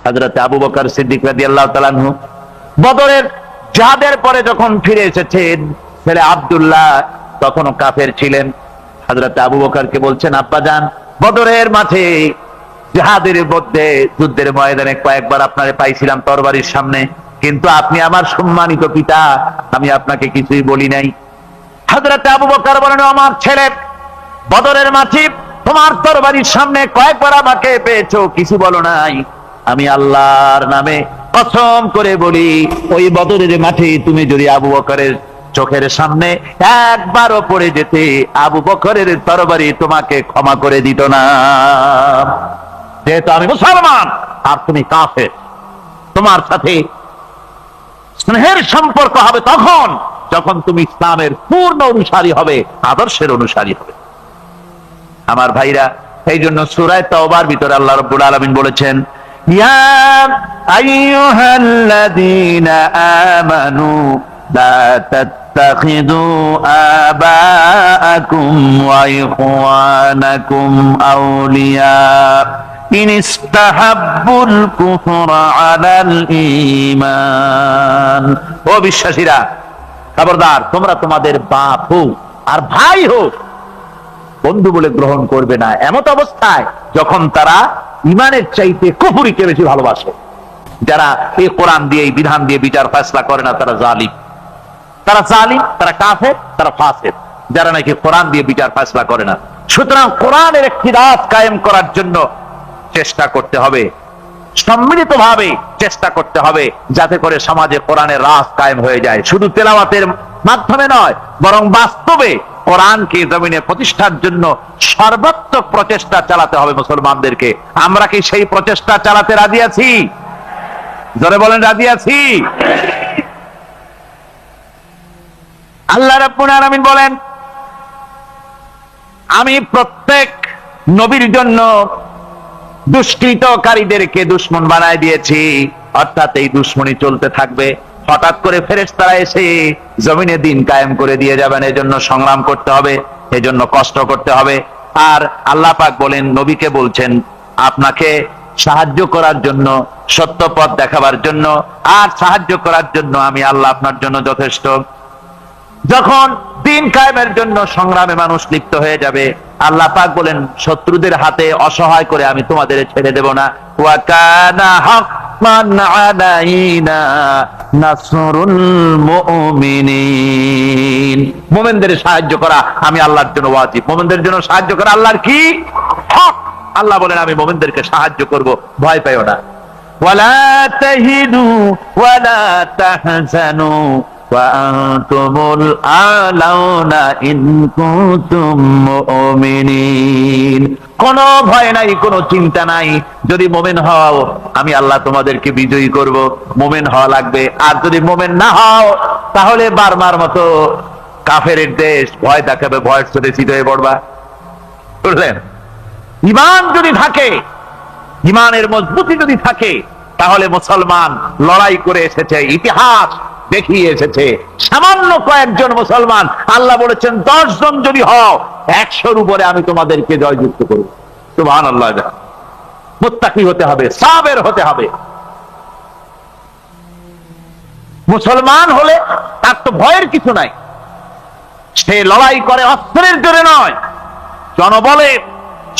হযরত আবু বকর সিদ্দিক রাদিয়াল্লাহু তাআলা আনহু বদরের জিহাদের পরে যখন ফিরে এসেছেন, ছেলে আব্দুল্লাহ তখনও কাফের ছিলেন। হযরত আবু বকরকে বলছেন, আব্বাজান, বদরের মাঠে জিহাদের মধ্যে যুদ্ধের ময়দানে কয়েকবার আপনারে পাইছিলাম তরবারির সামনে, কিন্তু আপনি আমার সম্মানিত পিতা, আমি আপনাকে কিছুই বলি নাই। হযরত আবু বকর বলেন, আমার ছেলে, বদরের মাঠে তোমার তরবারির সামনে কয়েকবার আমাকে পেয়েছো, কিছু বলো নাই। আমি আল্লাহর নামে কসম করে বলি, ওই বদরের মাঠে তুমি যদি আবু বকরের চোখের সামনে একবারও পড়ে যেতে, আবু বকরের তরবারি তোমাকে ক্ষমা করে দিত না। যেহেতু আমি মুসলমান আর তুমি কাফের, তোমার সাথে স্নেহের সম্পর্ক হবে তখন যখন তুমি ইসলামের পূর্ণ অনুসারী হবে, আদর্শের অনুসারী হবে। আমার ভাইরা, এই জন্য সূরা তাওবার ভিতরে আল্লাহ রাব্বুল আলামিন বলেছেন, ইয়া আইয়ুহাল্লাযীনা আমানু লা তাত্তাখিযু আবাআকুম ওয়া ইখওয়ানাকুম আউলিয়া ইন ইসতাহাব্বুল কুফরা আলাল ঈমান। ও বিশ্বাসীরা, খবরদার, তোমরা তোমাদের বাপ হোক আর ভাই হোক বন্ধু বলে গ্রহণ করবে না এমত অবস্থায় যখন তারা ইমানের চাইতে কুফরিকে বেশি ভালোবাসে। যারা এই কোরআন দিয়ে, এই বিধান দিয়ে বিচার ফয়সালা করে না, তারা জালিম, তারা কাফের, তারা ফাসিক, যারা নাকি কোরআন দিয়ে বিচার ফয়সালা করে না। সুতরাং কোরআনের একটি রাত কায়েম করার জন্য চেষ্টা করতে হবে, সম্মিলিতভাবে চেষ্টা করতে হবে, যাতে করে সমাজে কোরআনের রাত কায়েম হয়ে যায়। শুধু তেলাওয়াতের মাধ্যমে নয়, বরং বাস্তবে কোরআনকে জমিনে প্রতিষ্ঠার জন্য সর্বাত্মক প্রচেষ্টা চালাতে হবে মুসলমানদেরকে। আমরা কি সেই প্রচেষ্টা চালাতে রাজি আছি? জোরে বলেন, রাজি আছি? আল্লাহ রাব্বুল আলামিন বলেন, আমি প্রত্যেক নবীর জন্য দুষ্কৃতকারীদেরকে দুশমন বানায় দিয়েছি, অর্থাৎ এই দুশমনি চলতে থাকবে। হঠাৎ করে ফেরেশতারা এসে জমিনে দিন কায়েম করে দিয়ে যাবেন, এজন্য সংগ্রাম করতে হবে, এজন্য কষ্ট করতে হবে। আর আল্লাহ পাক বলেন, নবীকে বলছেন, আপনাকে সাহায্য করার জন্য, সত্য পথ দেখাবার জন্য আর সাহায্য করার জন্য আমি আল্লাহ আপনার জন্য যথেষ্ট। যখন দিন কায়েমের জন্য সংগ্রামে মানুষ লিপ্ত হয়ে যাবে, আল্লাহ পাক বলেন, শত্রুদের হাতে অসহায় করে আমি তোমাদের ছেড়ে দেব না। ওয়া কানা হাক্কান আলাইনা নাসরুল মুমিনিন। মুমিনদের সাহায্য করা আমি আল্লাহর জন্য ওয়াজিব। মুমিনদের জন্য সাহায্য করা আল্লাহর কি হক। আল্লাহ বলেন, আমি মুমিনদেরকে সাহায্য করব, ভয় পাইও না। ওয়ালা তাহিনু ওয়ালা তাহজানু ওয়া আনতুমুল আলাউনা ইন কুনতুম মুমিনিন। কোনো ভয় নাই, কোনো চিন্তা নাই, যদি মুমিন হও আমি আল্লাহ তোমাদেরকে বিজয়ী করব। মুমিন হওয়া লাগবে, আর যদি মুমিন না হও তাহলে বার্মার মতো কাফেরের দেশ ভয় দেখাবে, ভয়ের চোটে চিত হয়ে পড়বা। বুঝলেন? ঈমান যদি থাকে, ঈমানের মজবুতি যদি থাকে, তাহলে মুসলমান লড়াই করে এসেছে, ইতিহাস দেখিয়ে এসেছে। সামান্য কয়েকজন মুসলমান, আল্লাহ বলেছেন 10 জন যদি হও 100-র উপরে আমি তোমাদেরকে জয়যুক্ত করব। সুবহানাল্লাহ। মুত্তাকি হতে হবে, সাবের হতে হবে। মুসলমান হলে তার তো ভয়ের কিছু নাই, সে লড়াই করে অস্ত্রের জোরে নয়, জনবলে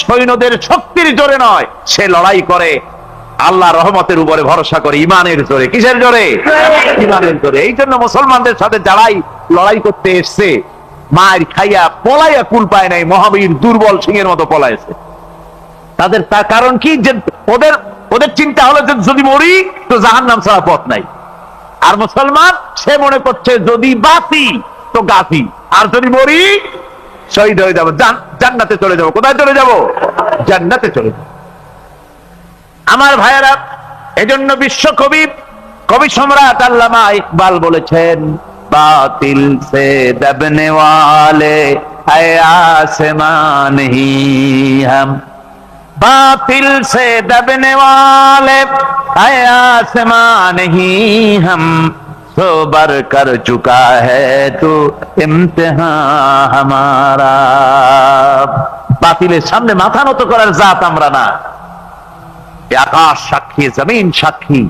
সৈন্যদের শক্তির জোরে নয়, সে লড়াই করে আল্লাহ রহমতের উপরে ভরসা করে, ইমানের জোরে। কিসের জোরে? ইমানের জোরে। এই জন্য মুসলমানদের সাথে যারাই লড়াই করতে এসছে, মায়ের খাইয়া পলাইয়া কুল পায় নাই, মহাবীর দুর্বল সিংহের মতো পলাইছে। তাদের তার কারণ কি? যে ওদের চিন্তা হলো যে যদি মরি তো জাহান্নাম ছাড়া পথ নাই। আর মুসলমান সে মনে করছে যদি বাঁচি তো গাছি, আর যদি মরি শহীদ হয়ে যাবো, জান্নাতে চলে যাবো। কোথায় চলে যাবো? জান্নাতে চলে যাবো। আমার ভাইয়েরা, এজন্য বিশ্বকবি, কবি সম্রাট আল্লামা ইকবাল বলেছেন, বাতিল সে দবনে ওয়ালে আয়ে আসমান হি হাম, बातिल से दबने वाले आए आसमान ही हम, सो बर कर चुका है तू इम्तिहान हमारा। বাতিলের সামনে মাথা নত করার জাত আমরা না। এ আকাশ সাক্ষী, জমিন সাক্ষী,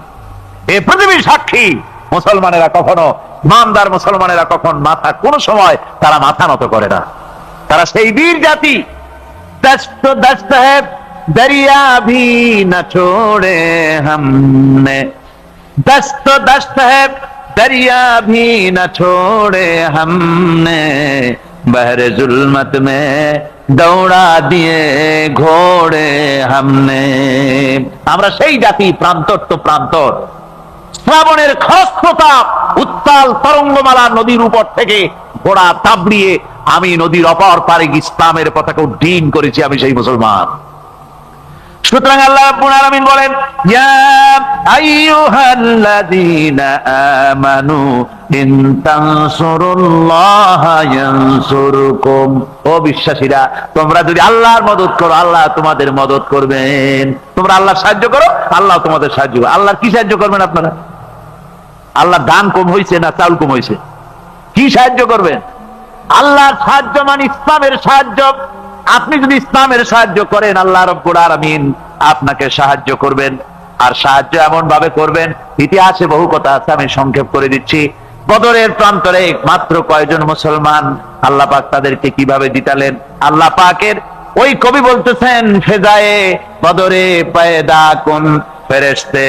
এ পৃথিবী সাক্ষী। মুসলমানেরা কখনো, ইমানদার মুসলমানেরা কখন কোন সময় তারা মাথা নত করে না। তারা সেই বীর জাতি। দস্ত দস্ত है दरिया भी न छोड़े हमने, दस्त दस्त है दरिया भी न छोड़े हमने, बहरे जुल्मत में दौड़ा দিয়ে ঘোড়ে हमने। আমরা সেই জাতি, প্রান্তর তো প্রান্তর। শ্রাবণের খরস্রোতা উত্তাল তরঙ্গমালা নদীর উপর থেকে ঘোড়া তাবড়িয়ে আমি নদীর অপর পারে ইসলামের পতাকা উড্ডীন করেছি, আমি সেই মুসলমান। সুতরাং আল্লাহ রাব্বুল আলামিন বলেন, ইয়া আইয়ুহাল্লাযীনা আমানু ইন তানসুরুল্লাহা ইয়ানসুরকুম। ও বিশ্বাসীরা, তোমরা যদি আল্লাহর মদদ করো, আল্লাহ তোমাদের মদদ করবেন। তোমরা আল্লাহর সাহায্য করো, আল্লাহ তোমাদের সাহায্য করবে। আল্লাহর কি সাহায্য করবেন আপনারা? আল্লাহ দান কম হয়েছে না চাউল কম হয়েছে? কি সাহায্য করবেন? আল্লাহর সাহায্য মানে ইসলামের সাহায্য। আপনি যদি ইসলামের সাহায্য করেন, আল্লাহ রাব্বুল আলামিন আপনাকে সাহায্য করবেন। আর সাহায্য এমন ভাবে করবেন, ইতিহাসে বহু কথা আছে, আমি সংক্ষেপ করে দিচ্ছি। বদরের প্রান্তরে মাত্র কয়জন মুসলমান, আল্লাহ পাক তাদেরকে কিভাবে জিতালেন। আল্লাহ পাকের ওই কবি বলতেছেন, ফেজায়ে বদরে পয়দা কুন ফেরেশতে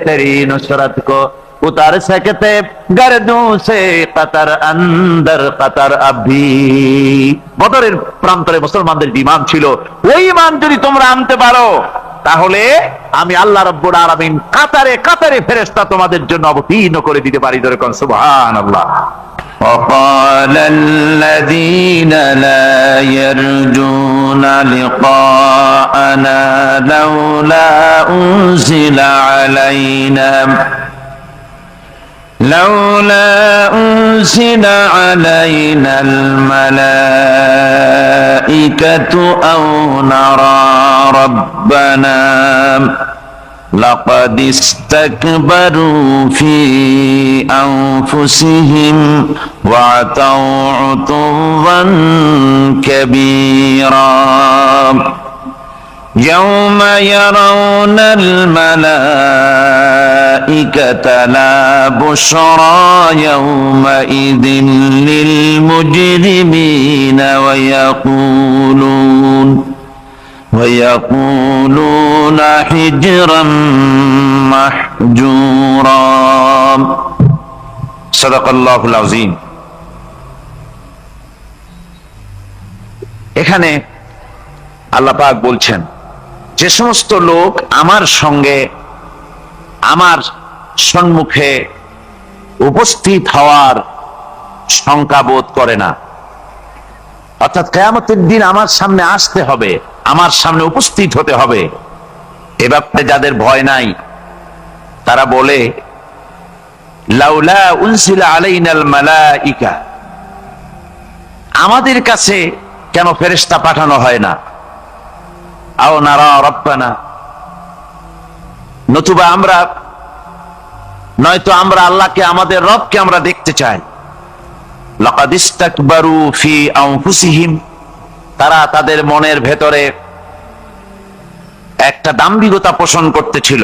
তেরি নুসরত কো उतार सकते गर्दों से कतर अंदर कतर अभी। বদরের প্রান্তরে মুসলমানদের ঈমান ছিল, ওই ঈমান যদি তোমরা আনতে পারো, তাহলে আমি আল্লাহ রাব্বুল আলামিন কাতারে কাতারে ফেরেশতা তোমাদের জন্য অবতীর্ণ করে দিতে পারি। ধরে কোন সুবহানাল্লাহ। وقال الذين لا يرجون لقاءنا لولا أنزل علينا الملائكة أو نرى ربنا لقد استكبروا في أنفسهم وعتوا عتوا كبيرا يوم يرون الملائكة لا بشرى يومئذ للمجرمين ويقولون حجرا محجورا صدق الله العظيم। এখানে আল্লাহ পাক বলছেন, যে সমস্ত লোক আমার সঙ্গে আমার সম্মুখে উপস্থিত হওয়ার শঙ্কা বোধ করে না, অর্থাৎ কিয়ামতের দিন আমার সামনে আসতে হবে, আমার সামনে উপস্থিত হতে হবে, এ ব্যাপারে যাদের ভয় নাই, তারা বলে লাউলা উনসিলা আলাইনাল মালাইকা, আমাদের কাছে কেন ফেরেশতা পাঠানো হয় না, আও নারা রব্বানা, নতুবা নয়তো আমরা আল্লাহকে, আমাদের রবকে আমরা দেখতে চাই। লাকাদ ইস্তাকবারু ফি আনফুসিহিম, তারা তাদের মনের ভেতরে একটা দাম্ভিকতা পোষণ করতেছিল।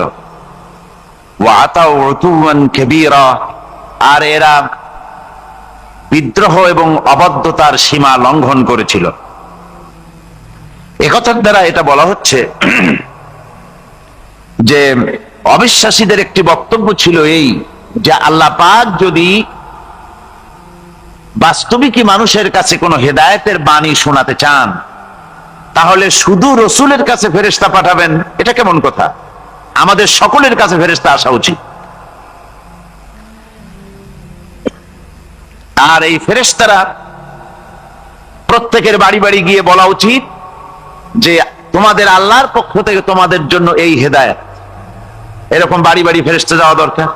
ওয়া আতাউ উতুওয়ান কাবীরা, আর এরা বিদ্রোহ এবং অবাধ্যতার সীমা লঙ্ঘন করেছিল। একথার দ্বারা এটা বলা হচ্ছে যে অবিশ্বাসীদের একটি বক্তব্য ছিল এই, যে আল্লাহ পাক যদি বাস্তবিকই মানুষের কাছে কোনো হেদায়েতের বাণী শোনাতে চান, তাহলে শুধু রসুলের কাছে ফেরেশতা পাঠাবেন, এটা কেমন কথা? আমাদের সকলের কাছে ফেরেশতা আসা উচিত। আর এই ফেরেশতারা প্রত্যেকের বাড়ি বাড়ি গিয়ে বলা উচিত যে তোমাদের আল্লাহর পক্ষ থেকে তোমাদের জন্য এই হেদায়েত। এরকম বাড়ি বাড়ি ফেরেশতা যাওয়া দরকার।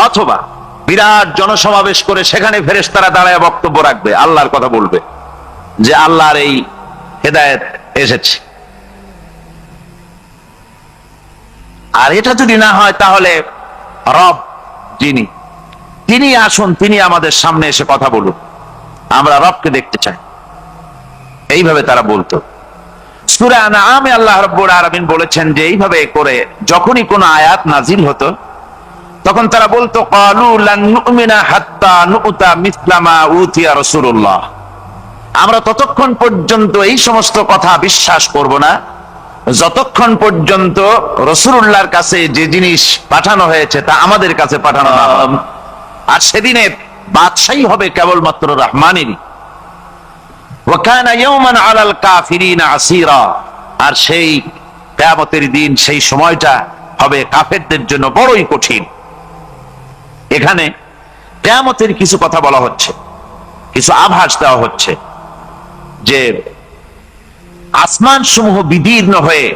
অথবা বিরাট জনসমাবেশ করে সেখানে ফেরেশতারা দাঁড়ায় বক্তব্য রাখবে, আল্লাহর কথা বলবে যে আল্লাহর এই হেদায়েত এসেছে। আর এটা যদি না হয়, তাহলে রব যিনি, তিনি আসুন, তিনি আমাদের সামনে এসে কথা বলুন, আমরা রবকে দেখতে চাই। এইভাবে তারা বলতো। সূরা আনআমে আল্লাহ রাব্বুল আলামিন বলেছেন যে এইভাবে করে যখনই কোনো আয়াত নাজিল হতো তখন তারা বলতো ক্বালু লান নুমিনা হাত্তা নুতা মিসলা মা উতিয়া রাসূলুল্লাহ, আমরা ততক্ষণ পর্যন্ত এই সমস্ত কথা বিশ্বাস করব না যতক্ষণ পর্যন্ত রাসূলুল্লাহর কাছে যে জিনিস পাঠানো হয়েছে তা আমাদের কাছে পাঠানো না হবে। আর সেদিনে বাদশাহী হবে কেবলমাত্র রহমানেরই। ওয়া কানা ইয়াওমান আলাল কাফিরিনা আসীরা, আর সেই কিয়ামতের দিন, সেই সময়টা হবে কাফেরদের জন্য বড়ই কঠিন। এখানে কিয়ামতের কিছু কথা বলা হচ্ছে, কিছু আভাস দেওয়া হচ্ছে যে আসমান সমূহ বিদীর্ণ হয়ে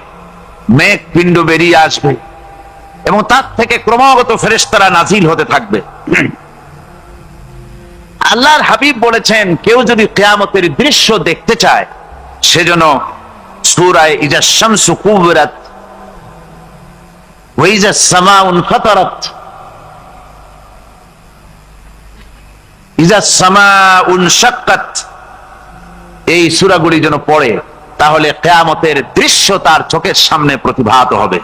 মেঘ পিণ্ড বেরিয়ে আসবে এবং তার থেকে ক্রমাগত ফেরেশতারা নাজিল হতে থাকবে। আল্লাহর হাবিব বলেছেন কেউ যদি কিয়ামতের দৃশ্য দেখতে চায় সেজন্য সূরা ইজা শামসু কুবিরাত ওয়া ইজা সামাউ ফাতারাত, ইজা সামাউ শাক্কাত, এই সূরাগুলি যেন পড়ে, তাহলে কিয়ামতের দৃশ্য তার চোখের সামনে প্রতিভাত হবে।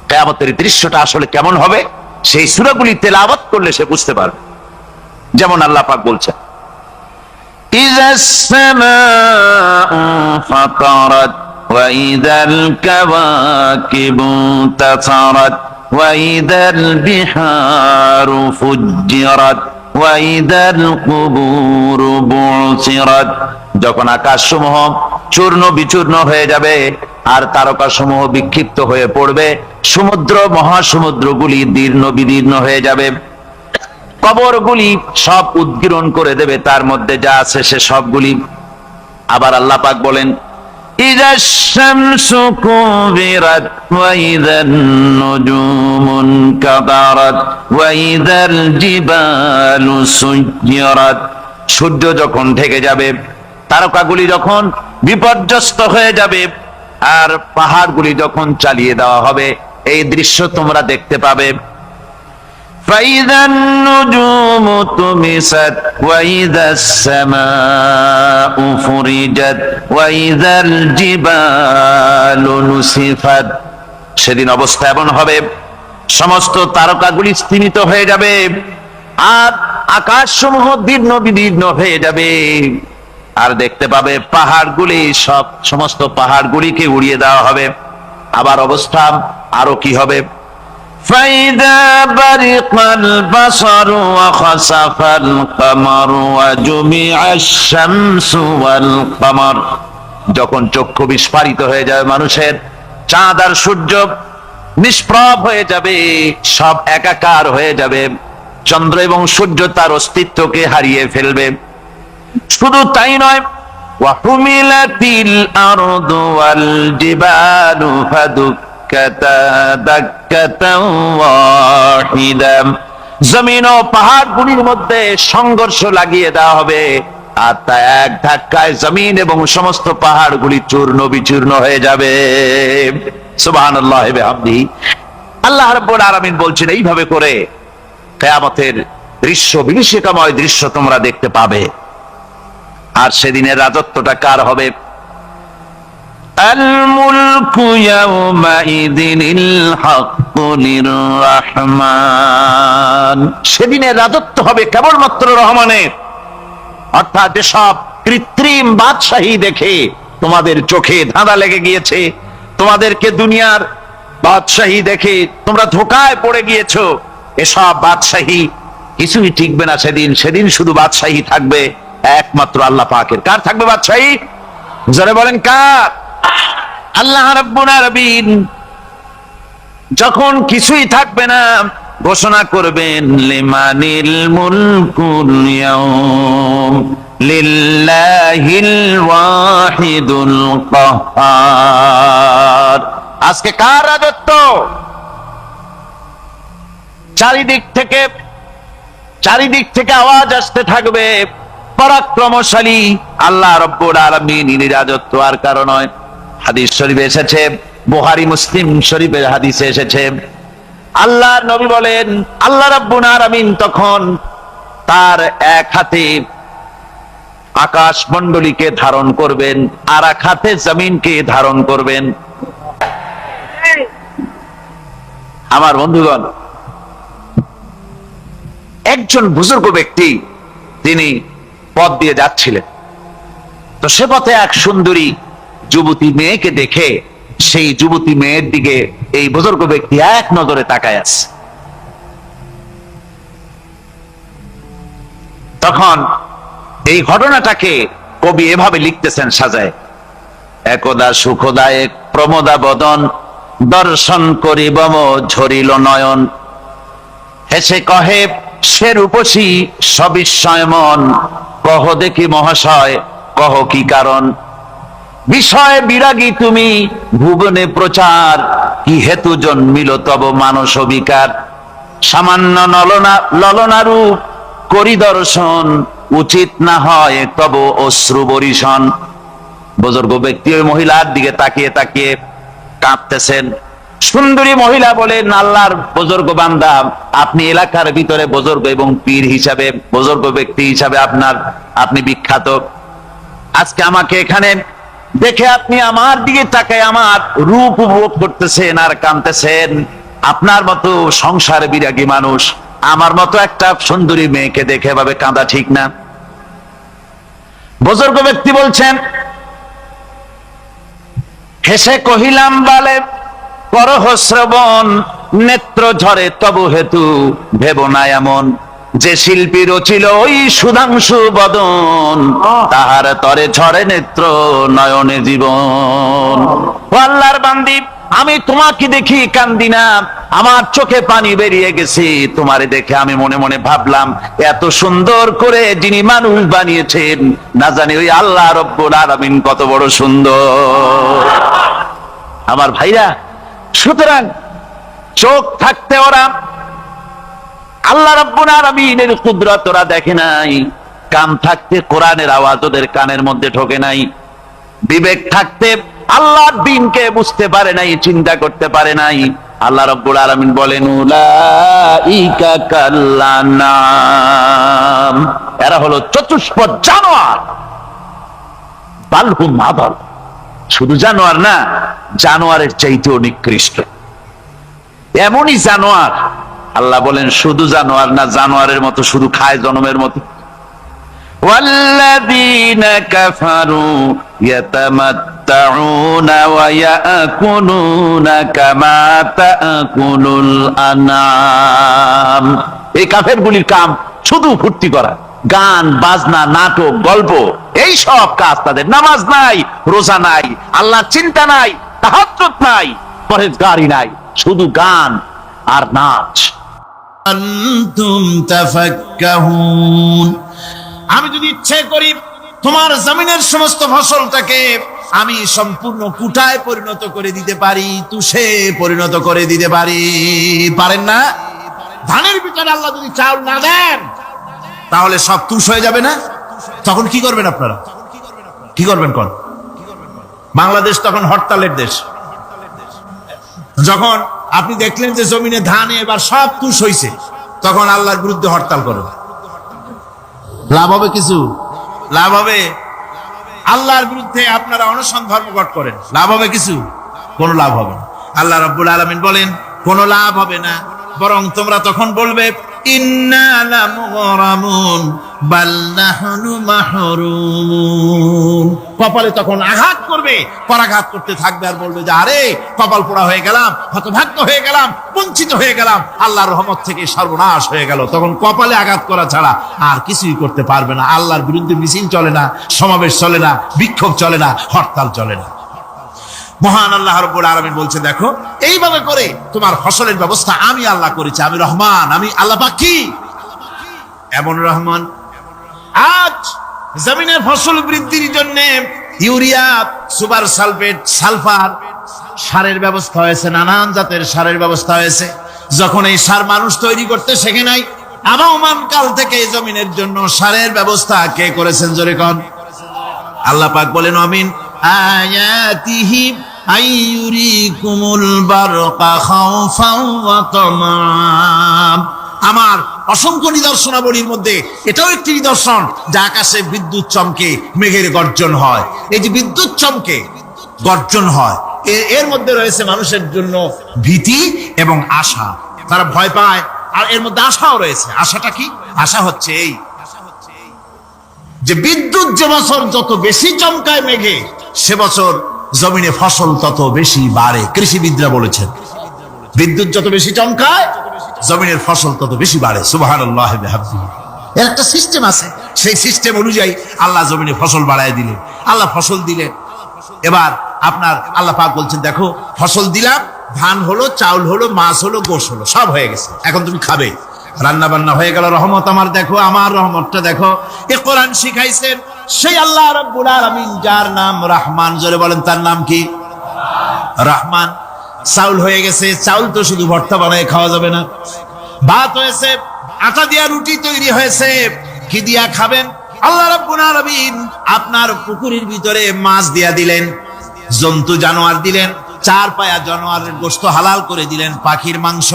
কিয়ামতের দৃশ্যটা আসলে কেমন হবে সেই সূরাগুলি তেলাওয়াত করলে সে বুঝতে পারবে। যেমন আল্লাহ পাক বলছেন ইজাস সামাউ ফাতারাত ওয়া ইযাল কাওয়াকিবু তাসারাত ওয়া ইযাল বিহারু ফুজ্জিরাত ওয়া ইযাল কুবুরু বুসিরাত, যখন আকাশসমূহ চূর্ণ বিচূর্ণ হয়ে যাবে আর তারকাসমূহ বিক্ষিপ্ত হয়ে পড়বে, সমুদ্র মহাসমুদ্রগুলি দীর্ণ বিদীর্ণ হয়ে যাবে, কবরগুলি সব উদ্গীরণ করে দেবে, তার মধ্যে যা আছে সে সবগুলি। আবার আল্লাহ পাক বলেন ইজাশ শামসু কুবিরাত ওয়া ইযান নুজুমুন কাদারাত ওয়া ইযাল জিবালু সুয়্যিরাত, সূর্য যখন ঢেকে যাবে, তারকাগুলি যখন বিপর্যস্ত হয়ে যাবে আর পাহাড়গুলি যখন চালিয়ে দেওয়া হবে, এই দৃশ্য তোমরা দেখতে পাবে। فَإِذَا النُّجُومُ طُمِسَتْ وَإِذَا السَّمَاءُ فُرِجَتْ وَإِذَا الْجِبَالُ نُسِفَتْ, সেদিন অবস্থা এমন হবে সমস্ত তারকাগুলি স্তিমিত হয়ে যাবে আর আকাশসমূহ দীর্ণ বিদীর্ণ হয়ে যাবে, আর দেখতে পাবে পাহাড়গুলি সমস্ত পাহাড়গুলিকে উড়িয়ে দেওয়া হবে। আবার অবস্থা আরো কি হবে فَإِذَا بَرِقَ الْبَصَرُ وَخَسَفَ الْقَمَرُ وَجُمِعَ الشَّمْسُ وَالْقَمَرُ, যখন চক্ষু বিস্ফারিত হয়ে যাবে মানুষের, চাঁদ আর সূর্য নিষ্প্রভ হয়ে যাবে, সব একাকার হয়ে যাবে, চন্দ্র এবং সূর্য তার অস্তিত্বকে হারিয়ে ফেলবে। শুধু তাই নয়, ওয়াহুমিলাতিল আরদু ওয়াল জিবালু ফাদুক্কাতা দাক্কাতাও ওয়াহিদা, জমিন ও পাহাড়গুলির মধ্যে সংঘর্ষ লাগিয়ে দেওয়া হবে আর তা এক ধাক্কায় জমিন এবং সমস্ত পাহাড়গুলি চূর্ণ বিচূর্ণ হয়ে যাবে। সুবহানাল্লাহি ওয়া বিহামদিহি। আল্লাহ রাব্বুল আলামিন বলছেন এইভাবে করে কিয়ামতের দৃশ্য, বিভীষিকাময় দৃশ্য তোমরা দেখতে পাবে। আর সেদিনের রাজত্বটা কার হবে? আল মুলকু ইয়াউমাইযিনিল হাক্কু লির-রাহমান, সেদিনের রাজত্ব হবে কেবলমাত্র রহমানের। অর্থাৎ যেসব কৃত্রিম বাদশাহী দেখে তোমাদের চোখে ধাঁধা লেগে গিয়েছে, তোমাদেরকে দুনিয়ার বাদশাহী দেখে তোমরা ধোঁকায় পড়ে গিয়েছো, এসব বাদশাহী কিছুই টিকবে না সেদিন। সেদিন শুধু বাদশাহী থাকবে একমাত্র আল্লাহ পাকের। কার থাকবে বাদশাহী? যারা বলেন কার? আল্লাহ রাব্বুল আলামিন যখন কিছুই থাকবে না ঘোষণা করবেন লিমানিল মুলকুল ইয়াউম লিল্লাহিল ওয়াহিদুল কাহ্হার, আজকে কার রাজত্ব? চারিদিক থেকে আওয়াজ আসতে থাকবে পরাক্রমশালী আল্লাহ রাব্বুল আলামিনের রাজত্ব আর কারো নয়। হাদিস শরীফে এসেছে, বুখারী মুসলিম শরীফের হাদিসে এসেছে, আল্লাহর নবী বলেন আল্লাহ রাব্বুল আলামিন তখন তার এক হাতে আকাশ মণ্ডলীকে ধারণ করবেন, আর এক হাতে জমিনকে ধারণ করবেন। আমার বন্ধুগণ, একজন বুজুর্গ ব্যক্তি তিনি পথ দিয়ে যাচ্ছিলেন, তো সে পথে এক সুন্দরী যুবতী মেয়েকে দেখে সেই যুবতী মেয়ের দিকে এই বুজুর্গ ব্যক্তি এক নজরে তাকায় আছে। তখন এই ঘটনাটাকে কবি এভাবে লিখতেছেন সাজায়: একদা সুখদায়ক প্রমোদা বদন, দর্শন করি বম ঝরিল নয়ন, হেসে কহে সে রূপসী সবিস্ময় মন, কহ দেখি মহাশয় কহ কি কারণ, বিষয় বিরাগী তুমি ভুবনে প্রচার, কি হেতু জন্মিল তব মানস বিকার, সামান্য ললনা রূপ করি দর্শন, উচিত না হয় তব অশ্রু বরিশন। বুজুর্গ ব্যক্তি ওই মহিলার দিকে তাকিয়ে তাকিয়ে কাঁদতেছেন। সুন্দরী মহিলা বলেন, আল্লাহর বুজুর্গ বান্দা, আপনি এলাকার ভিতরে বুজুর্গ এবং পীর হিসাবে, বুজুর্গ ব্যক্তি হিসাবে আপনি বিখ্যাত। আজকে আমাকে এখানে দেখে আপনি আমার দিকে তাকায় আমার রূপ উপভোগ করতেছেন আর কাঁদতেছেন। আপনার মতো সংসার বিরাগী মানুষ আমার মতো একটা সুন্দরী মেয়েকে দেখে ভাবে কাঁদা ঠিক না। বুজুর্গ ব্যক্তি বলছেন, হেসে কহিলাম বালে করহ শ্রবণ, নেত্র ঝরে তবু হেতু ভেব না এমন, যে শিল্পী রচিল ওই সুধাংশু বদন, তাহার তরে ঝরে নেত্র নয়নে জীবন। ও আল্লাহর বান্দি, আমি তোমাকে দেখি কান্দি না, আমার চোখে পানি বেরিয়ে গেছে। তোমারে দেখে আমি মনে মনে ভাবলাম, এত সুন্দর করে যিনি মানুষ বানিয়েছেন, না জানি ওই আল্লাহ রব্বুল আলামিন কত বড় সুন্দর। আমার ভাইরা, সুতরাং চোখ থাকতে ওরা আল্লাহ রাব্বুল আলামিনের কুদরত ওরা দেখে নাই, কান থাকতে কোরআনের আওয়াজ ওদের কানের মধ্যে ঢোকে নাই, বিবেক থাকতে আল্লাহর দ্বীনকে বুঝতে পারে নাই, চিন্তা করতে পারে নাই। আল্লাহ রাব্বুল আলামিন বলেন, উলাইকা কাল্লানাম, এরা হলো চতুষ্পদ জানোয়ার, বালহুম আদাল, শুধু জানোয়ার না, জানোয়ারের চাইতেও নিকৃষ্ট। এমনই জানোয়ার, আল্লাহ বলেন শুধু জানোয়ার না, জানোয়ারের মতো শুধু খায় জনমের মতো। ওয়াল্লাযীনা কাফারু ইয়াতামাত্তাউনা ওয়া ইয়াকুলুনা কামা তাকুলুল আনআম, এই কাফেরগুলির কাম শুধু ফুর্তি করা, গান বাজনা, নাটক, গল্প, এই সব কাজ তাদের। নামাজ নাই, রোজা নাই, আল্লাহ চিন্তা নাই, তাহাজ্জুদ নাই, পরহেজগারি নাই, শুধু গান আর নাচ। আনতুম তাফাক্কাহুন, আমি যদি ইচ্ছে করি তোমার জমিনের সমস্ত ফসলটাকে আমি সম্পূর্ণ কুটায় পরিণত করে দিতে পারি, তুষে পরিণত করে দিতে পারি। পারেন না? ধানের ভিতরে আল্লাহ যদি চাউল না দেন তাহলে সব তুষ হয়ে যাবে না? তখন কি করবেন আপনারা? কি করবেন? কোন বাংলাদেশ তখন হরতালের দেশ। যখন আপনি দেখলেন যে জমিনে ধানে এবার সব তুষ হইছে, তখন আল্লাহর বিরুদ্ধে হরতাল করো, লাভ হবে? কিছু লাভ হবে? আল্লাহর বিরুদ্ধে আপনারা অনশন ধর্মঘট করেন, লাভ হবে কিছু? কোনো লাভ হবে না। আল্লাহ রাব্বুল আলামিন বলেন কোনো লাভ হবে না, বরং তোমরা তখন বলবে ইন্না লামুগরামুন বাল নাহনু মাহরুমুন। কপালে তখন আঘাত করবে, পরাঘাত করতে থাকবে আর বলবে যে আরে কপাল পোড়া হয়ে গেলাম, হতভাগ্য হয়ে গেলাম, বঞ্চিত হয়ে গেলাম, আল্লাহর রহমত থেকে সর্বনাশ হয়ে গেল। তখন কপালে আঘাত করা ছাড়া আর কিছুই করতে পারবে না। আল্লাহর বিরুদ্ধে মিছিল চলে না, সমাবেশ চলে না, বিক্ষোভ চলে না, হরতাল চলে না। মহান আল্লাহ রাব্বুল আলামিন বলছে, দেখো এইভাবে করে তোমার ফসলের ব্যবস্থা আমি আল্লাহ করেছি। আমি রহমান, আমি আল্লাহ পাক। কি এমন রহমান? আজ জমিনের ফসল বৃদ্ধির জন্য ইউরিয়া, সুপার সালফেট, সালফার সারের ব্যবস্থা হয়েছে, নানান জাতের সারের ব্যবস্থা হয়েছে। যখন এই সার মানুষ তৈরি করতে শেখে নাই, আবহমান কাল থেকে এই জমিনের জন্য সারের ব্যবস্থা কে করেছেন? জোরে কোন? আল্লাহ পাক বলেন আমিন আয়াতিহি আইয়ুরিকুমুল বারকা খাওফাও ওয়া তামআ। আমার অসংখ্য নিদর্শনাবলীর মধ্যে এটাও একটি নিদর্শন, যে আকাশে বিদ্যুৎ চমকে মেঘের গর্জন হয়। এই যে বিদ্যুৎ চমকে গর্জন হয়, এর মধ্যে রয়েছে মানুষের জন্য ভীতি এবং আশা। তারা ভয় পায়, আর এর মধ্যে আশাও রয়েছে। আশাটা কি? আশা হচ্ছে এই যে বিদ্যুৎ যে বছর যত বেশি চমকায় মেঘে, সে বছর জমিনে ফসল তত বেশি বাড়ে। কৃষিবিদরা বলেছেন বিদ্যুৎ যত বেশি চমকায় জমিনের ফসল তত বেশি বাড়ে। সুবহানাল্লাহ বিহামদিহি। এর একটা সিস্টেম আছে, সেই সিস্টেম অনুযায়ী আল্লাহ জমিনে ফসল বাড়ায় দিলেন। আল্লাহ ফসল দিলেন। এবার আপনার আল্লাহ পাক বলছেন, দেখো ফসল দিলাম, ধান হলো, চাউল হলো, মাছ হলো, গোশ হলো, সব হয়ে গেছে, এখন তুমি খাবে। রান্না বান্না হয়ে গেল, রহমত আমার দেখো, আমার রহমতটা দেখো। এ কোরআন শিখাইছেন সেই আল্লাহ রাব্বুল আলামিন, যার নাম রহমান। জোরে বলেন, তার নাম কি? রহমান। চাউল হয়ে গেছে, চাউল তো শুধু ভর্তা বানায় খাওয়া যাবে না। ভাত হয়েছে, আটা দিয়া রুটি তৈরি হয়েছে, কি দিয়া খাবেন? আল্লাহ রাব্বুল আলামিন আপনার পুকুরের ভিতরে মাছ দিয়া দিলেন, জন্তু জানোয়ার দিলেন, চার পায়া জানোয়ারের গোশত হালাল করে দিলেন, পাখির মাংস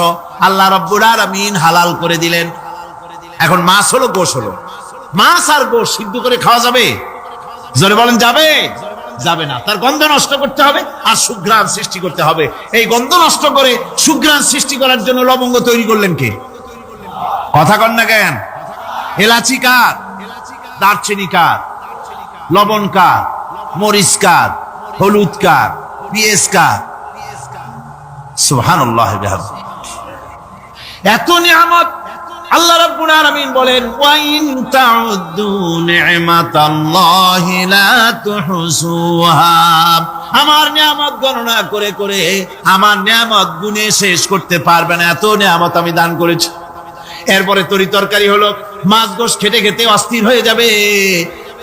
আল্লাহ রাব্বুল আলামিন হালাল করে দিলেন। এখন মাছ হলো, গোশ হলো। মাছ আর গোশ সিদ্ধ করে খাওয়া যাবে? জোরে বলেন, যাবে? যাবে না। তার গন্ধ নষ্ট করতে হবে আর সুঘ্রাণ সৃষ্টি করতে হবে। এই গন্ধ নষ্ট করে সুঘ্রাণ সৃষ্টি করার জন্য লবঙ্গ তৈরি করলেন কে? কথা কন না কেন? এলাচি কার? দারচিনি কার? লবণ কার? মরিচ কার? হলুদ কার? পেঁয়াজ কার? সুবহানাল্লাহ বিহামদিহি। এত নিয়ামত আল্লাহ রাব্বুল আলামিন বলেন, ওয়া ইন তাউদ্দু নি'মাতাল্লাহি লা তুহসুহা। আমার নিয়ামত গণনা করে করে আমার নিয়ামত গুণে শেষ করতে পারবে না, এত নিয়ামত আমি দান করেছি। এরপরে তরি তরকারি হলো, মাছ গোশ খেতে খেতে অস্থির হয়ে যাবে।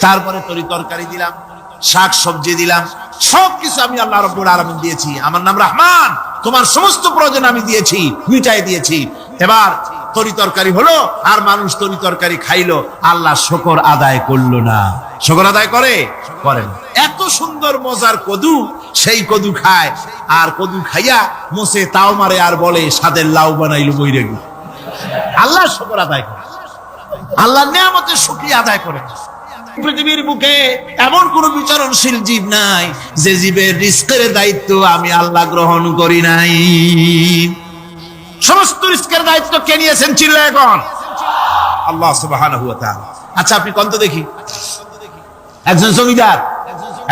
তারপরে তরি তরকারি দিলাম, শাক সবজি দিলাম, সবকিছু আমি আল্লাহ রাব্বুল আলামিন দিয়েছি। আমার নাম রহমান, তোমার সমস্ত প্রয়োজন আমি দিয়েছি, মিটাই দিয়েছি। এবার তরি তরকারি হলো, আর মানুষ তরি তরকারি খাইলো, আল্লাহ শুকর আদায় করলো না। শুকর আদায় করে? করে না। এত সুন্দর মজার কদু, সেই কদু খায়, আর কদু খাইয়া মোসে তাও মারে, আর বলে স্বাদের লাউ বানাইলো বইরে। আল্লাহ শুকর আদায় করে, আল্লাহ নিয়ামতের শুকরিয়া আদায় করে। পৃথিবীর বুকে এমন কোন বিচরণশীল জীব নাই যে জীবের রিস্কের দায়িত্ব আমি আল্লাহ গ্রহণ করি নাই। সমস্ত রিস্কের দায়িত্ব কে নিয়েছেন? চিল্লায় এখন আল্লাহ সুবহানাহু ওয়া তাআলা। আচ্ছা, আপনি কোন তো দেখি, একজন জমিদার,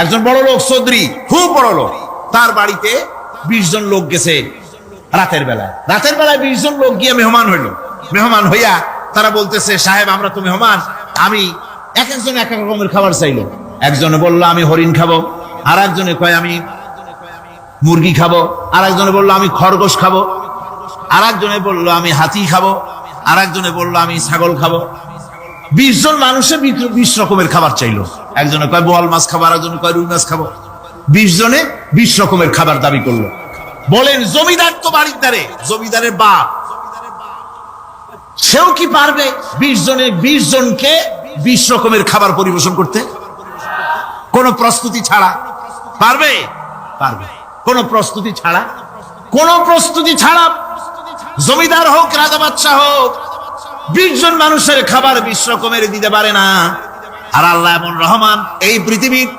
একজন বড় লোক, চৌধুরী, খুব বড় লোক, তার বাড়িতে 20 জন লোক গেছে রাতের বেলায়। রাতের বেলায় 20 জন লোক গিয়ে মেহমান হইল। মেহমান হইয়া তারা বলতেছে, সাহেব আমরা তো মেহমান, আমি এক একজন এক এক রকমের খাবার চাইলো। একজনে বললো আমি হরিণ খাবো, আর একজনে কয় আমি মুরগি খাবো, আর একজনে বললো আমি খরগোশ খাবো, আর একজনে বললো আমি হাতি খাবো, আর একজনে বললো আমি ছাগল খাবো। 20 জন মানুষে 20 রকমের খাবার চাইলো। একজনে কয় বোয়াল মাছ খাবো, আর একজনে কয় রুই মাছ খাবো। 20 জনে 20 রকমের খাবার দাবি করলো। বলেন, জমিদার তো বাড়ির দ্বারে, জমিদারের বাপ, সেও কি পারবে 20 জনকে 20 রকমের খাবার পরিবেশন করতে? কোন প্রস্তুতি ছাড়া পারবে? পারবে। কোন প্রস্তুতি ছাড়া, কোন প্রস্তুতি ছাড়া জমিদার হোক, রাজা বাদশাহ হোক, 20 জন মানুষের খাবার 20 রকমের দিতে পারে না। আর আল্লাহ এমন রহমান, এই পৃথিবীর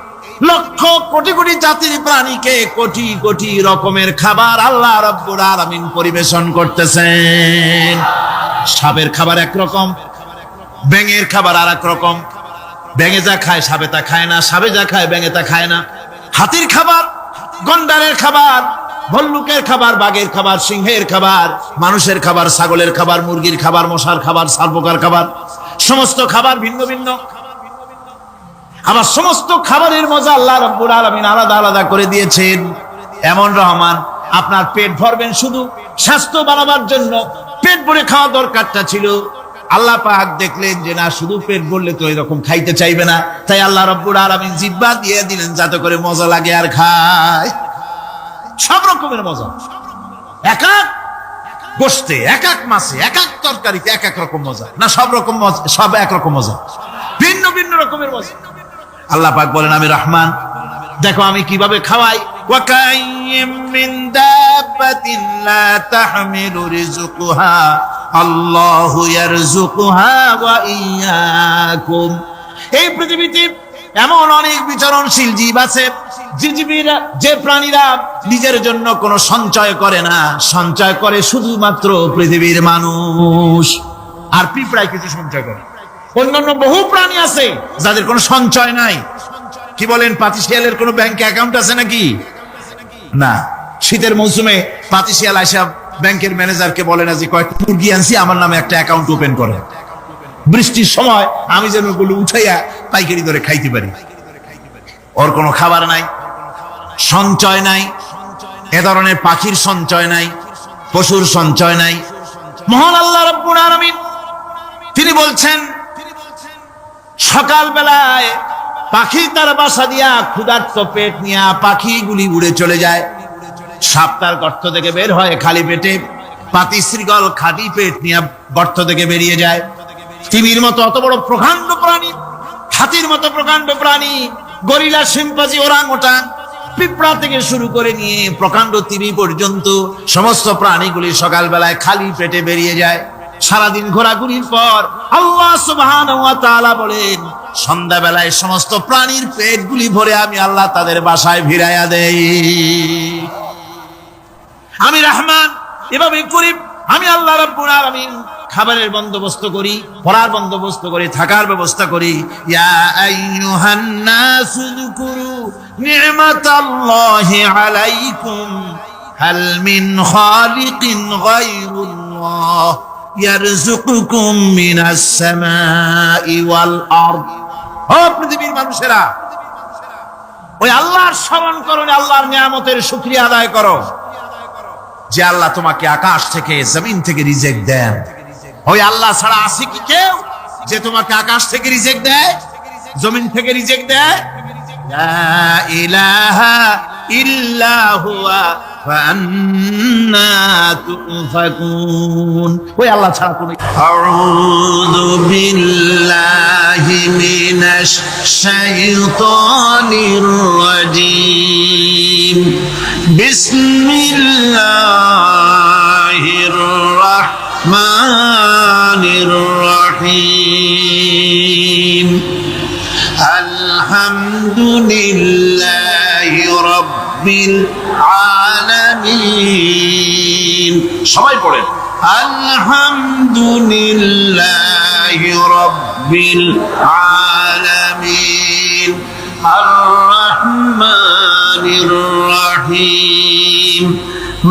লক্ষ কোটি কোটি জাতির প্রাণীকে কোটি কোটি রকমের খাবার আল্লাহ রাব্বুল আলামিন পরিবেশন করতেছেন। সাপের খাবার একরকম, ব্যাঙের খাবার আর এক রকম। ব্যাঙে যা খায় সাপে তা খায় না, সাপে যা খায় ব্যাঙে তা খায় না। হাতির খাবার, গন্ডারের খাবার, ভল্লুকের খাবার, বাঘের খাবার, সিংহের খাবার, মানুষের খাবার, ছাগলের খাবার, মুরগির খাবার, মশার খাবার, সারপোকার খাবার, সমস্ত খাবার ভিন্ন ভিন্ন। আবার সমস্ত খাবারের মজা আল্লাহ রাব্বুল আলামিন আলাদা আলাদা করে দিয়েছেন। এমন রহমান, আপনার পেট ভরবেন শুধু স্বাস্থ্য বানাবার জন্য, পেট ভরে খাওয়া দরকারটা ছিল। আল্লাহ পাক দেখলেন যে না, শুধু পেট ভরলে তো এরকম খাইতে চাইবে না, তাই আল্লাহ রাব্বুল আলামিন জিহ্বা দিয়ে দিলেন যাতে করে মজা লাগে আর খায়। সব রকমের মজা, এক এক গোশতে, এক এক মাছে, এক এক তরকারিতে এক এক রকম মজা। না সব রকম মজা, সব এক রকম মজা, ভিন্ন ভিন্ন রকমের মজা। আল্লাহ পাক বলেন আমি রহমান, দেখো আমি কিভাবে খাওয়াই। ওয়া কাইয়্যিম মিন দাব্বাতিন লা তাহমিলু রিজকুহা আল্লাহু ইয়ারযুকুহা ওয়া ইয়্যাকুম। এই পৃথিবীতে এমন অনেক বিচরণশীল জীব আছে যে প্রাণীরা নিজের জন্য কোনো সঞ্চয় করে না, সঞ্চয় করে শুধুমাত্র পৃথিবীর মানুষ। আর পিঁপড়ায় কিছু সঞ্চয় করে। অন্যান্য বহু প্রাণী আছে যাদের কোনো সঞ্চয় নাই। কি বলেন, পাতিশিয়ালের কোনো ব্যাংকে অ্যাকাউন্ট আছে নাকি? না। শীতের মৌসুমে পাতিশিয়াল আইসা ব্যাংকের ম্যানেজারকে বলে না যে কয়েকটা মুরগি আনছি, আমার নামে একটা অ্যাকাউন্ট ওপেন করে। বৃষ্টির সময় আমি যেন ওগুলো উঠাইয়া পাইকারি দরে খাইতে পারি। ওর কোনো খাবার নাই, সঞ্চয় নাই। এ ধরনের পাখির সঞ্চয় নাই, পশুর সঞ্চয় নাই। মহান আল্লাহ রাব্বুল আলামিন তিনি বলছেন, সকাল বেলায় পাখি তার বাসা দিয়া ক্ষুধার্ত পেট নিয়ে পাখিগুলি উড়ে চলে যায়। সাপ তার গর্ত থেকে বের হয় খালি পেটে, পাতি শৃগল খালি পেট নিয়ে গর্ত থেকে বেরিয়ে যায়। তিমির মতো অত বড় প্রকাণ্ড প্রাণী, হাতির মতো প্রকাণ্ড প্রাণী, গরিলা, শিম্পাঞ্জি, ওরাংওটাং, পিঁপড়া থেকে শুরু করে নিয়ে প্রকাণ্ড তিমি পর্যন্ত সমস্ত প্রাণীগুলি সকালবেলায় খালি পেটে বেরিয়ে যায়। সারাদিন ঘোরাঘুরির পর আল্লাহ সুবহানাহু ওয়া তাআলা বলেন, সন্ধ্যাবেলায় সমস্ত প্রাণীর পেটগুলি ভরে আমি আল্লাহ তাদের বাসায় ফিরাইয়া দেই। আমি রহমান, এভাবে করি। আমি আল্লাহ রাব্বুল আলামিন খাবারের বন্দোবস্ত করি, পড়ার বন্দোবস্ত করি, থাকার ব্যবস্থা করি। ইয়া আইয়ুহান নাসু যকুরু নি'মাতাল্লাহি আলাইকুম হাল মিন খালিকিন গায়রুল্লাহ ইয়ারযুকুকুম মিনাস সামাই ওয়াল আরদ। ও পৃথিবীর মানুষেরা, ওই আল্লাহর স্মরণ করো, আল্লাহর নিয়ামতের শুকরিয়া আদায় করো যে আল্লাহ তোমাকে আকাশ থেকে জমিন থেকে রিজিক দেন। ওই আল্লাহ ছাড়া আছে কি কেউ যে তোমাকে আকাশ থেকে রিজিক দেয়, জমিন থেকে রিজিক দেয়? লা ইলাহা ইল্লা হুয়া ফাআন্না তুফাকুন। ওই আল্লাহ ছাড়া কোনো। আউযু বিল্লাহি মিনাশ শাইতানির রাজীম। বিসমিল্লাহির রাহমানির রহিম। আলহামদুলিল্লাহি রাব্বিল আলামিন। সবাই পড়েন, আলহামদুলিল্লাহি রাব্বিল আলামিন আর রহমানির রহিম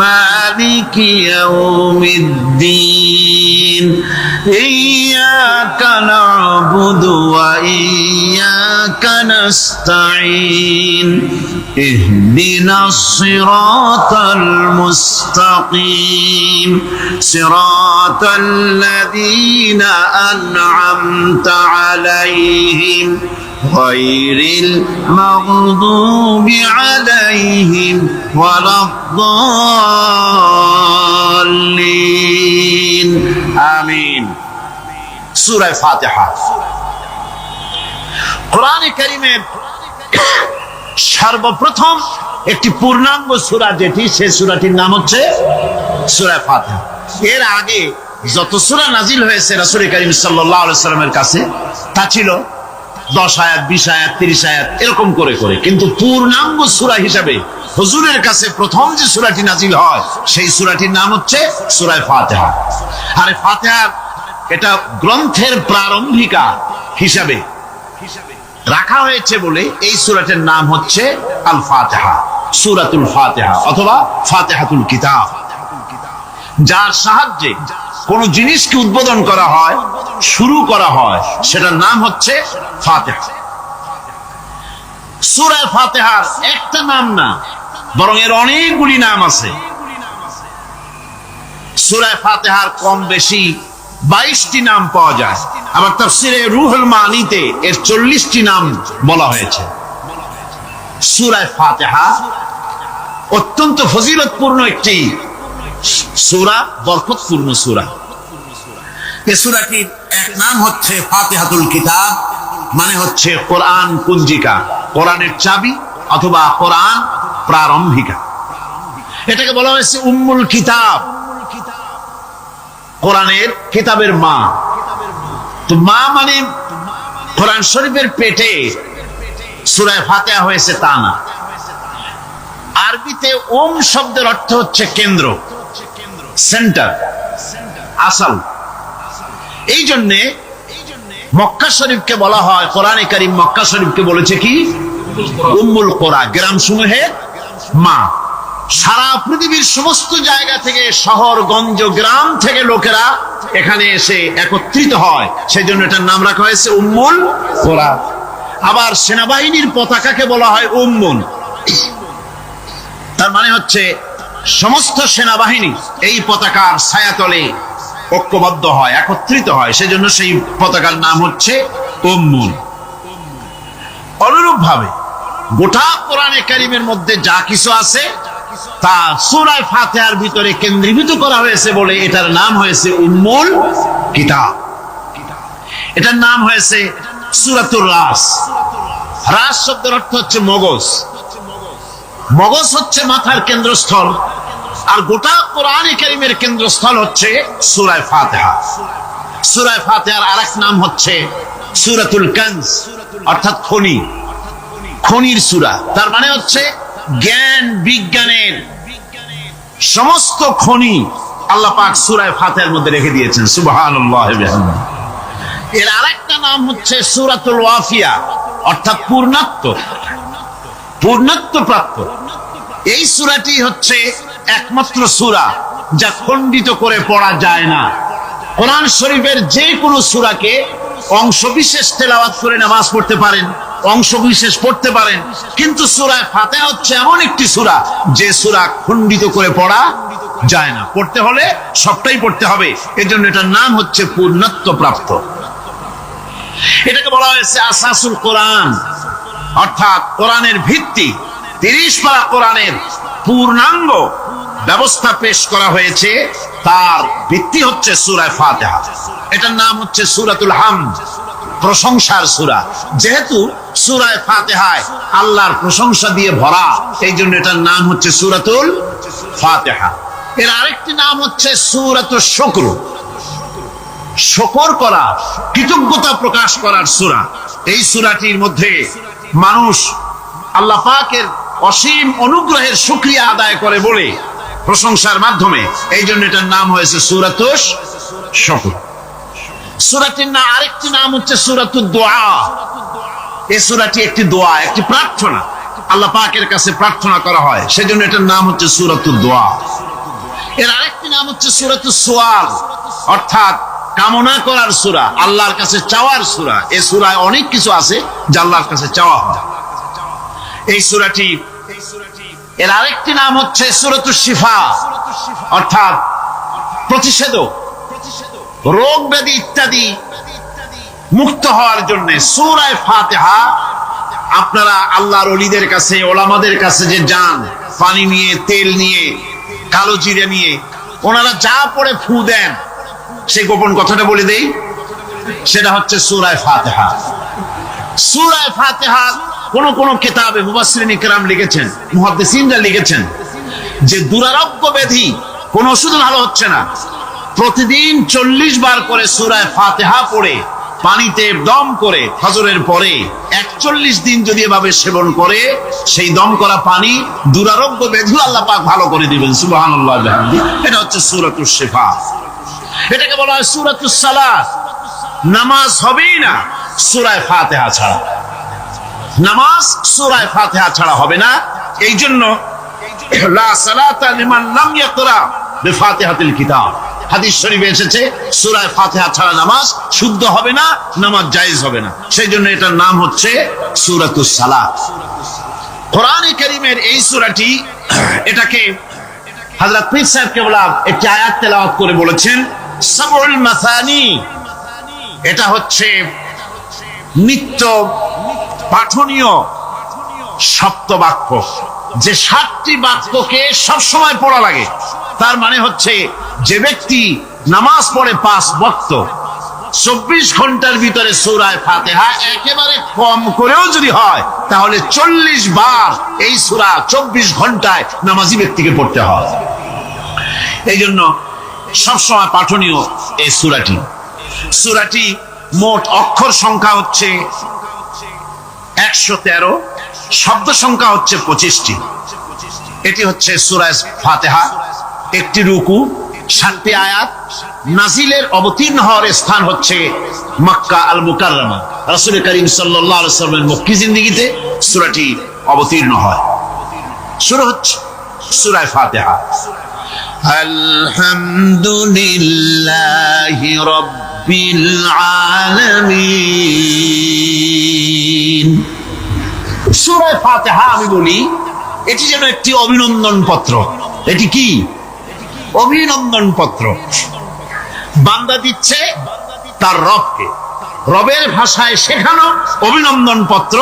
মালিকি ইয়াউমিদ্দিন ইয়্যাকা না'বুদু ওয়া ইয়্যাকা নাস্তাঈন ইহদিনাস সিরাতাল মুস্তাকিম সিরাতাল লাযীনা আন'আমতা আলাইহিম গায়রিল মাগদুবি আলাইহিম ওয়ালাদ-দাল্লিন। আমিন। সূরা ফাতিহা কোরআনে কারীমের সর্বপ্রথম একটি পূর্ণাঙ্গ সূরা, যেটি সেই সূরাটির নাম হচ্ছে সূরা ফাতিহা। এর আগে যত সূরা নাজিল হয়েছে রাসূল কারীম সাল্লাল্লাহু আলাইহি ওয়াসাল্লামের কাছে তা ছিল 10 আয়াত, 20 আয়াত, 30 আয়াত, এরকম করে করে। কিন্তু পূর্ণাঙ্গ সূরা হিসাবে হুজুরের কাছে প্রথম যে সূরাটি নাজিল হয় সেই সূরাটির নাম হচ্ছে সূরা ফাতিহা। আর ফাতিহা এটা গ্রন্থের প্রারম্ভিকা হিসাবে রাখা হয়েছে বলে এই সূরাটির নাম হচ্ছে আল ফাতিহা, সূরাতুল ফাতিহা অথবা ফাতিহাতুল কিতাব। যার সাহায্যে কোন জিনিসকে উদ্বোধন করা হয়, শুরু করা হয়, সেটার নাম হচ্ছে ফাতিহা। সূরা ফাতিহার একটা নাম না, বরং এর অনেকগুলি নাম আছে। সূরা ফাতিহার কম বেশি 22টি নাম পাওয়া যায়। আবার তাফসীরে রুহুল মানিতে এর 40টি নাম বলা হয়েছে। সূরা ফাতিহা অত্যন্ত ফজিলতপূর্ণ একটি সূরা, বরকতপূর্ণ সূরা। এই সূরাটির এক নাম হচ্ছে ফাতিহাতুল কিতাব, মানে হচ্ছে কোরআন কুঞ্জিকা, কোরআনের চাবি অথবা কোরআন প্রারম্ভিকা। এটাকে বলা হয়েছে উম্মুল কিতাব। কোরআনের কিতাবের মা। তো মা মানে কোরআন শরীফের পেটে সূরা ফাতিহা হয়েছে তা না। আরবিতে ওম শব্দের অর্থ হচ্ছে কেন্দ্র, সেন্টার, আসল। এই জন্যে মক্কা শরীফকে বলা হয়, কোরআনে কারীম মক্কা শরীফকে বলেছে কি? উম্মুল কোরা, গ্রাম সমূহের মা। সারা পৃথিবীর সমস্ত জায়গা থেকে, শহর গঞ্জ গ্রাম থেকে লোকেরা এখানে এসে একত্রিত হয়, সেই জন্য এটার নাম রাখা হয়েছে উম্মুল কোরা। আবার সেনাবাহিনীর পতাকাকে বলা হয় উম্মুন, তার মানে হচ্ছে সমস্ত সেনাবাহিনী এই পতাকার ছায়াতলে ঐক্যবদ্ধ হয়, একত্রিত হয়, সেজন্য সেই পতাকার নাম হচ্ছে উম্মুন। অনুরূপ ভাবে গোটা কোরআনে কারীমের মধ্যে যা কিছু আছে তা সূরা ফাতিহার ভিতরে কেন্দ্রীভূত করা হয়েছে বলে এটার নাম হয়েছে উম্মুল কিতাব। এটার নাম হয়েছে সূরাতুর রাস। রাস শব্দের অর্থ হচ্ছে মগজ। মগজ হচ্ছে মাথার কেন্দ্রস্থল, আর গোটা কোরআনে কারীমের কেন্দ্রস্থল হচ্ছে সূরা ফাতিহা। সূরা ফাতিহার আরেক নাম হচ্ছে সূরাতুল কানজ, অর্থাৎ খনি, খনির সূরা। তার মানে হচ্ছে জ্ঞান বিজ্ঞানের সমস্ত খনি আল্লাহ পাক সূরা ফাতিহার মধ্যে রেখে দিয়েছেন। সুবহানাল্লাহ ওয়া বিহামদিহি। এর আরেকটা নাম হচ্ছে সূরাতুল ওয়াফিয়া, অর্থাৎ পূর্ণত্ব, পূর্ণত্ব প্রাপ্ত। এই সূরাটি হচ্ছে একমাত্র সূরা যা খণ্ডিত করে পড়া যায় না। কোরআন শরীফের যে কোনো সূরাকে অংশ বিশেষ তেলাওয়াত করে নামাজ পড়তে পারেন, অংশ বিশেষ পড়তে পারেন, কিন্তু সূরা ফাতিহা হচ্ছে এমন একটি সূরা যে সূরা খণ্ডিত করে পড়া যায় না। পড়তে হলে সবটাই পড়তে হবে, এজন্য এটার নাম হচ্ছে পূর্ণত্ব প্রাপ্ত। এটাকে বলা হয়েছে আসাসুল কোরআন, অর্থাৎ কোরআনের ভিত্তি। 30 পারা কোরআনের পূর্ণাঙ্গ ব্যবস্থা পেশ করা হয়েছে, তার ভিত্তি হচ্ছে সূরা ফাতিহা। এটার নাম হচ্ছে সূরাতুল হামদ, প্রশংসার সূরা। যেহেতু সূরা ফাতিহায় আল্লাহর প্রশংসা দিয়ে ভরা, এই জন্য এটার নাম হচ্ছে সূরাতুল ফাতিহা। এর আরেকটি নাম হচ্ছে সূরাতুশ শুকর, শুকর করা, কৃতজ্ঞতা প্রকাশ করার সূরা। এই সূরাটির মধ্যে মানুষ আল্লাহ পাকের অসীম অনুগ্রহের শুকরিয়া আদায় করে বলে প্রশংসার মাধ্যমে, এই জন্য এটার নাম হয়েছে সূরাতুশ শুকর। সূরাটির না আরেকটি নাম হচ্ছে সূরাতুদ দোয়া। এই সূরাটি একটি দোয়া, একটি প্রার্থনা, আল্লাহ পাকের কাছে প্রার্থনা করা হয়, সেজন্য এটার নাম হচ্ছে সূরাতুদ দোয়া। এর আরেকটি নাম হচ্ছে সূরাতুস সুআল, অর্থাৎ কামনা করার সূরা, আল্লাহর কাছে চাওয়ার সূরা। এই সূরায় অনেক কিছু আছে যা আল্লাহর কাছে চাওয়া হয়। এই সূরাটি, এর আরেকটি নাম হচ্ছে সূরাতুশ শিফা, অর্থাৎ প্রতিষেধক, রোগ ব্যাধি ইত্যাদি মুক্ত হওয়ার জন্য। সূরা ফাতিহা আপনারা আল্লাহর ওলিদের কাছে, ওলামাদের কাছে যে যান, পানি নিয়ে, তেল নিয়ে, কালো জিরে নিয়ে, ওনারা যা পড়ে ফু দেন, সেই গোপন কথাটা বলে দেই, সেটা হচ্ছে সূরা ফাতিহা। সূরা ফাতিহা কোন কিতাবে মুফাসসিরিন ইকরাম লিখেছেন, মুহাদ্দিসিনরা লিখেছেন যে দুরারোগ্য ব্যাধি, কোন ওষুধ ভালো হচ্ছে না, প্রতিদিন 40 বার করে সূরা ফাতিহা পড়ে পানিতে দম করে ফজরের পরে 41 দিন যদি এভাবে সেবন করে, সেই দম করা পানি দুরারোগ্য ব্যাধি আল্লাহ পাক ভালো করে দিবেন। সুবহানাল্লাহ ওয়া বিহামদিহি। এটা হচ্ছে সূরাতুশ শিফা। এটাকে বলা হয় সূরাতুস সালাত। নামাজ হবেই না সূরা ফাতিহা ছাড়া, নামাজ সূরা ফাতিহা ছাড়া হবে না। এই জন্য লা সালাতা লিমান লাম ইয়াকরা বিফাতিহাতিল কিতাব, হাদিস শরীফে এসেছে সূরা ফাতিহা ছাড়া নামাজ শুদ্ধ হবে না, নামাজ জায়েজ হবে না। সেই জন্য এটার নাম হচ্ছে সূরাতুস সালাত। কোরআনে কারীমের এই সূরাটি, এটাকে হযরত পীর সাহেব কেবলা একটি আয়াত তেলাওয়াত করে বলেছেন সাবউল মাসানি। এটা হচ্ছে নিত্য পাঠনীয় সপ্তবাক্য, যে 7টি বাক্যকে সবসময় পড়া লাগে। তার মানে হচ্ছে যে ব্যক্তি নামাজ পড়ে 5 ওয়াক্ত, 24 ঘন্টার ভিতরে সূরা ফাতিহা একেবারে কম করেও যদি হয়, তাহলে 40 বার এই সূরা 24 ঘন্টায় নামাজি ব্যক্তিকে পড়তে হয়। এই জন্য সবসময় পাঠনীয় এই সূরাটি। সূরাটি মোট অক্ষর সংখ্যা হচ্ছে 113, শব্দ সংখ্যা হচ্ছে 25টি। এটি হচ্ছে সূরা ফাতিহা। একটি রুকু, 7টি আয়াত। নাজিলের অবতীর্ণ হওয়ার স্থান হচ্ছে মক্কা আল মুকাররমা। রাসূল করিম সাল্লাল্লাহু আলাইহি ওয়াসাল্লামের মক্কি জিন্দেগিতে সূরাটি অবতীর্ণ হয়। শুরু হচ্ছে সূরা ফাতিহা। আলহামদুলিল্লাহি রাব্বিল আলামিন। সূরা ফাতিহা আমি বলি এটি যেন একটি অভিনন্দন পত্র। এটি কি? অভিনন্দন পত্র। বান্দা দিচ্ছে তার রবকে, রবের ভাষায় শেখানো অভিনন্দন পত্র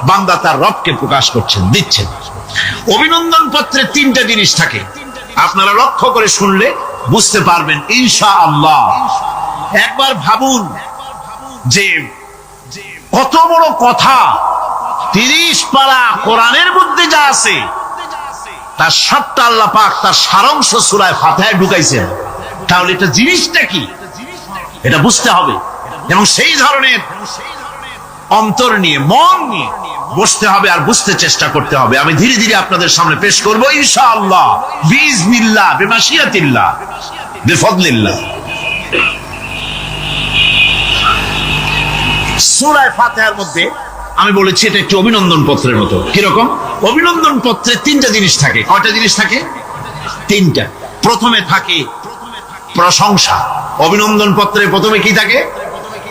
বান্দা তার রবকে প্রকাশ করছেন, দিচ্ছেন। অভিনন্দন পত্রে 3টা জিনিস থাকে, আপনারা লক্ষ্য করে শুনলে বুঝতে পারবেন ইনশাআল্লাহ। একবার ভাবুন যে কত বড় কথা, 30 পারা কোরআনের মধ্যে যা আছে তার সবটা আল্লাহ পাক তার সারাংশ সূরা ফাতিহায় ঢুকাইছেন। তাহলে এটা জিনিসটা কি এটা বুঝতে হবে, এবং সেই ধরনের অন্তর নিয়ে, মন নিয়ে বসতে হবে আর বুঝতে চেষ্টা করতে হবে। আমি ধীরে ধীরে আপনাদের সামনে পেশ করব ইনশাআল্লাহ, বিইজনিল্লাহ, বিমাশিয়াতিল্লাহ, বিফদলিল্লাহ। সূরা ফাতিহার মধ্যে আমি বলেছি এটা একটি অভিনন্দন পত্রের মতো। কিরকম? অভিনন্দন পত্রে 3টা জিনিস থাকে। কয়টা জিনিস থাকে? 3টা। প্রথমে থাকে প্রশংসা। অভিনন্দন পত্রে প্রথমে কি থাকে?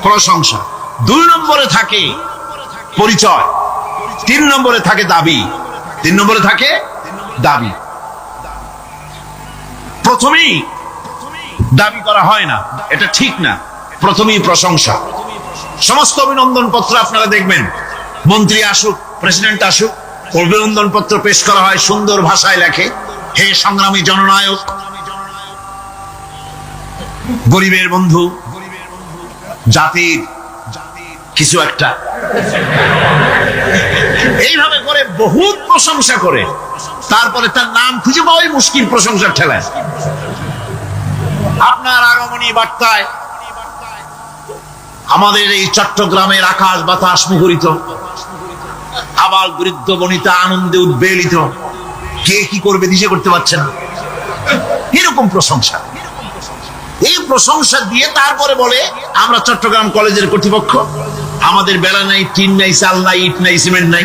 প্রশংসা। 2 নম্বরে থাকে পরিচয়। 3 নম্বরে থাকে দাবি। 3 নম্বরে থাকে দাবি। প্রথমেই দাবি করা হয় না, এটা ঠিক না। প্রথমেই প্রশংসা। সমস্ত অভিনন্দন পত্র আপনারা দেখবেন, মন্ত্রী আসুক, প্রেসিডেন্ট আসুক, অভিনন্দন পত্র পেশ করা হয়, সুন্দর ভাষায় লেখে, হে সংগ্রামী জননায়ক, গরিবের বন্ধু, জাতির কিছু একটা, এইভাবে করে বহুত প্রশংসা করে তারপরে তার নাম খুঁজে পাওয়াই মুশকিল প্রশংসার ঠেলায়। আপনার আগমনী বার্তায় আমাদের এই চট্টগ্রামের আকাশ বাতাস মুখরিত, আবাল বৃদ্ধ বনিতা আনন্দে উদ্বেলিত, কে কি করবে দিশে করতে পারছে না, এরকম প্রশংসা। এই প্রশংসা দিয়ে তারপরে বলে আমরা চট্টগ্রাম কলেজের কর্তৃপক্ষ, আমাদের বেলা নাই, টিন নাই, চাল নাই, ইট নাই, সিমেন্ট নাই,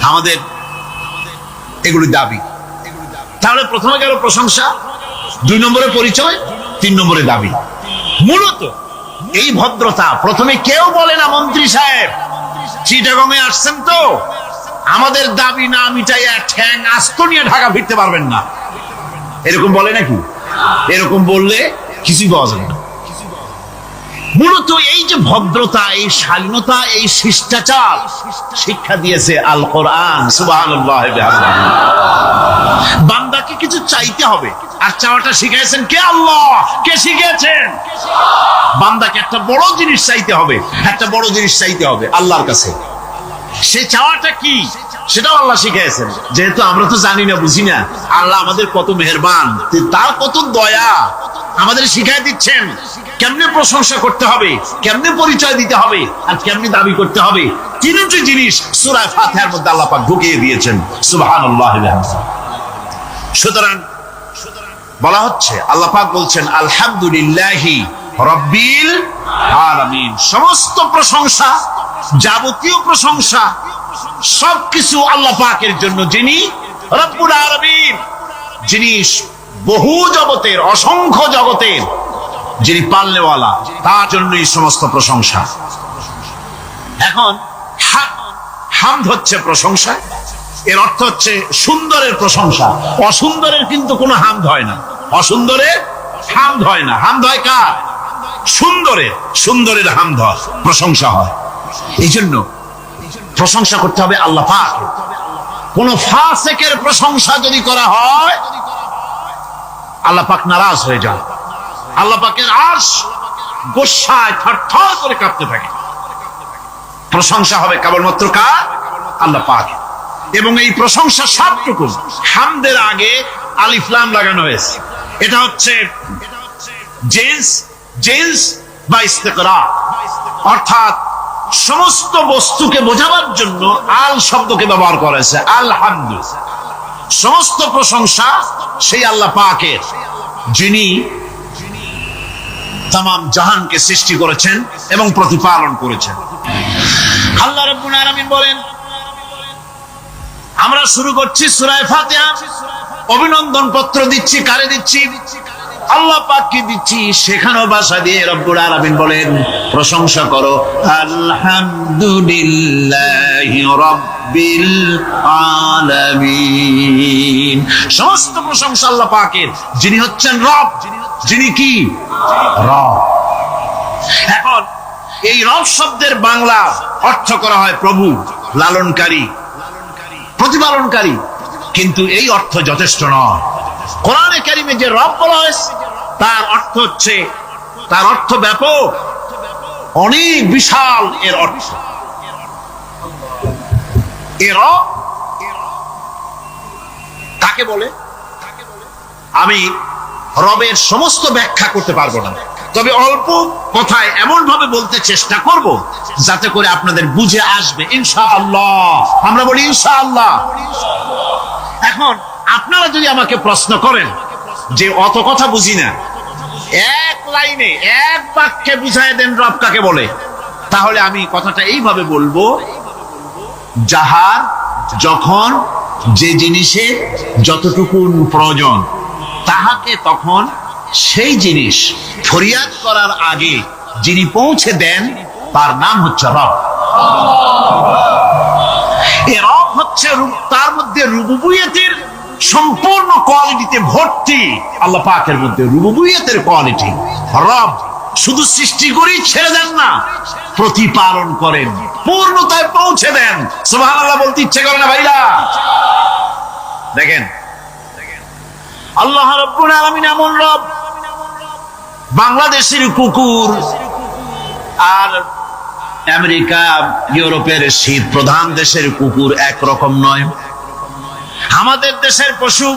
আমাদের এগুলি দাবি। তাহলে প্রথমে গেল প্রশংসা, 2 নম্বরে পরিচয়, 3 নম্বরে দাবি। মূলত এই ভদ্রতা প্রথমে কেউ বলে না, মন্ত্রী সাহেব চিটাগংয়ে আসছেন তো, আমাদের দাবি না মিটাইয়া ঠ্যাং আস্ত নিয়ে ঢাকা ফিরতে পারবেন না, এরকম বলে নাকি? এরকম বললে কিছুই পাওয়া যাবে না। মূলত এই যে ভদ্রতা, এই শালীনতা, এই শিষ্টাচার শিক্ষা দিয়েছে আল কোরআন। সুবহানাল্লাহ। বান্দাকে কিছু চাইতে হবে, আর চাওয়াটা শিখাইছেন কে? আল্লাহ। কে শিখিয়েছেন? বান্দাকে একটা বড় জিনিস চাইতে হবে, একটা বড় জিনিস চাইতে হবে আল্লাহর কাছে। সে চাওয়াটা কি সেটাও আল্লাহ শিখিয়েছেন। যেহেতু আমরা তো জানি না, বুঝি না, আল্লাহ আমাদের কত মেহেরবান, তার কত দয়া, আমাদের শিখাই দিচ্ছেন কেমনে প্রশংসা করতে হবে, কেমনে পরিচয় দিতে হবে, আর কেমনে দাবি করতে হবে। 3টি জিনিস সূরা ফাতিহার মধ্যে আল্লাহ পাক ঢুকিয়ে দিয়েছেন। সুবহানাল্লাহ। সুতরাং বলা হচ্ছে, আল্লাহ পাক বলছেন আলহামদুলিল্লাহি রাব্বিল আলামিন। সমস্ত প্রশংসা, যাবতীয় প্রশংসা সবকিছু আল্লাহ পাকের জন্য, যিনি রব্বুল আলামিন, যিনি বহু জগতের, অসংখ্য জগতের, যিনি পালনেওয়ালা, তার জন্যই সমস্ত প্রশংসা। এখন হামদ হচ্ছে প্রশংসা, এর অর্থ হচ্ছে সুন্দরের প্রশংসা। অসুন্দরের কিন্তু কোনো হামদ হয় না, অসুন্দরের হামদ হয় না। হামদ হয় কার? সুন্দরের। সুন্দরের হামদ হয়, প্রশংসা হয়। এই জন্য প্রশংসা করতে হবে আল্লাহ পাক। কোন ফাসিকের প্রশংসা যদি করা হয়, আল্লাহ পাক নারাজ হয়ে যান। আল্লাহ পাকের আরশ গোসায় থরথর করে কাঁপতে থাকে। প্রশংসা হবে কেবলমাত্র কার? আল্লাহ পাক। এবং এই প্রশংসা সবটুকু হামদের আগে আলিফ লাম লাগানো হয়েছে। এটা হচ্ছে জিন্স জিন্স বা ইস্তেকরার, অর্থাৎ সমস্ত বস্তুকে বোঝাবার জন্য আল শব্দকে ব্যবহার করেছে। আলহামদু, সমস্ত প্রশংসা সেই আল্লাহ পাকের, যিনি তামাম জাহানকে সৃষ্টি করেছেন এবং প্রতিপালন করেছেন। আল্লাহ রাব্বুল আলামিন বলেন, আমরা শুরু করছি সূরা ফাতিহা। অভিনন্দন পত্র দিচ্ছি, কারে দিচ্ছি? আল্লাহ পাককে দিচ্ছি। সেখানেও ভাষা দিয়ে রব্বুল আলামিন বলেন, প্রশংসা করো আলহামদুলিল্লাহি রাব্বিল আলামিন। সমস্ত প্রশংসা আল্লাহ পাকের, যিনি হচ্ছেন রব। যিনি কি? রব। এখন এই রব শব্দের বাংলা অর্থ করা হয় প্রভু, লালনকারী, প্রতিপালনকারী, কিন্তু এই অর্থ যথেষ্ট নয়। কোরআনে কারিমে যে রব বলা হয়েছে তার অর্থ হচ্ছে, তার অর্থ ব্যাপক, অনেক বিশাল এর অর্থ। এর রব কাকে বলে আমি রবের সমস্ত ব্যাখ্যা করতে পারবো না, তবে অল্প কথায় এমন ভাবে বলতে চেষ্টা করব যাতে করে আপনাদের বুঝে আসবে ইনশাআল্লাহ। আমরা বলি ইনশাআল্লাহ। এখন আপনারা যদি আমাকে প্রশ্ন করেন যে অত কথা বুঝি না, এক লাইনে এক বাক্যে বুঝায় দেন রব কাকে বলে, তাহলে আমি কথাটা এইভাবে বলবো, যাহার যখন যে জিনিসে যতটুকু প্রয়োজন তাহাকে তখন সেই জিনিস ফরিয়াদ করার আগে যিনি পৌঁছে দেন তার নাম হচ্ছে রব। এ রব হচ্ছে তার মধ্যে রুবুবিয়তের সম্পূর্ণ কোয়ালিটিতে ভর্তি। আল্লাহ পাকের মধ্যে রুবুবিয়তের কোয়ালিটি। রব শুধু সৃষ্টি করেই ছেড়ে দেন না, প্রতিপালন করেন, পূর্ণতায় পৌঁছে দেন। সুবহানাল্লাহ বলতে ইচ্ছে করে না ভাইরা? দেখেন আল্লাহ রাব্বুল আলামিন এমন রব, বাংলাদেশের কুকুর আর আমেরিকা ইউরোপের শীত প্রধান দেশের কুকুর একরকম নয়। আমাদের দেশের পশু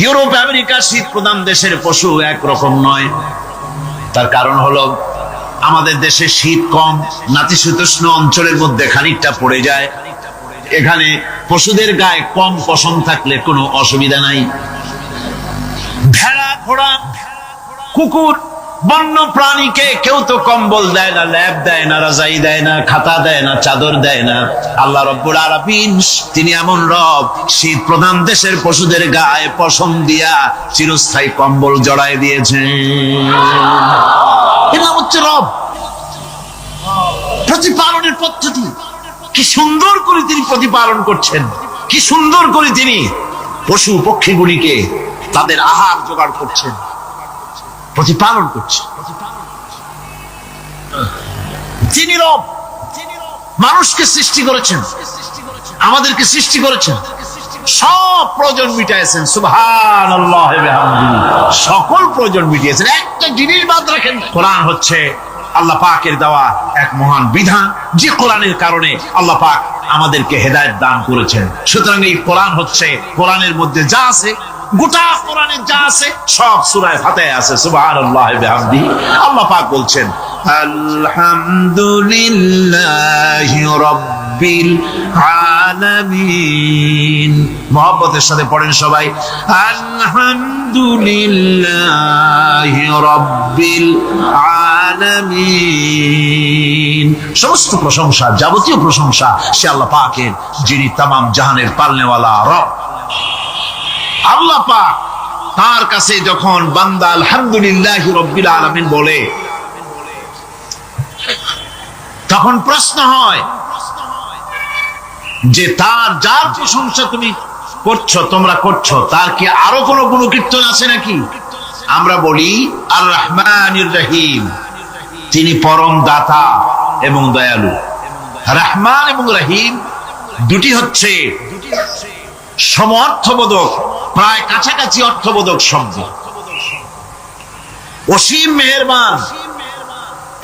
ইউরোপ আমেরিকা শীত প্রধান দেশের পশু একরকম নয়। তার কারণ হলো আমাদের দেশে শীত কম, নাতিশীতোষ্ণ অঞ্চলের মধ্যে খানিকটা পড়ে যায়। এখানে পশুদের গায়ে কম পশম থাকলে কোনো অসুবিধা নাই। ভেড়া, ঘোড়া, কুকুর, বন্য প্রাণীকে কেউ তো কম্বল দেয় না, ল্যাপ দেয় না, রাজাই দেয় না, খাতা দেয় না, চাদর দেয় না। আল্লাহ রাব্বুল আলামিন তিনি এমন রব, শীত প্রধান দেশের পশুদের গায়ে পশম দিয়া চিরস্থায়ী কম্বল জড়ায় দিয়েছেন। এটা হচ্ছে রব। প্রতিপালনের পদ্ধতি কি সুন্দর করে তিনি প্রতিপালন করছেন, কি সুন্দর করে তিনি পশু পক্ষীগুলিকে তাদের আহার জোগাড় করছেন, প্রতিপালন করছেন। তিনি রব, মানুষকে সৃষ্টি করেছেন, আমাদেরকে সৃষ্টি করেছেন, সব প্রয়োজন মিটাইছেন। সুবহানাল্লাহ ওয়া বিহামদিহি, সকল প্রয়োজন মিটিয়েছেন, একটা জিনিস বাদ রাখেন। কোরআন হচ্ছে আল্লাহ পাকের দেওয়া এক মহান বিধান, যে কোরআনের কারণে আল্লাহ পাক আমাদেরকে হেদায়েত দান করেছেন। সুতরাং এই কোরআন হচ্ছে, কোরআনের মধ্যে যা আছে, গোটা কোরআনে যা আছে সব সূরা ফাতিহায় আছে। সুবহানাল্লাহ ওয়া বিহামদিহি। আল্লাহ পাক বলছেন আলহামদুলিল্লাহি রাব্বিল আলামিন। মুহাব্বতের সাথে পড়েন সবাই, আলহামদুলিল্লাহি রাব্বিল আলামিন। সমস্ত প্রশংসা, যাবতীয় প্রশংসা সে আল্লাহ পাকের, যিনি তামাম জাহানের পালনেওয়ালা রব। আল্লাহ পাক তার কাছে যখন বান্দা আলহামদুলিল্লাহি রাব্বিল আলামিন বলে, তখন প্রশ্ন হয় যে তার যার প্রশংসা তুমি করছো, তোমরা করছো, তার কি আরো কোনো গুণকীর্তন আছে নাকি? আমরা বলি আর রহমানির রহিম, তিনি পরম দাতা এবং দয়ালু। রহমান এবং রহিম দুটি হচ্ছে সমঅর্থবোধক, প্রায় কাছাকাছি অর্থবোধক শব্দ। অসীম মেহেরবান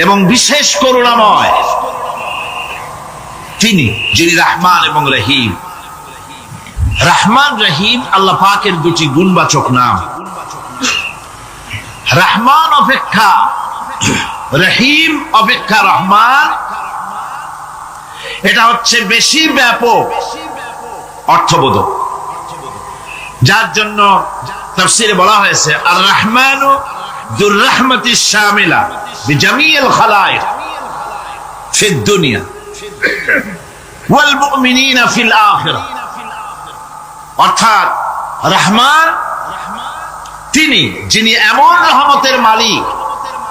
এবং বিশেষ করুণাময় তিনি, যিনি রহমান এবং রহিম। রহমান রহিম আল্লাহ পাকের দুটি গুণবাচক নাম। রহমান অপেক্ষা রহিম অপেক্ষা রহমান, এটা হচ্ছে বেশি ব্যাপক অর্থবোধক, যার জন্য তাফসীরে বলা হয়েছে আর রহমানু যুর রাহমাতিশ শামিলা বিজামিল খালায়েক ফিদ দুনিয়া ওয়াল মুমিনিনা ফিল আখিরাহ। অর্থাৎ রহমান তিনি যিনি এমন রহমতের মালিক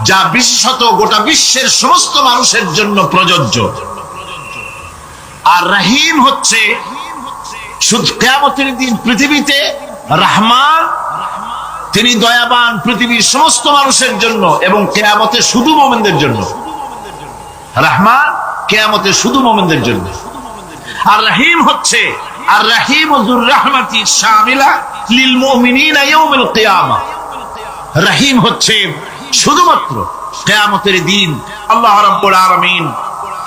যা বিশেষত গোটা বিশ্বের সমস্ত মানুষের জন্য প্রযোজ্য। আর রহিম হচ্ছে শুধু কিয়ামতের দিন পৃথিবীতে রহমান তিনি দয়াবান পৃথিবীর সমস্ত মানুষের জন্য এবং কিয়ামতে শুধু মুমিনদের জন্য। রহমান কিয়ামতে শুধু মুমিনদের জন্য। আর রহিম হচ্ছে আর রহিম যুর রাহমাতি শামিলা লিল মুমিনিনা ইয়াউমিল কিয়ামা। রহিম হচ্ছে শুধুমাত্র কিয়ামতের দিন আল্লাহ রাব্বুল আলামিন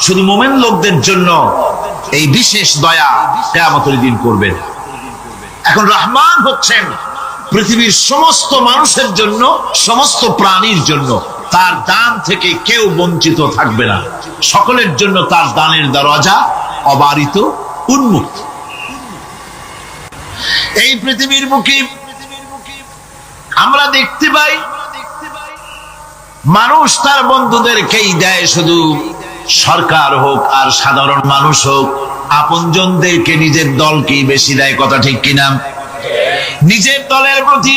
শুধু মুমিন লোকদের জন্য এই বিশেষ দয়া কিয়ামতের দিন করবেন। এখন রহমান হচ্ছেন পৃথিবীর সমস্ত মানুষের জন্য, সমস্ত প্রাণীর জন্য। তার দান থেকে কেউ বঞ্চিত থাকবে না, সকলের জন্য তার দানের দরজা অবারিত উন্মুক্ত। এই পৃথিবীর মুখে আমরা দেখতে পাই মানুষ তার বন্ধুদেরকেই দেয়, শুধু সরকার হোক আর সাধারণ মানুষ হোক, আপনজনদেরকে নিজের দলকেই বেশি দেয়। কথা ঠিক কিনা? নিজের দলের প্রতি,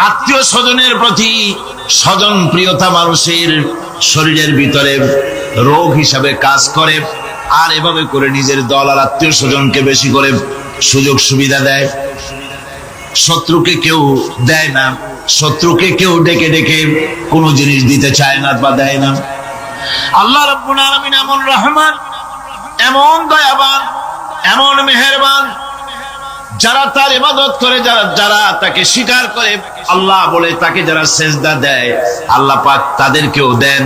আত্মীয় স্বজনের প্রতি স্বজন প্রিয়তা মানুষের শরীরের ভিতরে রোগ হিসাবে কাজ করে, আর এভাবে করে নিজের দল আর আত্মীয় স্বজনকে বেশি করে সুযোগ সুবিধা দেয়। শত্রুকে কেউ দেয় না, শত্রুকে কেউ ডেকে ডেকে কোনো জিনিস দিতে চায় না বা দেয় না। আল্লাহ রাব্বুল আলামিন এমন রহমান, এমন দয়াবান, এমন মেহেরবান, যারা তার ইবাদত করে, যারা তাকে স্বীকার করে, আল্লাহ বলে তাকে যারা সেজদা দেয়, আল্লাহ পাক তাদেরকেও দেন।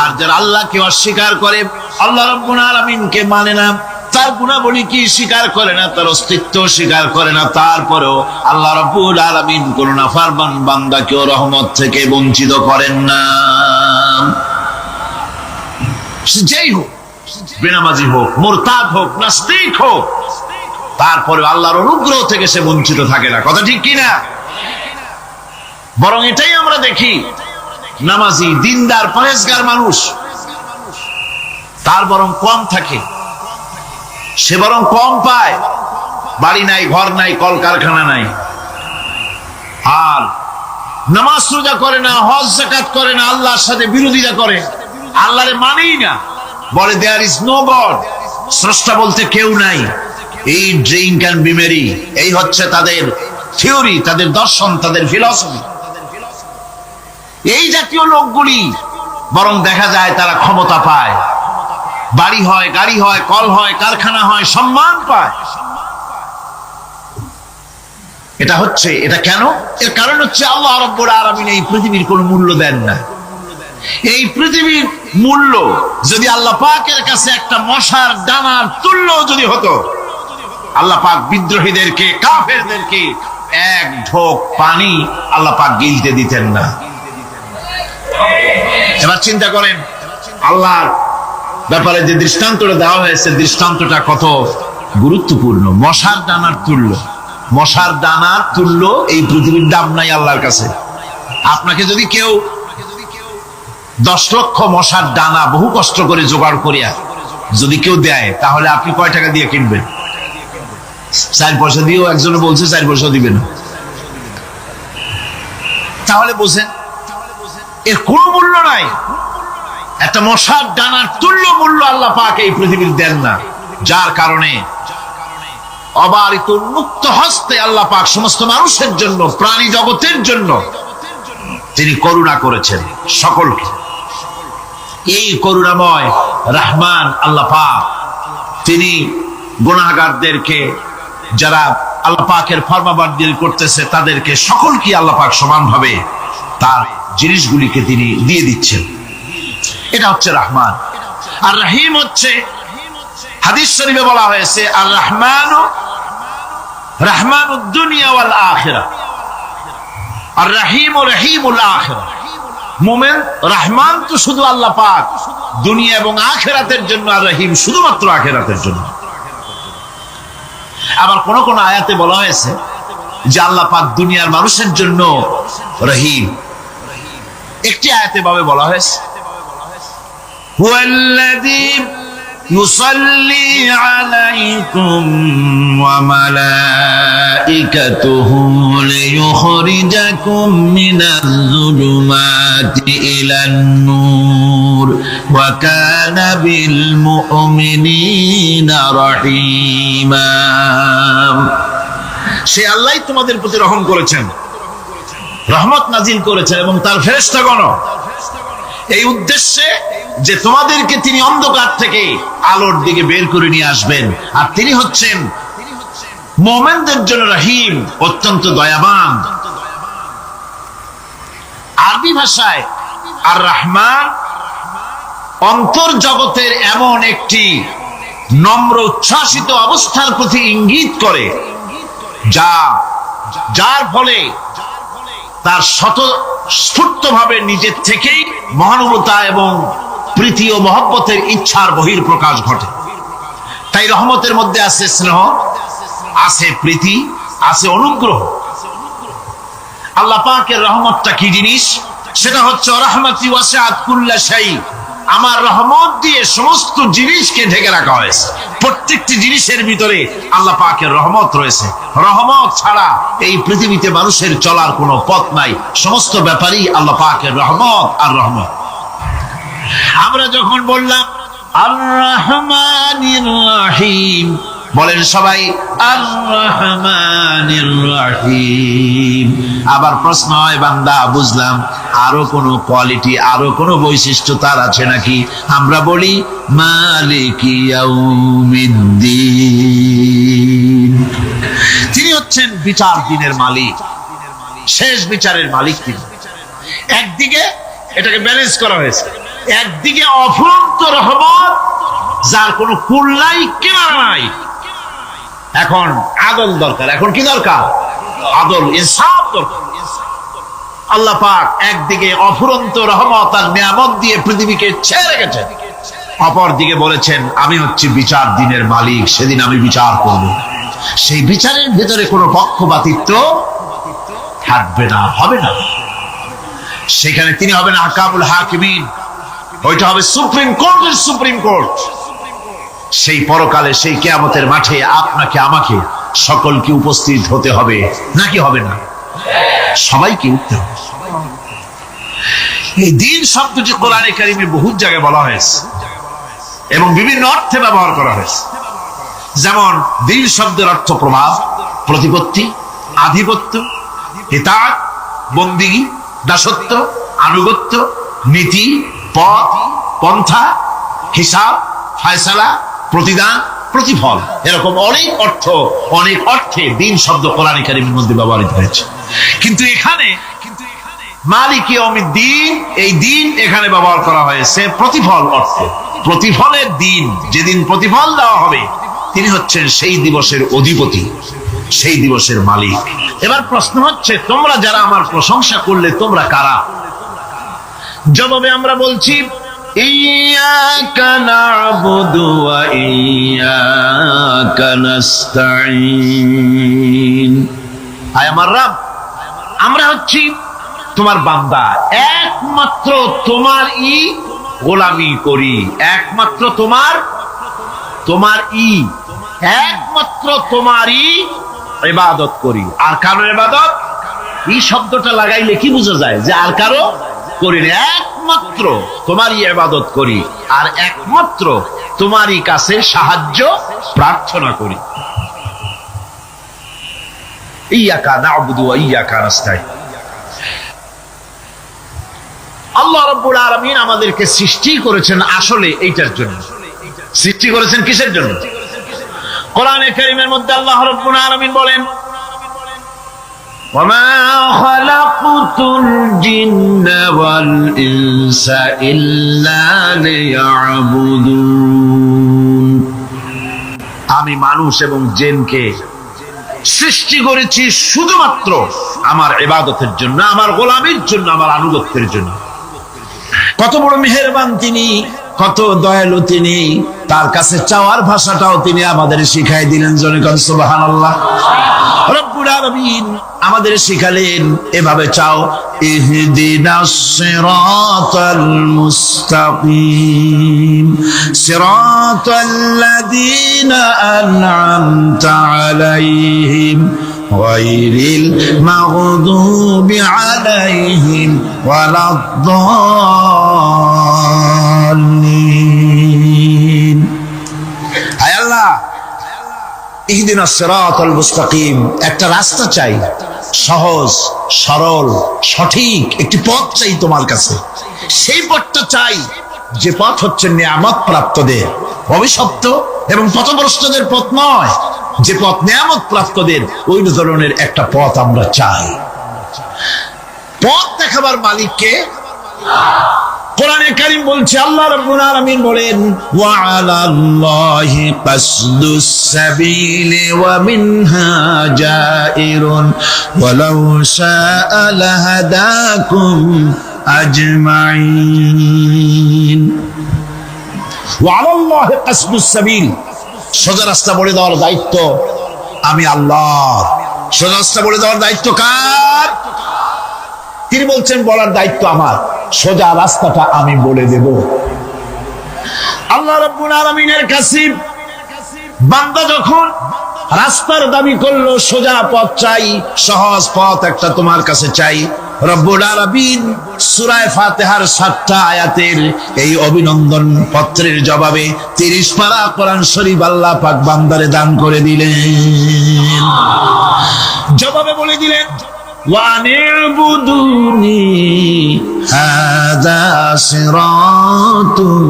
আর যারা আল্লাহকে অস্বীকার করে, আল্লাহ রাব্বুল আলামিনকে মানে না, তার গুণাবলী কি স্বীকার করে না, তার অস্তিত্ব স্বীকার করে না, তারপরেও আল্লাহ রাব্বুল আলামিন কোন নাফরমান বান্দাকেও রহমত থেকে বঞ্চিত করেন না। যেই হোক, বেনামাজি হোক, মুরতাদ হোক, নাস্তিক হোক, তারপরে আল্লাহর অনুগ্রহ থেকে সে বঞ্চিত থাকে না। কথা ঠিক কিনা? বরং এটাই আমরা দেখি, নামাজি দিনদার পরেজগার মানুষ তার বরং কম থাকে, সে বরং কম পায়। বাড়ি নাই, ঘর নাই, কলকারখানা নাই, আর নামাজ রোজা করে না, হজ যাকাত করে না, আল্লাহর সাথে বিরোধিতা করে, আল্লাহরে মানেই না, বলে দেয়ার ইজ নো গড, স্রষ্টা বলতে কেউ নাই। এই ড্রিঙ্ক অ্যান্ড বিমেরি, এই হচ্ছে তাদের থিওরি, তাদের দর্শন, তাদের ফিলসফি। এই জাতীয় লোকগুলি বরং দেখা যায় তারা ক্ষমতা পায়, বাড়ি হয়, গাড়ি হয়, কল হয়, কারখানা হয়, সম্মান পায়। এটা কেন? এর কারণ হচ্ছে আল্লাহ রাব্বুল আলামিন এই পৃথিবীর কোনো মূল্য দেন না। এই পৃথিবীর মূল্য যদি আল্লাহ পাকের কাছে একটা মশার দানার তুল্য যদি হতো, আল্লাহ পাক বিদ্রোহীদেরকে, কাফেরদেরকে এক ঢোক পানি আল্লাহ পাক গিলতে দিতেন না। এবার চিন্তা করেন, আল্লাহর ব্যাপারে যে দৃষ্টান্তটা দেওয়া হয়েছে, দৃষ্টান্তটা কত গুরুত্বপূর্ণ। মশার দানার তুল্য, মশার দানার তুল্য এই পৃথিবীর দাম নাই আল্লাহর কাছে। আপনাকে যদি কেউ 10 লক্ষ মশার দানা বহু কষ্ট করে জোগাড় করিয়া যদি কেউ দেয়, তাহলে আপনি কয় টাকা দিয়ে কিনবেন? 4 পয়সা দিয়েও একজনে বলছে 4 পয়সা দিবেন। তাহলে বোঝেন এর কোনো মূল্য নাই। একটা মশার দানার তুল্য মূল্য আল্লাহ পাক এই পৃথিবীর দেন না, যার কারণে অবারিত উন্মুক্ত হস্তে আল্লাহ পাক সমস্ত মানুষের জন্য, প্রাণী জগতের জন্য তিনি করুণা করেছেন সকলকে। এই করুণাময় রহমান আল্লাহ পাক তিনি গুনাহগারদেরকে, যারা আল্লাহ পাকের ফরমাবরদারি করতেছে, তাদেরকে সকলকে আল্লাহ পাক সমানভাবে তার জিনিসগুলিকে তিনি দিয়ে দিচ্ছেন। এটা হচ্ছে রহমান। আর রহিম হচ্ছে, হাদিস শরীফে বলা হয়েছে, আর রহমানু রহমানুদ দুনিয়া ওয়াল আখিরাহ, আর রহিমু রহিমুল আখিরাহ। মোমেন রহমান তো শুধু আল্লাহ পাক, দুনিয়া এবং আখিরাতের জন্য, আর রহিম শুধুমাত্র আখিরাতের জন্য। আবার কোন কোন আয়াতে বলা হয়েছে যে আল্লাহ পাক দুনিয়ার মানুষের জন্য রহিম। একটি আয়াতে ভাবে বলা হয়েছে হুয়াল্লাযী ইউসাল্লি আলাইকুম ওয়া মালাইকাতুহু লিয়ুখরিজাকুম মিনাজ যুলুমাতি ইলান নূর ওয়া কানা বিল মুমিনিনা রহিমা। সে আল্লাহই তোমাদের প্রতি রহম করেছেন, রহমত নাজিল করেছেন, এবং তার ফেরেশতাগণ এই উদ্দেশ্যে যে তোমাদেরকে তিনি অন্ধকার থেকে আলোর দিকে বের করে নিয়ে আসবেন। আর তিনি হচ্ছেন মুমিনদের জন্য রহিম, অত্যন্ত দয়াবান। আরবি ভাষায় আর রহমান অন্তর জগতের এমন একটি নম্র উচ্ছ্বাসিত অবস্থার প্রতি ইঙ্গিত করে যার ফলে তার স্বতঃস্ফূর্তভাবে নিজের থেকেই মহানুভবতা এবং প্রীতি ও মহব্বতের ইচ্ছার বহিঃপ্রকাশ ঘটে। তাই রহমতের মধ্যে আছে স্নেহ, আছে প্রীতি, আছে অনুগ্রহ। আল্লাহ পাকের রহমতটা কি জিনিস? সেটা হচ্ছে রাহমাতি ওয়াসিআত কুল্লা শাই। আমার রহমত দিয়ে সমস্ত জিনিসকে ঢেকে রাখা হয়েছে। প্রত্যেকটি জিনিসের ভিতরে আল্লাহ পাকের রহমত রয়েছে। রহমত ছাড়া এই পৃথিবীতে মানুষের চলার কোনো পথ নাই। সমস্ত ব্যাপারই আল্লাহ পাকের রহমত আর রহমত। আমরা যখন বললাম আর রহমানির রহিম, বলেন সবাই আর রহমানির রহিম। আবার প্রশ্ন হয়, বান্দা বুঝলাম, আরো কোনো কোয়ালিটি, আরো কোনো বৈশিষ্ট্য তার আছে নাকি? আমরা বলি মালিকি ইয়াউমিদ্দিন। তিনি হচ্ছেন বিচার দিনের মালিক, শেষ বিচারের মালিক তিনি। একদিকে এটাকে ব্যালেন্স করা হয়েছে, একদিকে অফুরন্ত রহমত যার কোনো কুল নাই, কিনারা নাই। এখন আদল দরকার। এখন কি দরকার? আদল, ইনসাফ দরকার। আল্লাহ পাক একদিকে অফুরন্ত রহমত আর নিয়ামত দিয়ে পৃথিবীকে ছেড়ে রেখেছেন, অপর দিকে বলেছেন আমি হচ্ছি বিচার দিনের মালিক, সেদিন আমি বিচার করব। সেই বিচারের ভেতরে কোনো পক্ষপাতিত্ব থাকবে না, হবে না। সেখানে তিনি হবেন আহকামুল হাকিমিন, ওইটা হবে সুপ্রিম কোর্টের সুপ্রিম কোর্ট। সেই পরকালে, সেই কিয়ামতের মাঠে আপনাকে আমাকে সকলকে উপস্থিত হতে হবে, নাকি হবে না? সবাইকে উঠতে হবে। এই দিন শব্দটি কোরআনে কারিমে বহু জায়গায় বলা হয়েছে এবং বিভিন্ন অর্থে ব্যবহার করা হয়েছে। যেমন দিন শব্দের অর্থ প্রভাব, প্রতিপত্তি, আধিপত্য, ইতাআত, বন্দিগি, দাসত্ব, আনুগত্য, নীতি, পথ, পন্থা, হিসাব, ফায়সালা, প্রতিদান, প্রতিফল। এরকম অনেক অর্থ, অনেক অর্থে দিন শব্দ কোরআনে কারিমের মধ্যে ব্যবহৃত হয়েছে। কিন্তু এখানে মালিক ইয়াউমিদ্দিন, এই দিন এখানে ব্যবহার করা হয়েছে প্রতিফল অর্থে। প্রতিফলের দিন, যেদিন প্রতিফল দেওয়া হবে, তিনি হচ্ছেন সেই দিবসের অধিপতি, সেই দিবসের মালিক। এবার প্রশ্ন হচ্ছে, তোমরা যারা আমার প্রশংসা করলে তোমরা কারা? জবাবে আমরা বলছি ইয়্যাকা না'বুদু ওয়া ইয়্যাকা নাস্তাঈন। আয় আমার রব, আমরা হচ্ছি তোমার বান্দা, একমাত্র তোমারই গোলামি করি, একমাত্র তোমারই একমাত্র তোমারই ইবাদত করি। আর কারো ইবাদত, এই শব্দটা লাগাইলে কি বোঝা যায়? যে আর কারো করি না, একমাত্র তোমারই ইবাদত করি, আর একমাত্র তোমারই কাছে সাহায্য প্রার্থনা করি। ইয়্যাকা না'বুদু ওয়া ইয়্যাকা নাস্তাঈন। আল্লাহ রাব্বুল আলামিন আমাদেরকে সৃষ্টি করেছেন আসলে এইটার জন্য। সৃষ্টি করেছেন কিসের জন্য? কোরআনে কারীমের মধ্যে আল্লাহ রাব্বুল আলামিন বলেন وَمَا خَلَقْتُ الْجِنَّ وَالْإِنسَ إِلَّا لِيَعْبُدُونِ। আমি মানুষ এবং জিনকে সৃষ্টি করেছি শুধুমাত্র আমার ইবাদতের জন্য, আমার গোলামির জন্য, আমার আনুগত্যের জন্য। কত বড় মেহেরবান তিনি, কত দয়ালু তিনি। তার কাছে চাওয়ার ভাষাটাও তিনি আমাদের শিখাই দিলেন। জোরে কোন সুবহানাল্লাহ। রব্বুল আলামিন আমাদের শিখালেন এভাবে চাও, ইহদিনাস সিরাতাল মুস্তাকিম সিরাতাল্লাযীনা আন'আমতা আলাইহিম গায়রিল মাগদুবি আলাইহিম ওয়ালাদ-দাল্লিন। হায় আল্লাহ, ইহদিনাস সিরাতাল মুস্তাকিম, একটা রাস্তা চাই, সহজ সরল সঠিক একটি পথ চাই তোমার কাছে। সেই পথটা চাই যে পথ হচ্ছে নিয়ামত প্রাপ্তদের, অভিশপ্ত এবং পথভ্রষ্টদের পথ নয়। যে পথ নিয়ামত প্রাপ্তদের, ওই ধরনের একটা পথ আমরা চাই। পথ দেখাবার মালিককে কোরআনে কারীম বলছে, আল্লাহ রাব্বুল আলামিন বলেন, ওয়া আলাল্লাহি কাসদুস সাবিলি ওয়া মিনহা জাইরুন ওয়ালাউ শাআ লাহাদাকুম আজমাইন। ওয়া আলাল্লাহি কাসদুস সাবিল, সোজা রাস্তা বলে দেওয়ার দায়িত্ব আমি আল্লাহ। সোজা রাস্তা বলে দেওয়ার দায়িত্ব কার? তিনি বলছেন বলার দায়িত্ব আমার, সোজা রাস্তাটা আমি বলে দেব। আল্লাহ রাব্বুল আলামিনের কাছে বান্দা যখন রাস্তার দাবি করলো, সোজা পথ চাই, সহজ পথ একটা তোমার কাছে চাই, রব্বুল আলামিন সূরা ফাতিহার 7টা আয়াতের এই অভিনন্দন পত্রের জবাবে 30 পারা কোরআন শরীফ আল্লাহ পাক বান্দারে দান করে দিলেন। জবাবে বলে দিলেন, ওয়ানি'বুদুনি হাযা সিরাতুম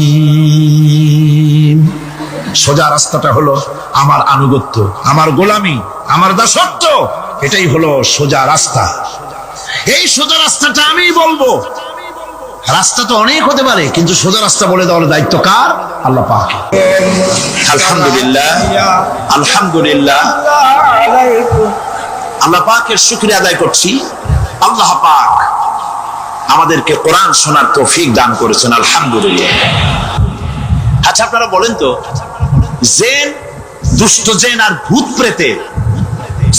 মুস্তাকিম। সোজা রাস্তাটা হলো আমার আনুগত্য, আমার গোলামি, আমার দাসত্ব, এটাই হলো সোজা রাস্তা। এই সোজা রাস্তাটা আমি বলবো। রাস্তা তো অনেক হতে পারে, কিন্তু সোজা রাস্তা বলে দেওয়ার দায়িত্ব কার? আল্লাহ পাক। আলহামদুলিল্লাহ, আলহামদুলিল্লাহ, আল্লাহ পাকের শুকরিয়া আদায় করছি। আল্লাহ পাক আমাদেরকে কোরআন শোনার তৌফিক দান করেছেন, আলহামদুলিল্লাহ। আচ্ছা আপনারা বলেন তো, জিন, দুষ্ট জিন আর ভূত প্রেতে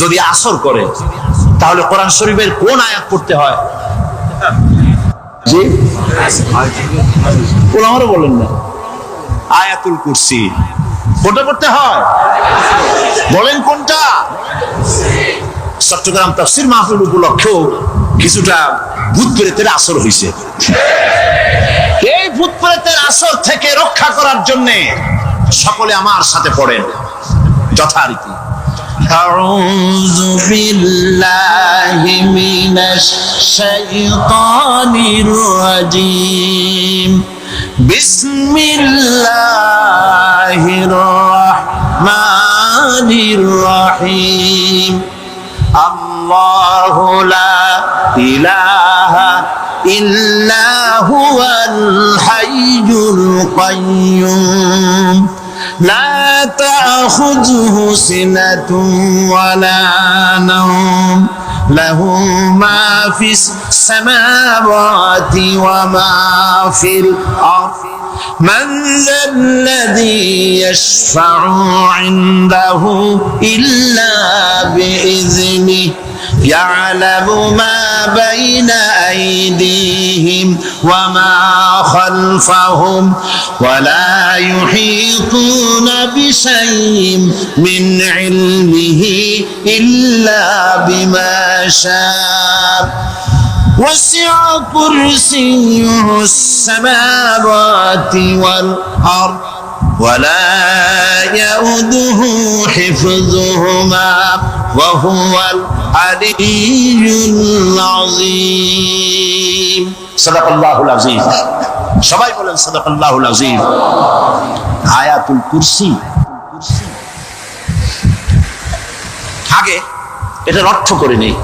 যদি আসর করে, তাহলে কোরআন শরীফের কোন আয়াত পড়তে হয়? জি, ওলামারা বলেন না, আয়াতুল কুরসি কোনটা পড়তে হয়? বলেন কোনটা? চট্টগ্রাম তাফসীর মাহফিল উপলক্ষেও কিছুটা ভূত প্রেতের আসর হয়েছে। এই ভূত প্রেতের আসর থেকে রক্ষা করার জন্য সকলে আমার সাথে পড়েন যথারীতি। আউযু বিল্লাহি মিনাশ শাইতানির রাজীম। বিসমিল্লাহির রাহমানির রাহিম। আল্লাহু লা ইলাহা ইল্লা হুয়াল হাইয়ুল কাইয়্যুম লা তাখুযুহু সিনাতুন ওয়ালা নাওম লাহু মা ফিস সামাওয়াতি ওয়া মা ফিল আরদ من ذا الذي يشفع عنده إلا بإذنه يعلم ما بين أيديهم وما خلفهم ولا يحيطون بشيء من علمه إلا بما شاء وسع كرسيه السماوات والأرض ولا يؤوده حفظهما وهو العلي العظيم صدق الله العظيم সবাই বলেন সাদাকাল্লাহুল আযীম। আয়াতুল কুরসি, আগে এটার অর্থ করে নেই।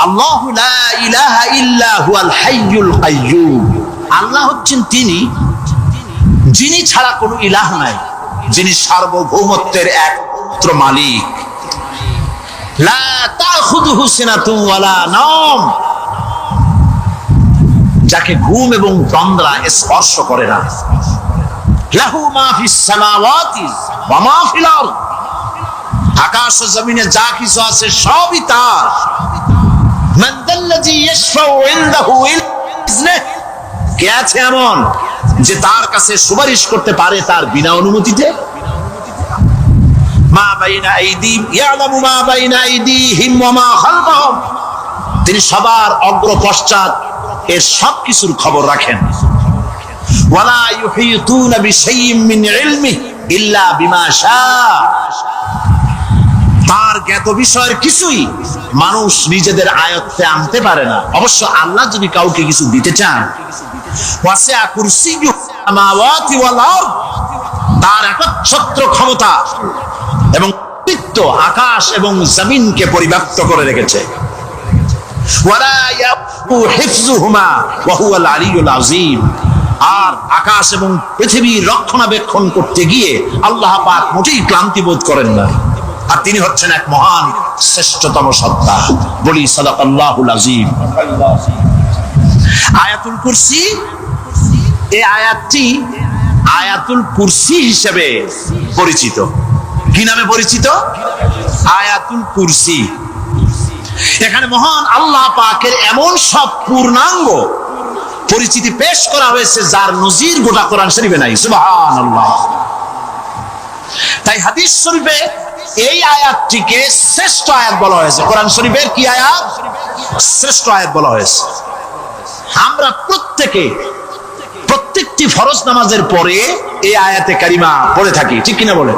আল্লাহু লা ইলাহা ইল্লা হুয়াল হাইয়ুল কাইয়্যুম। আল্লাহ হচ্ছেন তিনি যিনি ছাড়া কোনো ইলাহ নাই, যিনি সার্বভৌমত্বের একমাত্র মালিক। লা তাখুযুহু সিনাতুন ওয়ালা নাওম। যাকে ঘুম এবং তন্দ্রা স্পর্শ করে না। লাহু মা ফিস সামাওয়াতি ওয়া মা ফিল আরদ, আকাশ ও জমিনে যা কিছু আছে সবই তার। মান যাল্লাযী ইয়াশফাউ ইনদাহু ইল্লা বিইজনিহি, কে আছে এমন যে তার কাছে সুপারিশ করতে পারে তার বিনা অনুমতিতে? মা বাইনা আইদিহিম ইয়ালামু মা বাইনা আইদিহিম ওয়া মা খালফাহুম, তিনি সবার অগ্র পশ্চাৎ এর সবকিছুর খবর রাখেন। ওয়ালা ইউহিতুনা বিশাইইম মিন ইলমিহি ইল্লা বিমা শাআ, তার জ্ঞাত বিষয়ের কিছুই মানুষ নিজেদের আয়ত্তে আনতে পারে না। অবশ্য আল্লাহ যদি কাউকে কিছু দিতে চান, ওয়াসিআ কুরসিয়্যুহু সামাওয়াতি ওয়াল আরদ, তার একচ্ছত্র ক্ষমতা এবং কর্তৃত্ব আকাশ এবং জমিনকে পরিব্যাপ্ত করে রেখেছে। ওয়ালা ইয়াউদুহু হিফযুহুমা ওয়া হুয়াল আলিয়্যুল আযীম, আর আকাশ এবং পৃথিবীর রক্ষণাবেক্ষণ করতে গিয়ে আল্লাহ পাক মোটেই ক্লান্তি বোধ করেন না। আর তিনি হচ্ছেন এক মহান শ্রেষ্ঠতম সত্তা। বলি সাদাকাল্লাহুল আযীম। আয়াতুল কুরসি, এই আয়াতটি আয়াতুল কুরসি হিসেবে পরিচিত। কি নামে পরিচিত? আয়াতুল কুরসি। এখানে মহান আল্লাহ পাকের এমন সব পূর্ণাঙ্গ পরিচিতি পেশ করা হয়েছে যার নজির গোটা কোরআন শরীফে নাই। সুবহানাল্লাহ। তাই হাদিস শরীফে এই আয়াতটিকে শ্রেষ্ঠ আয়াত বলা হয়েছে। কোরআন শরীফের কি আয়াত? শ্রেষ্ঠ আয়াত বলা হয়েছে। আমরা প্রত্যেকটি ফরজ নামাজের পরে এই আয়াতে কারিমা পড়ে থাকি, ঠিক কিনা বলে?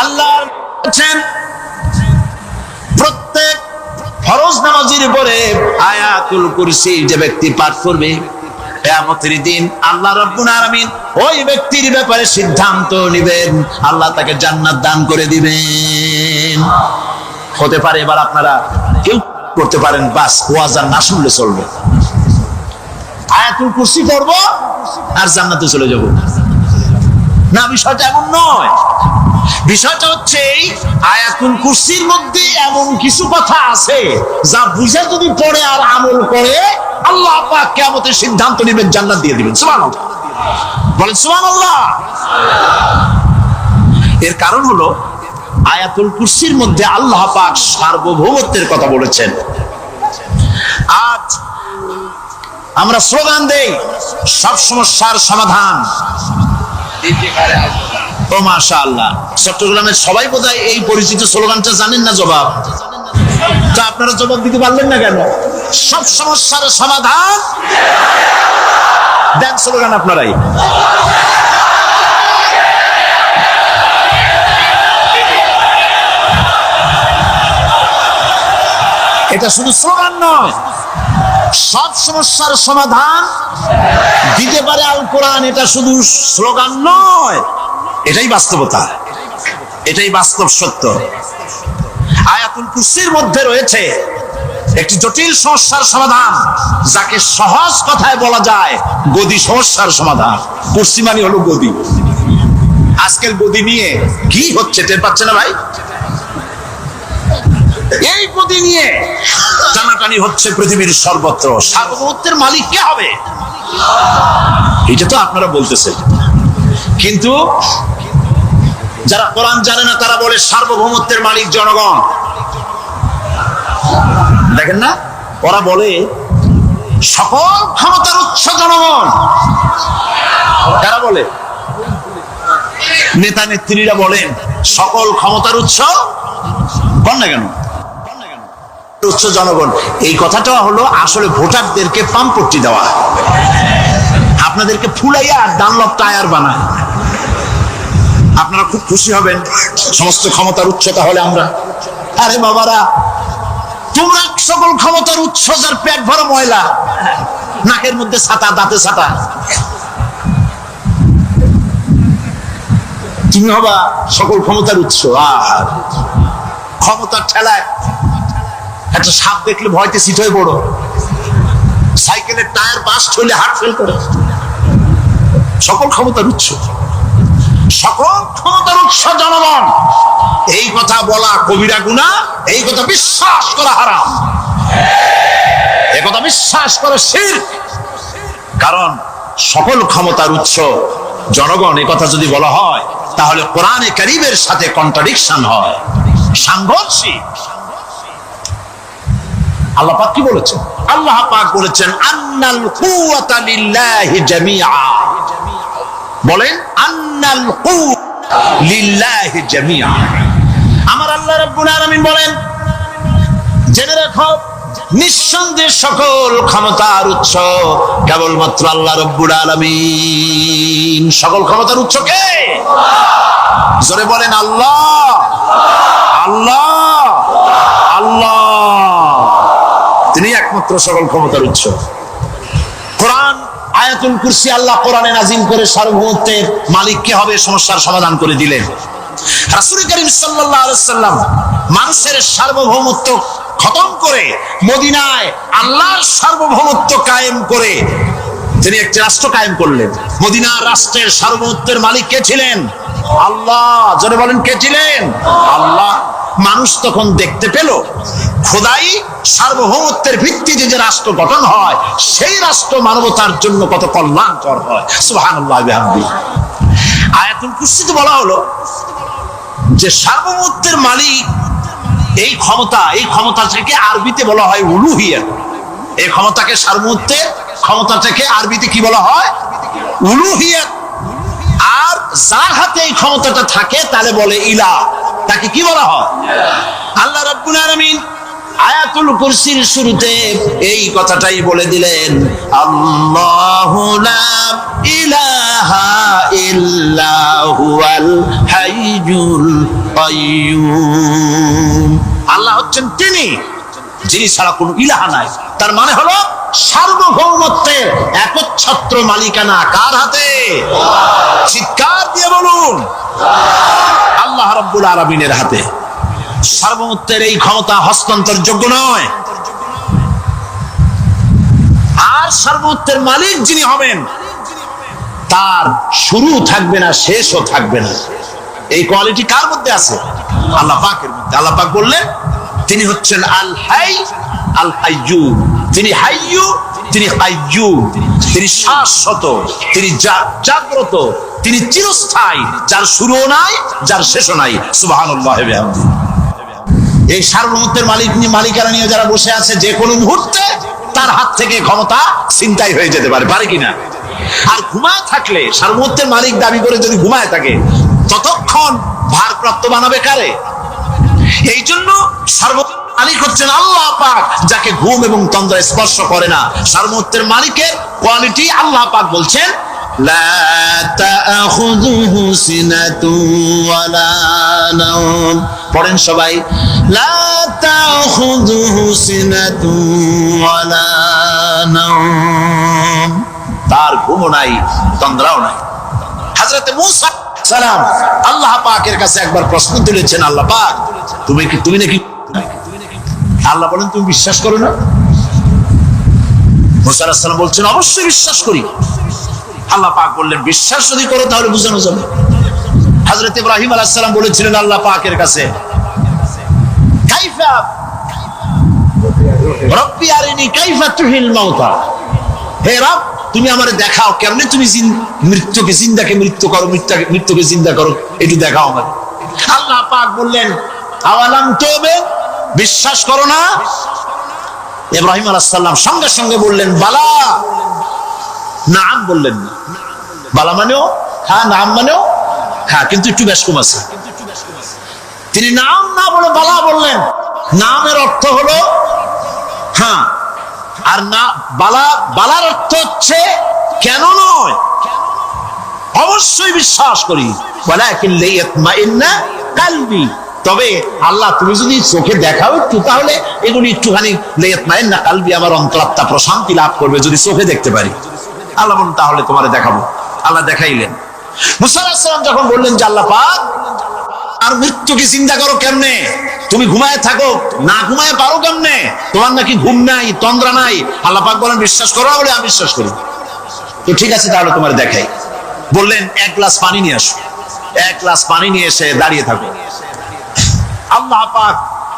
আল্লাহ বলেছেন প্রত্যেক ফরজ নামাজের পরে আয়াতুল কুরসি যে ব্যক্তি পাঠ করবে, কিয়ামতের দিন আল্লাহ রাব্বুল আলামিন ওই ব্যক্তির ব্যাপারে সিদ্ধান্ত নেবেন, আল্লাহ তাকে জান্নাত দান করে দিবেন। হতে পারে এবার আপনারা কেউ করতে পারেন, বাস ওয়াজ আর না শুনলে চলবে, আয়াতুল কুরসি পড়বো আর জান্নাতে চলে যাব না। বিষয়টা এমন নয়। বিষয়টা হচ্ছে এই আয়াতুল কুরসির মধ্যে এমন কিছু কথা আছে যা বুঝে যদি পড়ে আর আমল করে আল্লাহ পাক কিয়ামতের সিদ্ধান্ত নেবেন, জান্নাত দিয়ে দিবেন। সুবহানাল্লাহ, বলেন সুবহানাল্লাহ। এর কারণ হলো আয়াতুল কুরসির মধ্যে আল্লাহ পাক সার্বভৌমত্বের কথা বলেছেন। আজ আমরা স্লোগান দেই সব সমস্যার সমাধান। ও মাশাআল্লাহ, চট্টগ্রামের সবাই বোধহয় এই পরিচিত স্লোগানটা জানেন না। জবাব তা আপনারা জবাব দিতে পারলেন না কেন? সব সমস্যার সমাধান দেন স্লোগান আপনারাই। এটা শুধু স্লোগান নয়, সব সমস্যার সমাধান দিতে পারে আল কোরআন। এটা শুধু স্লোগান নয়, এটাই বাস্তবতা, এটাই বাস্তব সত্য। আয়াতুল কুরসির মধ্যে রয়েছে একটি জটিল সমস্যার সমাধান, যাকে সহজ কথায় বলা যায় গদি সমস্যার সমাধান। কুরসি মানে হলো গদি। আজকের গদি নিয়ে কি হচ্ছে টের পাচ্ছে না ভাই? এই গদি নিয়ে টানাটানি হচ্ছে পৃথিবীর সর্বত্র। সার্বভৌমত্বের মালিক কে হবে? এটা তো আপনারা বলতেছেন, কিন্তু যারা কোরআন জানে না তারা বলে সার্বভৌমত্বের মালিক জনগণ। দেখেন না, ওরা বলে সকল ক্ষমতার উৎস জনগণ। কারা বলে? নেতা নেত্রীরা বলেন সকল ক্ষমতার উৎস। বল না কেন? উৎস জনগণ। এই কথাটা হলো আসলে ভোটারদেরকে পাম্পট্টি দেওয়া, আপনাদেরকে ফুলাইয়া ডানলপ টায়ার বানায়। আপনারা খুব খুশি হবেন সমস্ত ক্ষমতার উৎস তাহলে আমরা। আরে বাবারা, তোমরা সকল ক্ষমতার উৎস যার পেট ভরা ময়লা, নাকের মধ্যে ছাতা, দাঁতে ছাতা, তুমি হবা সকল ক্ষমতার উৎস। আর ক্ষমতার ঠেলায় একটা সাপ দেখলে ভয়তে সিট হয়ে পড়ো, সাইকেলের টায়ার বাস্ট হইলে হার্ট ফেল করে। সকল ক্ষমতার উৎস, সকল ক্ষমতার উৎস জনগণ। এই কথা বলা কবিরা গুনাহ, এই কথা বিশ্বাস করা হারাম, এই কথা বিশ্বাস করা শিরক। কারণ সকল ক্ষমতার উৎস জনগণ, এ কথা যদি বলা হয় তাহলে কোরআনে কারীমের সাথে কন্ট্রাডিকশন হয়, সাংঘর্ষিক। আল্লাহ পাক কি বলেছেন? আল্লাহ পাক বলেছেন আন্নাল কুওয়াতা লিল্লাহি জামিআ। বলেন আন্নাল কুওয়াতা লিল্লাহি জামিআ। আমার আল্লাহ রাব্বুল আলামিন বলেন, জেনে রাখো নিঃসন্দেহে সকল ক্ষমতার উৎস কেবলমাত্র আল্লাহ রাব্বুল আলামিন। সকল ক্ষমতার উৎস কে? জোরে বলেন আল্লাহ, আল্লাহ, আল্লাহ। তিনি একমাত্র সকল ক্ষমতার উৎস। কোরআন আয়াতুল কুরসি আল্লাহ কোরআনে নাজিল করে সার্বভৌমত্বের মালিক কে হবে সমস্যার সমাধান করে দিলেন। রাসূল করিম সাল্লাল্লাহু আলাইহি ওয়াসাল্লাম মানুষের সার্বভৌমত্ব খতম করে মদিনায় আল্লাহর সার্বভৌমত্ব কায়েম করে তিনি একটি রাষ্ট্র কায়েম করলেন। মদিনার রাষ্ট্রের সার্বভৌমত্বের মালিক কে ছিলেন? আল্লাহ। জোরে বলেন কে ছিলেন? আল্লাহ। মানুষ তখন দেখতে পেল খোদাই সার্বভৌমত্বের ভিত্তিতে যে রাষ্ট্র গঠন হয় সেই রাষ্ট্র মানবতার জন্য কত কল্যাণকর হয়। সুবহানাল্লাহ বিহামদিহি। আয়াতুল কুরসিতে বলা হলো যে সার্বভৌমত্বের মালিক এই ক্ষমতা থেকে আরবিতে বলা হয় উলুহিয়াত। এই ক্ষমতাকে সার্বভৌমত্বের ক্ষমতা থেকে আরবিতে কি বলা হয়? উলুহিয়াত। আর যার হাতে এই ক্ষমতাটা থাকে তাহলে বলে ইলাহ, তাকে কি বলা হয়? আল্লাহ রাব্বুল আলামিন আয়াতুল কুরসির শুরুতে এই কথাটাই বলে দিলেন, আল্লাহু লা ইলাহা ইল্লা হুয়াল হাইয়ুল কাইয়্যুম। আল্লাহ হচ্ছেন তিনি যিনি ছাড়া কোনো ইলাহা নাই। তার মানে হলো সার্বভৌমত্বের একচ্ছত্র মালিকানা কার হাতে? চিৎকার দিয়ে বলুন, আল্লাহ রাব্বুল আলামিনের হাতে। সার্বভৌমত্বের এই ক্ষমতা হস্তান্তরযোগ্য নয়। আর সার্বভৌমত্বের মালিক যিনি হবেন তার শুরু থাকবে না, শেষও থাকবে না। এই কোয়ালিটি কার মধ্যে আছে? আল্লাহ পাকের মধ্যে। আল্লাহ পাক বললেন তিনি হচ্ছেন আল হাই আল কাইয়্যুম। তিনি হাইয়্যু, তিনি কাইয়্যুম। তিনি শাশ্বত, তিনি জাগ্রত, তিনি চিরস্থায়ী, যার শুরুও নাই, যার শেষও নাই। সুবহানাল্লাহ ওয়া বিহামদিহি। এই সার্বভৌমত্বের মালিকানা নিয়ে যারা বসে আছে, যে কোনো মুহূর্তে তার হাত থেকে ক্ষমতা ছিনতাই হয়ে যেতে পারে, পারে কিনা? আর ঘুমায় থাকলে, সার্বভৌমত্বের মালিক দাবি করে যদি ঘুমায় থাকে, ততক্ষণ ভারপ্রাপ্ত বানাবে কারে? এই জন্য সার্বভৌম মালিক হচ্ছেন আল্লাহ পাক, যাকে ঘুম এবং তন্দ্রা স্পর্শ করে না। সার্বভৌমত্বের মালিকের কোয়ালিটি আল্লাহ পাক বলছেন লা তাখুযুহু সিনাতুন ওয়ালা নাওম। পড়েন সবাই, লা তাখুযুহু সিনাতুন ওয়ালা নাওম। তার ঘুমও নাই, তন্দ্রাও নাই। হযরত মূসা সালাম আল্লাহ পাকের কাছে একবার প্রশ্ন তুলেছেন, আল্লাহ পাক তুমি নাকি? আল্লাহ বলেন তুমি বিশ্বাস করো না? মূসা আলাইহিস সালাম বলছেন অবশ্যই বিশ্বাস করি। আল্লাহ পাক বললেন বিশ্বাস যদি করো তাহলে বুঝানো যাবে। হযরত ইব্রাহিম আলাইহিস সালাম বলেছিলেন আল্লাহ পাকের কাছে, কাইফা রব্বি আরিনি কাইফা তুহিল মাউতা। হে রব, তুমি আমারে দেখাও কেমনে তুমি মৃত্যুকে জিন্দাকে মৃত্যু করো, মৃত্যুকে জিন্দা করো, একটু দেখাও আমারে। আল্লাহ পাক বললেন আওয়ালাম তুবে, বিশ্বাস করো না? ইব্রাহিম আলাইহিস সালাম সঙ্গে সঙ্গে বললেন বালা। নাম বললেন না। বালা মানেও হ্যাঁ, নাম মানেও হ্যাঁ, কিন্তু একটু বেশ কম আছে। তিনি নাম না বলে বালা বললেন। নামের অর্থ হলো হ্যাঁ, আর না বালার অর্থ হচ্ছে কেন নয়, অবশ্যই বিশ্বাস করি। ওয়ালাকিন লিয়াতমাইন্না কলবি। তবে আল্লাহ তুমি যদি চোখে দেখাও একটু, তাহলে এগুলি একটুখানি লিয়াতমাইন্না কলবি, আমার অন্তরাত্মা প্রশান্তি লাভ করবে যদি চোখে দেখতে পারি। আল্লাহ বলেন তাহলে তোমারে দেখাবো। আল্লাহ দেখাইলেন। মূসা আলাইহিস সালাম যখন বললেন যে আল্লাহ পাক আর মৃত্যুকে চিন্তা করো কেমনে, তুমি ঘুমায় থাকো, না ঘুমায় পারো কেমনে, তোমার নাকি ঘুম নাই, তন্দ্রা নাই। আল্লাহ পাক বলেন বিশ্বাস করো, বলে আমি বিশ্বাস করি। তো ঠিক আছে তাহলে তোমার দেখাই। বললেন এক গ্লাস পানি নিয়ে আসো। এক গ্লাস পানি নিয়ে এসে দাঁড়িয়ে থাকো। আল্লাহ পাক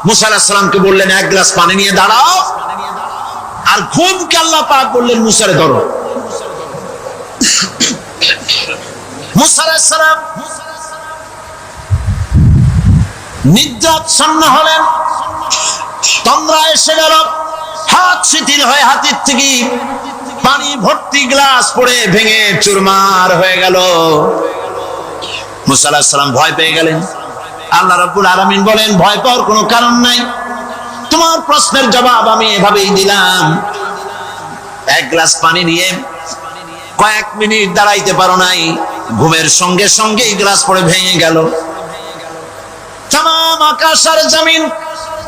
মূসা আলাইহিস সালামকে বললেন এক গ্লাস পানি নিয়ে দাঁড়াও। আর ঘুমকে আল্লাহ পাক বললেন মূসারে ধরো। মুসা আলাইহিস সালাম নিদ্রাচ্ছন্ন হলেন, তন্দ্রা এসে গেল, হাত শিথিল হয়ে হাতের থেকে পানি ভর্তি গ্লাস পড়ে ভেঙে চুরমার হয়ে গেল। মুসা আলাইহিস সালাম ভয় পেয়ে গেলেন। আল্লাহ রাব্বুল আলামিন বলেন, ভয় পাওয়ার কোনো কারণ নাই, তোমার প্রশ্নের জবাব আমি এভাবেই দিলাম। এক গ্লাস পানি নিয়ে কয়েক মিনিট দাঁড়াইতে পারো নাই, ঘুমের সঙ্গে সঙ্গে গ্লাস পড়ে ভেঙে গেল। তামাম আকাশ আর জমিন,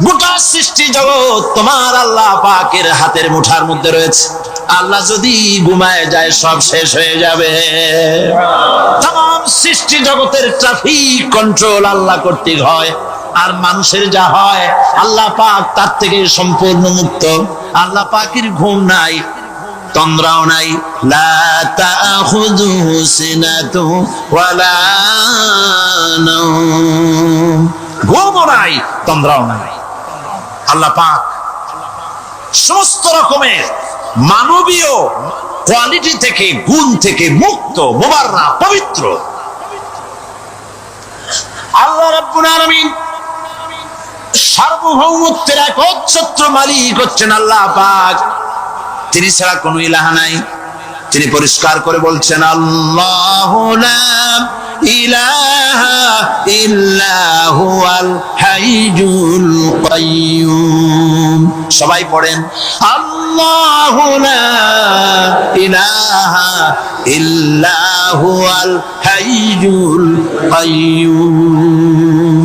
গোটা সৃষ্টি জগৎ তোমার আল্লাহ পাকের হাতের মুঠার মধ্যে রয়েছে। আল্লাহ যদি ঘুমায় যায় সব শেষ হয়ে যাবে। তামাম সৃষ্টি জগতের ট্রাফিক কন্ট্রোল আল্লাহ কর্তৃক হয়, আর মানুষের যা হয় আল্লাহ পাক তার থেকে সম্পূর্ণ মুক্ত। আল্লাহ পাকের ঘুম নাই, তন্দ্রাও নাই। লা তাখুযুহু সিনাতু ওয়ালা নাওম, ঘুমও নাই, তন্দ্রাও নাই। আল্লাহ পাক সমস্ত রকমের মানবীয় কোয়ালিটি থেকে, গুণ থেকে মুক্ত, মুবাররা, পবিত্র। আল্লাহ রাব্বুল আলামিন সার্বভৌমত্বের একচ্ছত্র মালিক হচ্ছেন আল্লাহ পাক। তিনি ছাড়া কোনো ইলাহ নাই। তিনি পরিষ্কার করে বলছেন, আল্লাহু লা ইলাহা ইল্লা হুয়াল হাইয়ুল কাইয়্যুম। সবাই পড়েন, আল্লাহু লা ইলাহা ইল্লা হুয়াল হাইয়ুল কাইয়্যুম।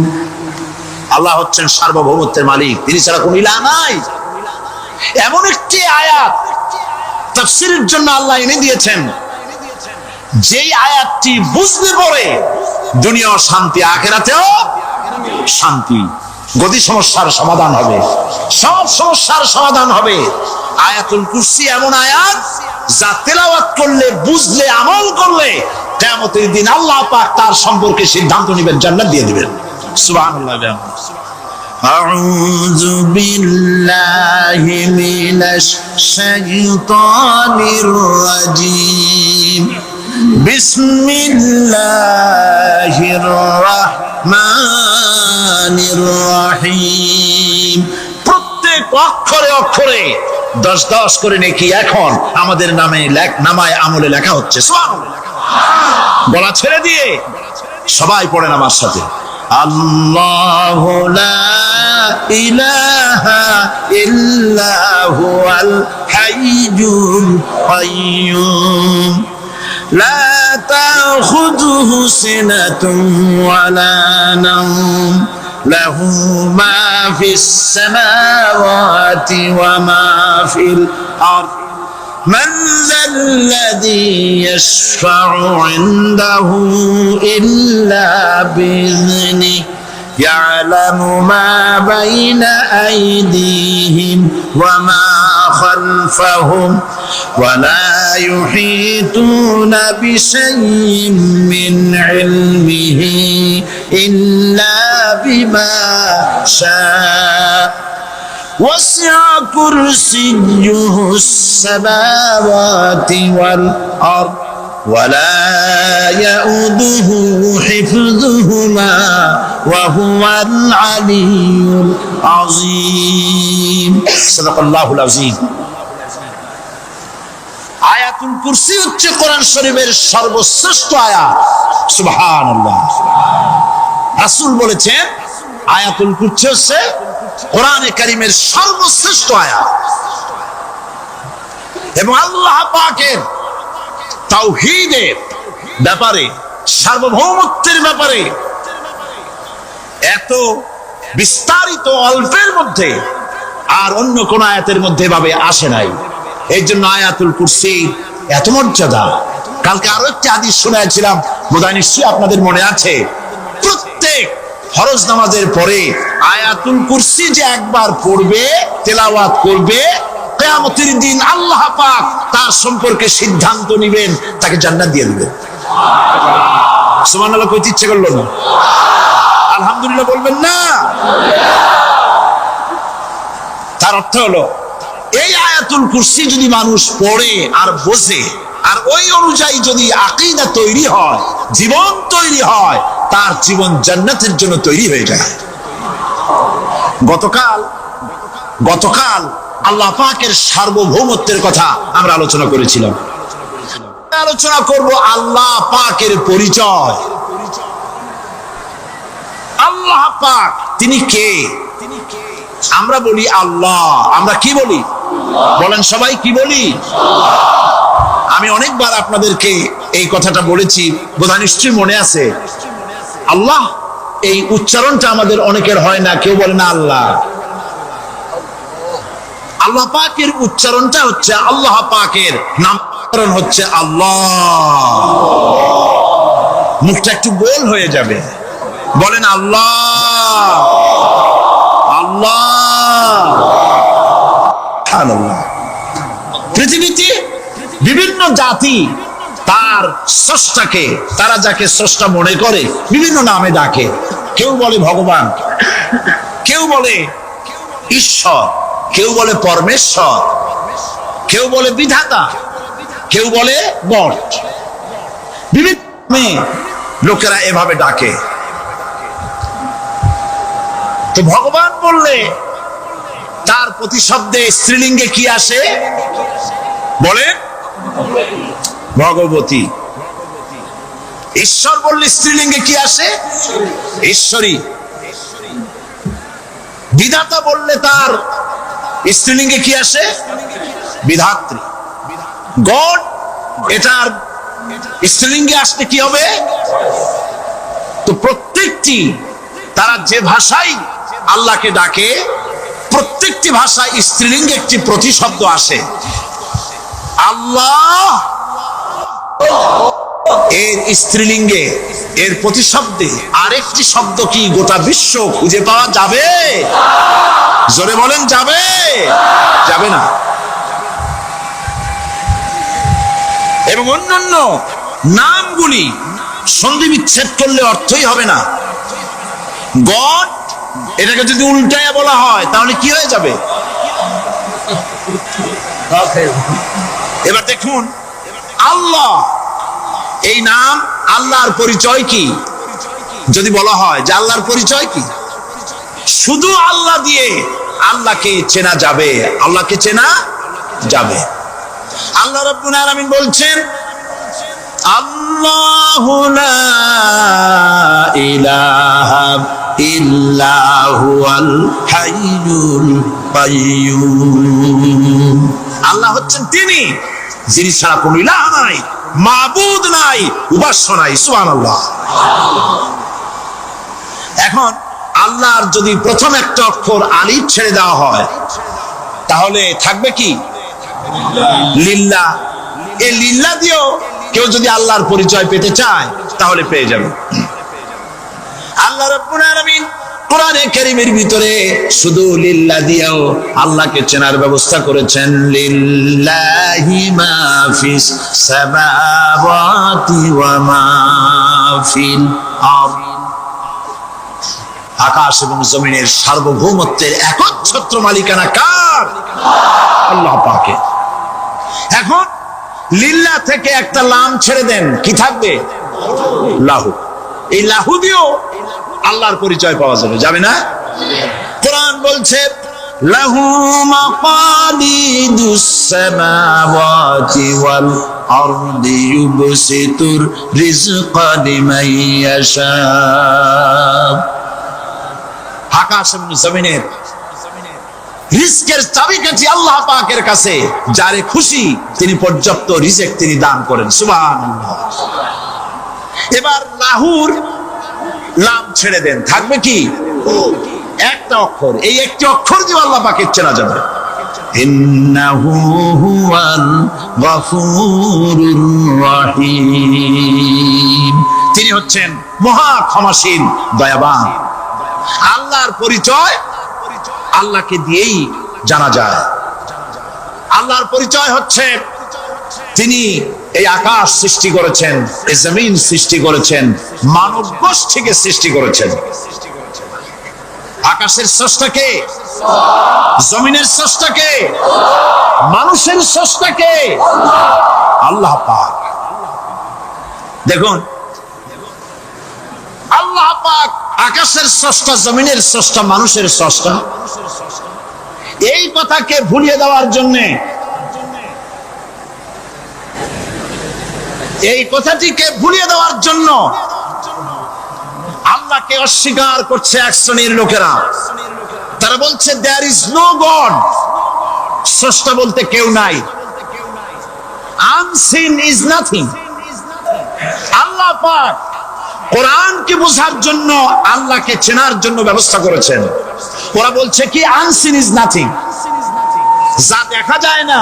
আল্লাহ হচ্ছেন সার্বভৌমত্বের মালিক, তিনি ছাড়া কোনো ইলাহ নাই। এমন একটি আয়াত তাফসীরের জন্য আল্লাহ এনে দিয়েছেন, যেই আয়াতটি বুঝলে পরে দুনিয়াও শান্তি, আখিরাতেও শান্তি। গদি সমস্যার সমাধান হবে, সব সমস্যার সমাধান হবে। আয়াতুল কুরসি এমন আয়াত যা তেলাওয়াত করলে, বুঝলে, আমল করলে কিয়ামতের দিন আল্লাহ পাক তার সম্পর্কে সিদ্ধান্ত নেবেন, জান্নাত দিয়ে দিবেন। সুবহানাল্লাহ। أعوذ بالله من الشيطان الرجيم بسم الله الرحمن الرحيم। প্রত্যেক অক্ষরে অক্ষরে 10-10 করে নেকি এখন আমাদের নামায় আমলে লেখা হচ্ছে। সুবহানাল্লাহ। গলা ছেড়ে দিয়ে সবাই পড়েন আমার সাথে, আল্লাহু লা ইলাহা ইল্লা হুয়াল হাইয়ুল কাইয়্যুম লা তাখুযুহু সিনাতুন ওয়ালা নাওম লাহু মা ফিস সামাওয়াতি ওয়া মা ফিল আরদ من ذا الذي يشفع عنده إلا بإذنه يعلم ما بين أيديهم وما خلفهم ولا يحيطون بشيء من علمه إلا بما شاء وسع كرسيه السماوات والأرض ولا يؤوده حفظهما وهو العلي العظيم صدق الله العظيم। আয়াতুল কুরসি হচ্ছে কোরআন শরীফের সর্বশ্রেষ্ঠ আয়াত। সুবহানাল্লাহ। রাসূল বলেছেন আয়াতুল কুরসি হচ্ছে কোরআনে কারীমের সর্বশ্রেষ্ঠ আয়াত। এবং আল্লাহ পাকের তাওহীদের ব্যাপারে, সার্বভৌমত্বের ব্যাপারে এত বিস্তারিত অল্পের মধ্যে আর অন্য কোন আয়াতের মধ্যে ভাবে আসে নাই। এই জন্য আয়াতুল কুরসি এত মর্যাদা। কালকে আরো একটি হাদিস শুনেছিলাম, বোধহয় নিশ্চয়ই আপনাদের মনে আছে, প্রত্যেক ফরজ নামাজের পরে আয়াতুল কুরসি যে একবার পড়বে, তেলাওয়াত করবে, কিয়ামতের দিন আল্লাহ পাক তার সম্পর্কে সিদ্ধান্ত নেবেন, তাকে জান্নাত দিয়ে দিবেন। সুবহানাল্লাহ কইতে ইচ্ছে করলো না? আলহামদুলিল্লাহ বলবেন না? তার অর্থ হলো এই আয়াতুল কুরসি যদি মানুষ পড়ে আর বোঝে আর ওই অনুযায়ী যদি আকীদা তৈরি হয়, জীবন তৈরি হয়, তার জীবন জান্নাতের জন্য তৈরি হয়ে যায়। গতকাল আল্লাহ পাকের সার্বভৌমত্বের কথা আমরা আলোচনা করেছিলাম। আলোচনা করব আল্লাহ পাকের পরিচয়। আল্লাহ পাক তিনি কে? আমরা বলি আল্লাহ। আমরা কি বলি? বলেন সবাই, কি বলি? আমি অনেকবার আপনাদেরকে এই কথাটা বলেছি, বোধহয় নিশ্চয়ই মনে আছে। আল্লাহ, এই উচ্চারণটা আমাদের অনেকের হয় না, কেউ বলে না আল্লাহ। আল্লাহ পাকের উচ্চারণটা হচ্ছে, আল্লাহ পাকের নামকরণ হচ্ছে আল্লাহ। মুখটা একটু গোল হয়ে যাবে, বলেন আল্লাহ আল্লাহ আল্লাহ। পৃথিবীতে বিভিন্ন জাতি তার স্রষ্টাকে, তারা যাকে স্রষ্টা মনে করে, বিভিন্ন নামে ডাকে। কেউ বলে ভগবান, কেউ বলে ঈশ্বর, কেউ বলে পরমেশ্বর, কেউ বলে বিধাতা, কেউ বলে গড। বিভিন্ন নামে লোকেরা এভাবে ডাকে। তো ভগবান বললে তার প্রতিশব্দে স্ত্রীলিঙ্গে কি আসে? বলে ভগবতী। ঈশ্বর বললে স্ত্রীলিঙ্গে কি আসে? ঈশ্বরী। বিধাতা বললে তার স্ত্রীলিঙ্গে কি আসে? বিধাত্রী। গড, এটার স্ত্রীলিঙ্গে আসলে কি হবে? তো প্রত্যেকটি, তারা যে ভাষায় আল্লাহকে ডাকে, প্রত্যেকটি ভাষায় স্ত্রীলিঙ্গে একটি প্রতিশব্দ আসে। আল্লাহ এর স্ত্রীলিঙ্গে, এর প্রতিশব্দে আরেকটি শব্দ কি গোটা বিশ্ব খুঁজে পাওয়া যাবে? জোরে বলেন, যাবে? যাবে না। এবং অন্যান্য নামগুলি সন্ধি বিচ্ছেদ করলে অর্থই হবে না। গড, এটাকে যদি উল্টায় বলা হয় তাহলে কি হয়ে যাবে? এবার দেখুন, আল্লাহ এই নাম, আল্লাহর পরিচয় কি? যদি বলা হয় যে আল্লাহর পরিচয় কি, শুধু আল্লাহ দিয়ে আল্লাহকে চেনা যাবে, আল্লাহকে চেনা যাবে। আল্লাহ রাব্বুল আলামিন বলছেন, আল্লাহু লা ইলাহা ইল্লা হুয়াল হাইয়ুল কাইয়্যুম। আল্লাহ হচ্ছেন তিনি, যিনি ছাড়া কোনো ইলাহ নাই, মাবুদ নাই, উপাস্য নাই। সুবহানাল্লাহ। এখন আল্লাহর যদি প্রথম একটা অক্ষর আলিফ ছেড়ে দেওয়া হয় তাহলে থাকবে কি? লিল্লাহ। এই লিল্লাহ দিয়েও কেউ যদি আল্লাহর পরিচয় পেতে চায় তাহলে পেয়ে যাবে। আল্লাহ রাব্বুল আলামিন কোরআনে কারীমের ভিতরে শুধু লিল্লাহ দিয়েও আল্লাহকে চেনার ব্যবস্থা করেছেন। লিল্লাহি মা ফিস সামাওয়াতি ওয়া মা ফিল আরদ। আকাশ এবং জমিনের সার্বভৌমত্বের একচ্ছত্র মালিকানা কার? আল্লাহ পাকের। এখন লিল্লাহ থেকে একটা লাম ছেড়ে দেন, কি থাকবে? লাহু। এই লাহু দিয়েও আল্লাহর পরিচয় পাওয়া যাবে, যাবে না? কোরআন বলছে, লাহু মাকালিদুস সামাওয়াতি ওয়াল আরদি ইউবসিতুর রিজকা লিমান ইয়াশা। আকাশ এবং জমিনের রিজকের চাবিকাঠি আল্লাহ পাকের কাছে, যারে খুশি তিনি পর্যাপ্ত রিজক তিনি দান করেন। সুবহানাল্লাহ। এবার লাহুর লাম ছেড়ে দেন, থাকবে কি? একটা অক্ষর। এই একটি অক্ষর দিয়ে আল্লাহ পাকের চেনা যাবে। ইন্নাহু হুয়াল গফুরুর রহিম। তিনি হচ্ছেন মহা ক্ষমাশীল, দয়াবান। আল্লাহর পরিচয় আল্লাহকে দিয়েই জানা যায়। আল্লাহর পরিচয় হচ্ছে তিনি এই আকাশ সৃষ্টি করেছেন, এই জমিন সৃষ্টি করেছেন, মানব গোষ্ঠীকে সৃষ্টি করেছেন। আকাশের স্রষ্টাকে, জমিনের স্রষ্টাকে, মানুষের স্রষ্টাকে। আল্লাহ আল্লাহ পাক। দেখুন, আল্লাহ পাক আকাশের স্রষ্টা, জমিনের স্রষ্টা, মানুষের স্রষ্টা। এই কথাকে ভুলিয়ে দেওয়ার জন্য, এই কথাটিকে ভুলিয়ে দেওয়ার জন্য আল্লাহকে অস্বীকার করছে এক শ্রেণীর লোকেরা। তারা বলছে দেয়ার ইজ নো গড, স্রষ্টা বলতে কেউ নাই, আনসিন ইজ নাথিং। আল্লাহ পাক কোরআনকে বোঝার জন্য, আল্লাহকে চেনার জন্য ব্যবস্থা করেছেন। ওরা বলছে কি আনসিন ইজ নাথিং, যা দেখা যায় না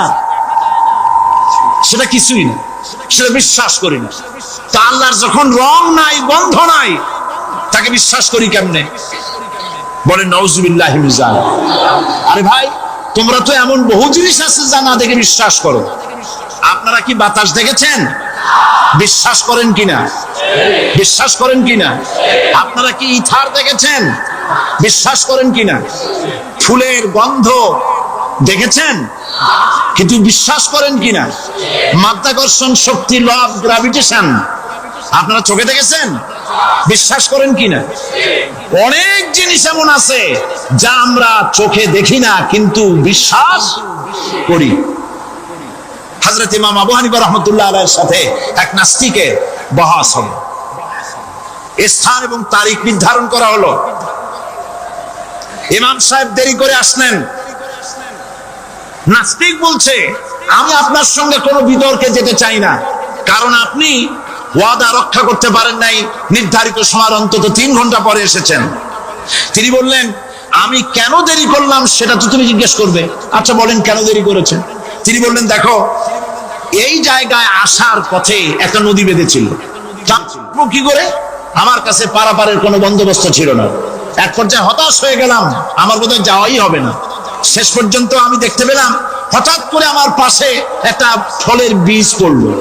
সেটা কিছুই না, সেটা বিশ্বাস করি না। তা আল্লাহর যখন রং নাই, গন্ধ নাই, তাকে বিশ্বাস করি কেমনে? বলে নাউজুবিল্লাহি মিন যালিক। আরে ভাই, তোমরা তো এমন বহু জিনিস আছে যা না দেখে বিশ্বাস করো। আপনারা কি বাতাস দেখেছেন? বিশ্বাস করেন কিনা? বিশ্বাস করেন কিনা? আপনারা কি ইথার দেখেছেন? বিশ্বাস করেন কিনা? ফুলের গন্ধ দেখেছেন কিন্তু বিশ্বাস করেন কিনা? মাধ্যাকর্ষণ শক্তি, ল অফ গ্রাভিটেশন আপনারা চোখে দেখেছেন? বিশ্বাস করেন কিনা? অনেক জিনিস এমন আছে যা আমরা চোখে দেখি না কিন্তু বিশ্বাস করি। হযরত ইমাম আবু হানিফা রাহমাতুল্লাহ আলাইহির সাথে এক নাস্তিকের বহস হলো। স্থান এবং তারিখ নির্ধারণ করা হলো। ইমাম সাহেব দেরি করে আসলেন। নাস্তিক বলছে, আমি আপনার সঙ্গে কোনো বিতর্কে যেতে চাই না, কারণ আপনি ওয়াদা রক্ষা করতে পারেন নাই, নির্ধারিত সময়ের অন্তত 3 ঘন্টা পরে এসেছেন। তিনি বললেন, আমি কেন দেরি করলাম সেটা তো তুমি জিজ্ঞেস করবে। আচ্ছা বলেন কেন দেরি করেছেন? তিনি বললেন, দেখো, এই জায়গায় আসার পথে একটা নদী বেঁধেছিল, কি করে? আমার কাছে পারাপারের কোনো বন্দোবস্ত ছিল না। এক পর্যায়ে হতাশ হয়ে গেলাম, আমার বোধহয় যাওয়াই হবে না। শেষ পর্যন্ত আমি দেখতে পেলাম হঠাৎ করে আমার পাশে একটা ফলের বীজ পড়লো,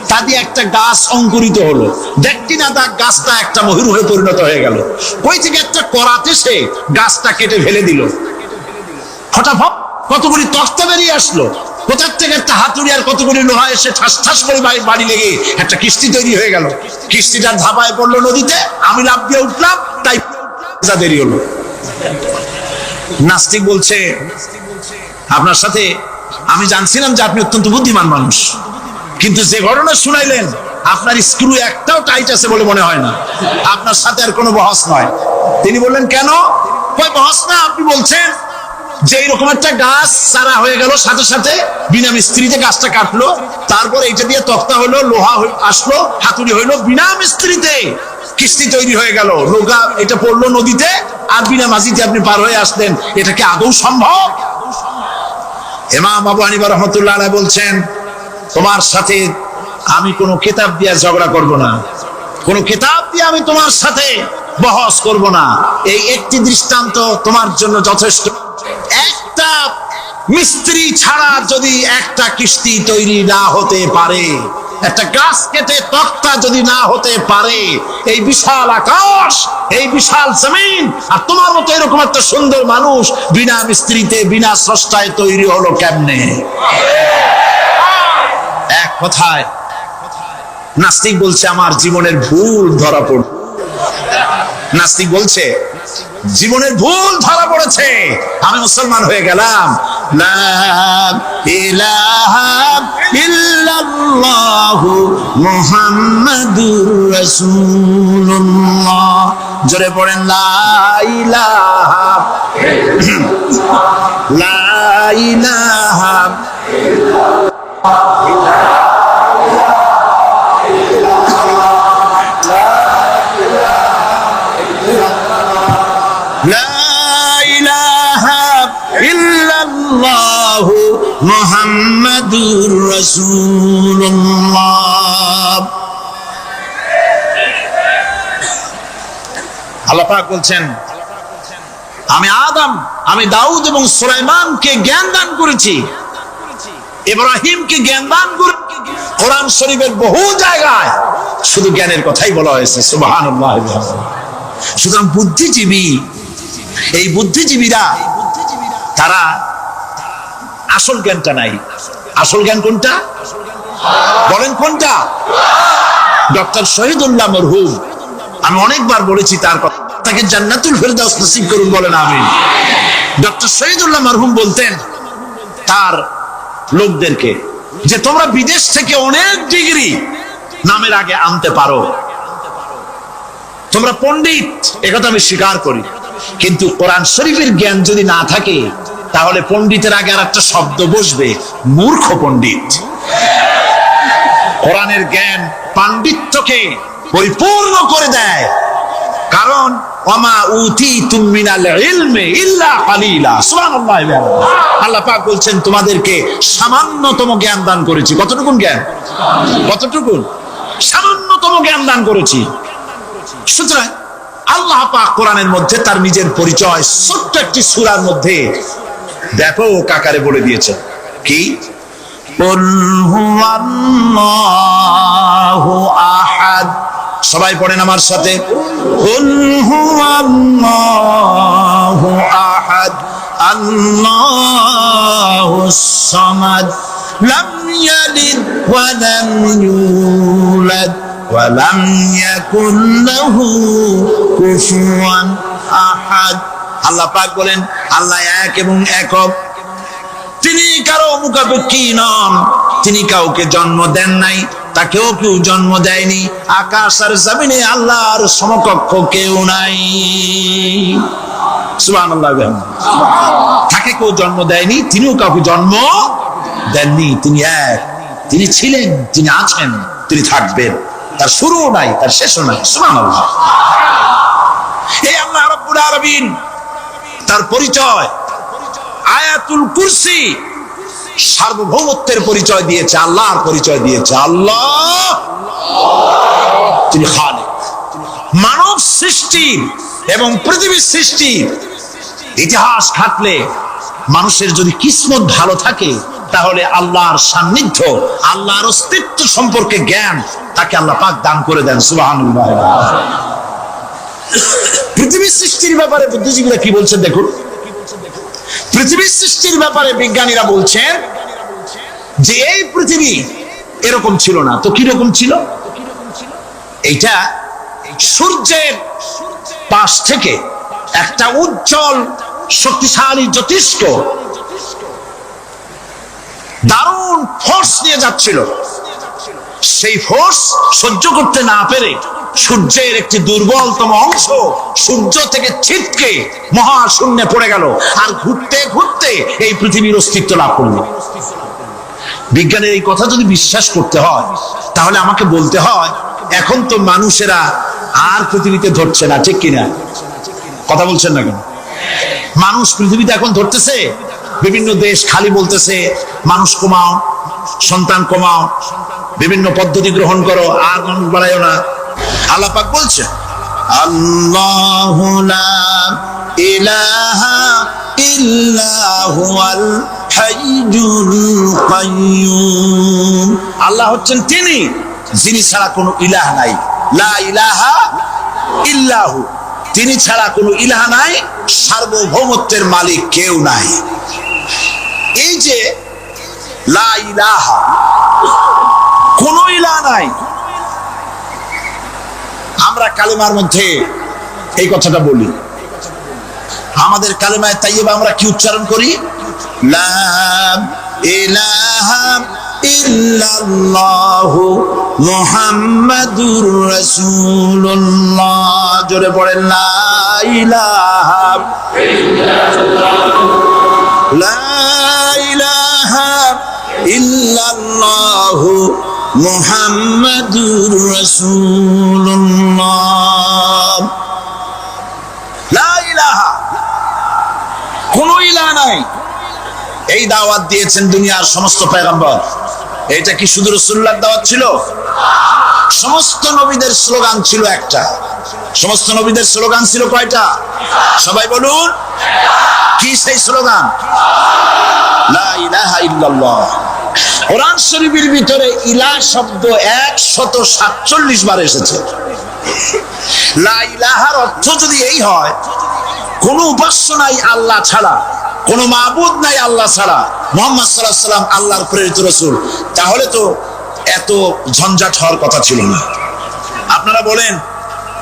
তা দিয়ে একটা গাছ অঙ্কুরিত হলো। দেখটি না তা গাছটা একটা ময়ূর হয়ে পরিণত হয়ে গেল। ওই থেকে একটা করাতে সে গাছটা কেটে ফেলে দিল। ফটাফট কতগুলি তক্তা বেরিয়ে আসলো, কোথার থেকে একটা হাতুড়ি আর কতগুলি লোহা এসে ঠাস ঠাস করে বাড়ি লেগে একটা কিস্তি তৈরি হয়ে গেল। কিস্তিটা ধাপায় পড়লো নদীতে, আমি লাফ দিয়ে উঠলাম, তাই দেরি হলো। নাস্তিক বলছে, আপনার সাথে আমি জানছিলাম যে আপনি অত্যন্ত বুদ্ধিমান মানুষ, কিন্তু যে ঘটনা শুনাইলেন আপনার স্ক্রু একটাও টাইট আছে বলে মনে হয় না, আপনার সাথে আর কোনো বহস নয়। তিনি বললেন, কেন? কই বহস না, আপনি বলছেন যে এইরকম একটা গাছ চারা হয়ে গেল, সাথে সাথে বিনা মিস্ত্রিতে গাছটা কাটলো, তারপর এইটা দিয়ে তক্তা হলো, লোহা আসলো, হাতুড়ি হইলো, বিনা মিস্ত্রিতে কিস্তি তৈরি হয়ে গেল। নৌকা এটা পড়লো নদীতে, আর বিনা মাঝিতে আপনি পার হয়ে আসলেন। এটা কি আদৌ সম্ভব? ইমাম আবু হানিফা রাহমাতুল্লাহ আলাইহি বলছেন, তোমার সাথে আমি কোনো কিতাব দিয়ে ঝগড়া করব না, কোনো কিতাব দিয়ে আমি তোমার সাথে বহস করব না। এই একটি দৃষ্টান্ত তোমার জন্য যথেষ্ট। একটা মিস্ত্রি ছাড়া যদি একটা কিস্তি তৈরি না হতে পারে, একটা গাছ কেটে তক্তা যদি না হতে পারে, এই বিশাল আকাশ, এই বিশাল জমিন, আর তোমার মতো এরকম একটা সুন্দর মানুষ বিনা মিস্ত্রিতে, বিনা স্রষ্টায় তৈরি হলো কেমনে? এক কথায় নাস্তিক বলছে, আমার জীবনের ভুল ধরা পড়ল। নাস্তিক বলছে, জীবনের ভুল ধরা পড়েছে, আমি মুসলমান হয়ে গেলাম। লা ইলাহা ইল্লাল্লাহু মুহাম্মাদুর রাসূলুল্লাহ। জোরে পড়েন, লা ইলাহা লা ইলাহা ইল্লাল্লাহু মুহাম্মাদুর রাসূলুল্লাহ। আল্লাহ পাক বলছেন, আমি আদম, আমি দাউদ এবং সুলাইমানকে জ্ঞান দান করেছি, ইব্রাহিমকে জ্ঞান দান করেছি। কোরআন শরীফের বহু জায়গায় শুধু জ্ঞানের কথাই বলা হয়েছে। সুবহানাল্লাহ। সুতরাং বুদ্ধিজীবী, এই বুদ্ধিজীবীরা তারা আসল জ্ঞানটা নাই। আসল জ্ঞান কোনটা? বলেন কোনটা? ডক্টর শহীদুল্লাহ মরহুম, আমি অনেকবার বলেছি তার কথা, তাকে জান্নাতুল ফেরদাউস নসিব করুন, বলেন আমিন। ডক্টর শহীদুল্লাহ মরহুম বলতেন তার লোকদেরকে যে তোমরা বিদেশ থেকে অনেক ডিগ্রি নামের আগে আনতে পারো, তোমরা পণ্ডিত, একথা আমি স্বীকার করি, কিন্তু কোরআন শরীফের জ্ঞান যদি না থাকে তাহলে পণ্ডিতের আগে আর একটা শব্দ বসবে, মূর্খ পণ্ডিত। কোরআনের জ্ঞান পাণ্ডিত্যকে পরিপূর্ণ করে দেয়, কারণ ওয়ামা উতীতুম মিনাল ইলমি ইল্লা কালিলা। সুবহানাল্লাহ। আল্লাহ পাক বলছেন তোমাদেরকে সামান্যতম জ্ঞান দান করেছি। কতটুকুন জ্ঞান? কতটুকুন? সামান্যতম জ্ঞান দান করেছি। সুতরাং আল্লাহ পাক কোরআনের মধ্যে তার নিজের পরিচয় ছোট্ট একটি সূরার মধ্যে ব্যাপক আকারে বলে দিয়েছেন। কি? কুল হুয়াল্লাহু আহাদ। সবাই পড়েন আমার সাথে, কুল হুয়াল্লাহু আহাদ আল্লাহুস সামাদ লাম ইয়ালিদ ওয়া লাম ইউলাদ ওয়া লাম ইয়াকুল লাহু কুফুয়ান আহাদ। আল্লাহ পাক বলেন আল্লাহ এক এবং একক, তিনি কারো মুখাপেক্ষী নন, তিনি কাউকে জন্ম দেন নাই, তাকেও কেউ জন্ম দেয়নি, আকাশ আর জমিনে আল্লাহর সমকক্ষ কেউ নাই। সুবহানাল্লাহ। তাকে কেউ জন্ম দেয়নি, তিনিও কাউকে জন্ম দেননি, তিনি এক, তিনি ছিলেন, তিনি আছেন, তিনি থাকবেন, তার শুরুও নাই, তার শেষও নাই। সুবহানাল্লাহ। এই আল্লাহ রাব্বুল আলামিন তার পরিচয় আয়াতুল কুরসি সার্বভৌমত্বের পরিচয় দিয়েছে, আল্লাহর পরিচয় দিয়েছে। আল্লাহ তিনি খালিক। মানব সৃষ্টির এবং পৃথিবীর সৃষ্টির ইতিহাস ঘাটলে মানুষের যদি কিসমত ভালো থাকে তাহলে আল্লাহর সান্নিধ্য, আল্লাহর অস্তিত্ব সম্পর্কে জ্ঞান তাকে আল্লাহ পাক দান করে দেন। সুবহানাল্লাহ। পৃথিবীর সৃষ্টির ব্যাপারে বুদ্ধিজীবীরা কি বলছেন দেখুন। পৃথিবীর সৃষ্টির ব্যাপারে বিজ্ঞানীরা বলছেন যে এই পৃথিবী এরকম ছিল না, তো কি রকম ছিল? এইটা সূর্যের পাশ থেকে একটা উজ্জ্বল শক্তিশালী জ্যোতিষ্ক দারুণ ফোর্স নিয়ে যাচ্ছিল। সেই ফোর্স সহ্য করতে না পেরে সূর্যের একটি দুর্বলতম অংশ সূর্য থেকে ছিটকে মহাশূন্যে পড়ে গেল, আর ঘুরতে ঘুরতে এই পৃথিবীর অস্তিত্ব লাভ করলো। বিজ্ঞানের এই কথা যদি বিশ্বাস করতে হয় তাহলে আমাকে বলতে হয় এখন তো মানুষেরা আর পৃথিবীতে ধরছে না, ঠিক কিনা? কথা বলছেন না কেন? মানুষ পৃথিবীতে এখন ধরতেছে, বিভিন্ন দেশ খালি বলতেছে মানুষ কমাও, সন্তান কমাও, বিভিন্ন পদ্ধতি গ্রহণ করো, আর মানুষ বাড়াইও না। আল্লাহ পাক বলছে আল্লাহু লা ইলাহা ইল্লা হুয়াল হাইয়ুল কাইয়্যুম। আল্লাহ হচ্ছেন তিনি যিনি ছাড়া কোনো ইলাহ নাই। লা ইলাহা ইল্লাহু, তিনি ছাড়া কোনো ইলাহ নাই, সার্বভৌমত্বের মালিক কেউ নাই। এই যে লা ইলাহা, কোনো ইলাহ নাই, আমরা কালেমার মধ্যে এই কথাটা বলি। আমাদের কালেমায়ে তাইয়্যিবা আমরা কি উচ্চারণ করি? লা ইলাহা ইল্লাল্লাহু মুহাম্মাদুর রাসূলুল্লাহ। জোরে পড়েন লা ইলাহা ইল্লাল্লাহু, লা ইলাহা ইল্লাল্লাহু মুহাম্মাদুর রাসূলুল্লাহ। লা ইলাহা, কোনো ইলাহ নাই। এই দাওয়াত দিয়েছেন দুনিয়ার সমস্ত পয়গম্বর। এটা কি শুধু রাসূলুল্লাহর দাওয়াত ছিল? সমস্ত নবীদের স্লোগান ছিল একটা। সমস্ত নবীদের স্লোগান ছিল কয়টা? সবাই বলুন, কি সেই স্লোগান? লা ইলাহা ইল্লাল্লাহ। কোরআন শরীফের ভিতরে ইলাহ শব্দ 147 বার এসেছে। লা ইলাহার অর্থ যদি এই হয় কোনো উপাস্য নাই আল্লাহ ছাড়া, কোনো মাবুদ নাই আল্লাহ ছাড়া, মুহাম্মদ সাল্লাল্লাহু আলাইহি ওয়াসাল্লাম আল্লাহর প্রেরিত রাসূল, তাহলে তো এত এত ঝঞ্ঝাট হওয়ার কথা ছিল না। আপনারা বলেন,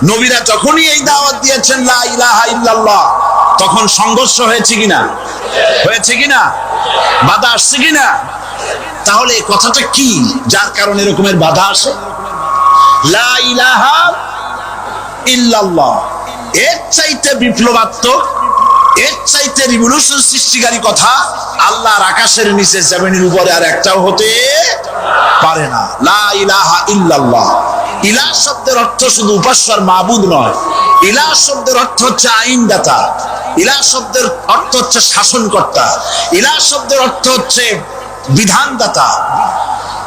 নবীরা যখনই এই দাওয়াত দিয়েছেন লা ইলাহা ইল্লাল্লাহ, তখন সংঘর্ষ হয়েছে কিনা? হয়েছে কিনা? বাধা আসছে কিনা? তাহলে এই কথাটা কি যার কারণে এরকমের বাধা আসে? লা ইলাহা ইল্লাল্লাহ, এর চাইতে বিপ্লবাত্মক, এর চাইতে রিভলিউশন সৃষ্টিকারী কথা আল্লাহর আকাশের নিচে জমিনের উপরে আর একটাও হতে পারে না। লা ইলাহা ইল্লাল্লাহ। ইলাহ শব্দের অর্থ শুধু উপাস্যর মাবুদ নয়, ইলাহ শব্দের অর্থ হচ্ছে আইনদাতা, ইলাহ শব্দের অর্থ হচ্ছে শাসনকর্তা, ইলাহ শব্দের অর্থ হচ্ছে বিধানদাতা।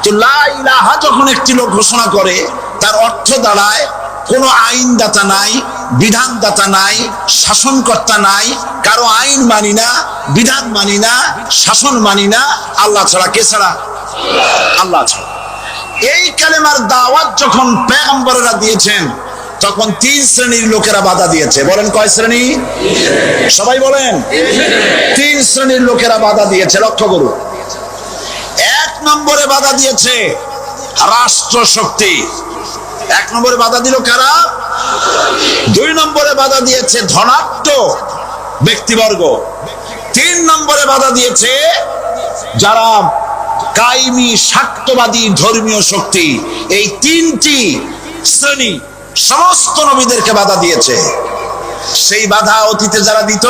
তো লা ইলাহা যখন একটি লোক ঘোষণা করে, তার অর্থ দাঁড়ায় কোনো আইনদাতা নাই, বিধানদাতা নাই, শাসনকর্তা নাই, কারো আইন মানি না, বিধান মানি না, শাসন মানি না, আল্লাহ ছাড়া। কে ছাড়া? আল্লাহ ছাড়া। এই কালেমার দাওয়াত যখন পয়গম্বরেরা দিয়েছেন, তখন 3 শ্রেণীর লোকেরা বাধা দিয়েছে। বলেন কয় শ্রেণী? সবাই বলেন। 3 শ্রেণীর লোকেরা বাধা দিয়েছে। লক্ষ্য করুন। 1 নম্বরে বাধা দিয়েছে রাষ্ট্র শক্তি। 1 নম্বরে বাধা দিল কারা? 2 নম্বরে বাধা দিয়েছে ধনাঢ্য ব্যক্তিবর্গ। 3 নম্বরে বাধা দিয়েছে যারা কায়েমি শাক্তবাদী ধর্মীয় শক্তি। এই 3টি শ্রেণী সমস্ত নবীদেরকে বাধা দিয়েছে। সেই বাধা অতীতে যারা দিত